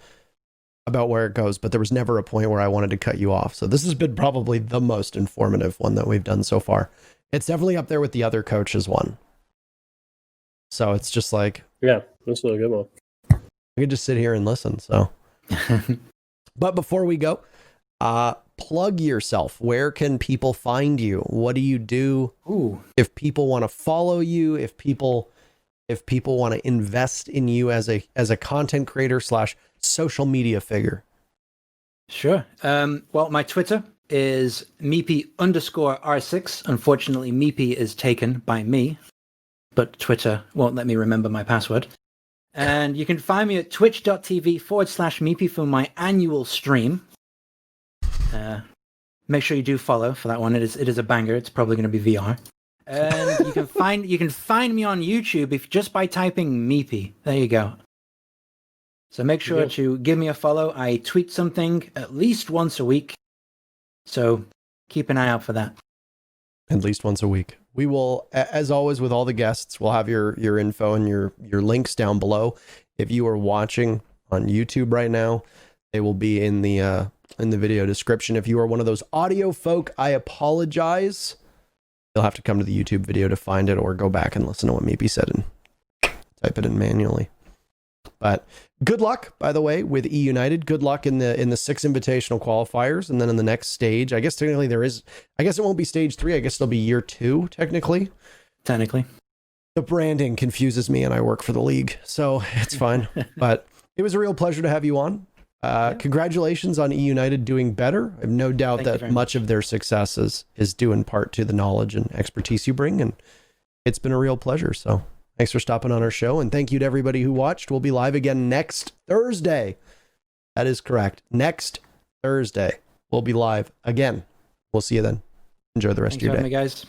about where it goes, but there was never a point where I wanted to cut you off. So this has been probably the most informative one that we've done so far. It's definitely up there with the other coaches one. So it's just like, yeah, this is a good one. I could just sit here and listen. So, but before we go, plug yourself. Where can people find you? What do you do? Ooh. If people want to follow you, if people want to invest in you as a content creator / social media figure. Sure. Well, my Twitter is meepeY_R6. Unfortunately, meepeY is taken by me, but Twitter won't let me remember my password. And you can find me at twitch.tv/meepeY for my annual stream. Make sure you do follow for that one. It is a banger. It's probably going to be VR. And you can find me on YouTube just by typing meepeY. There you go. So make sure to give me a follow. I tweet something at least once a week. So keep an eye out for that. At least once a week. We will, as always, with all the guests, we'll have your info and your links down below. If you are watching on YouTube right now, they will be in the video description. If you are one of those audio folk, I apologize. You'll have to come to the YouTube video to find it, or go back and listen to what meepeY said and type it in manually. But good luck, by the way, with eUnited. Good luck in the 6 invitational qualifiers, and then in the next stage. I guess technically I guess it won't be stage 3. I guess it'll be year 2 technically. Technically. The branding confuses me, and I work for the league, so it's fine. But it was a real pleasure to have you on. Congratulations on eUnited doing better. I have no doubt that much of their success is due in part to the knowledge and expertise you bring, and it's been a real pleasure. So thanks for stopping on our show, and thank you to everybody who watched. We'll be live again next Thursday. That is correct. Next Thursday, we'll be live again. We'll see you then. Enjoy the rest of your day. Thanks for having me, guys.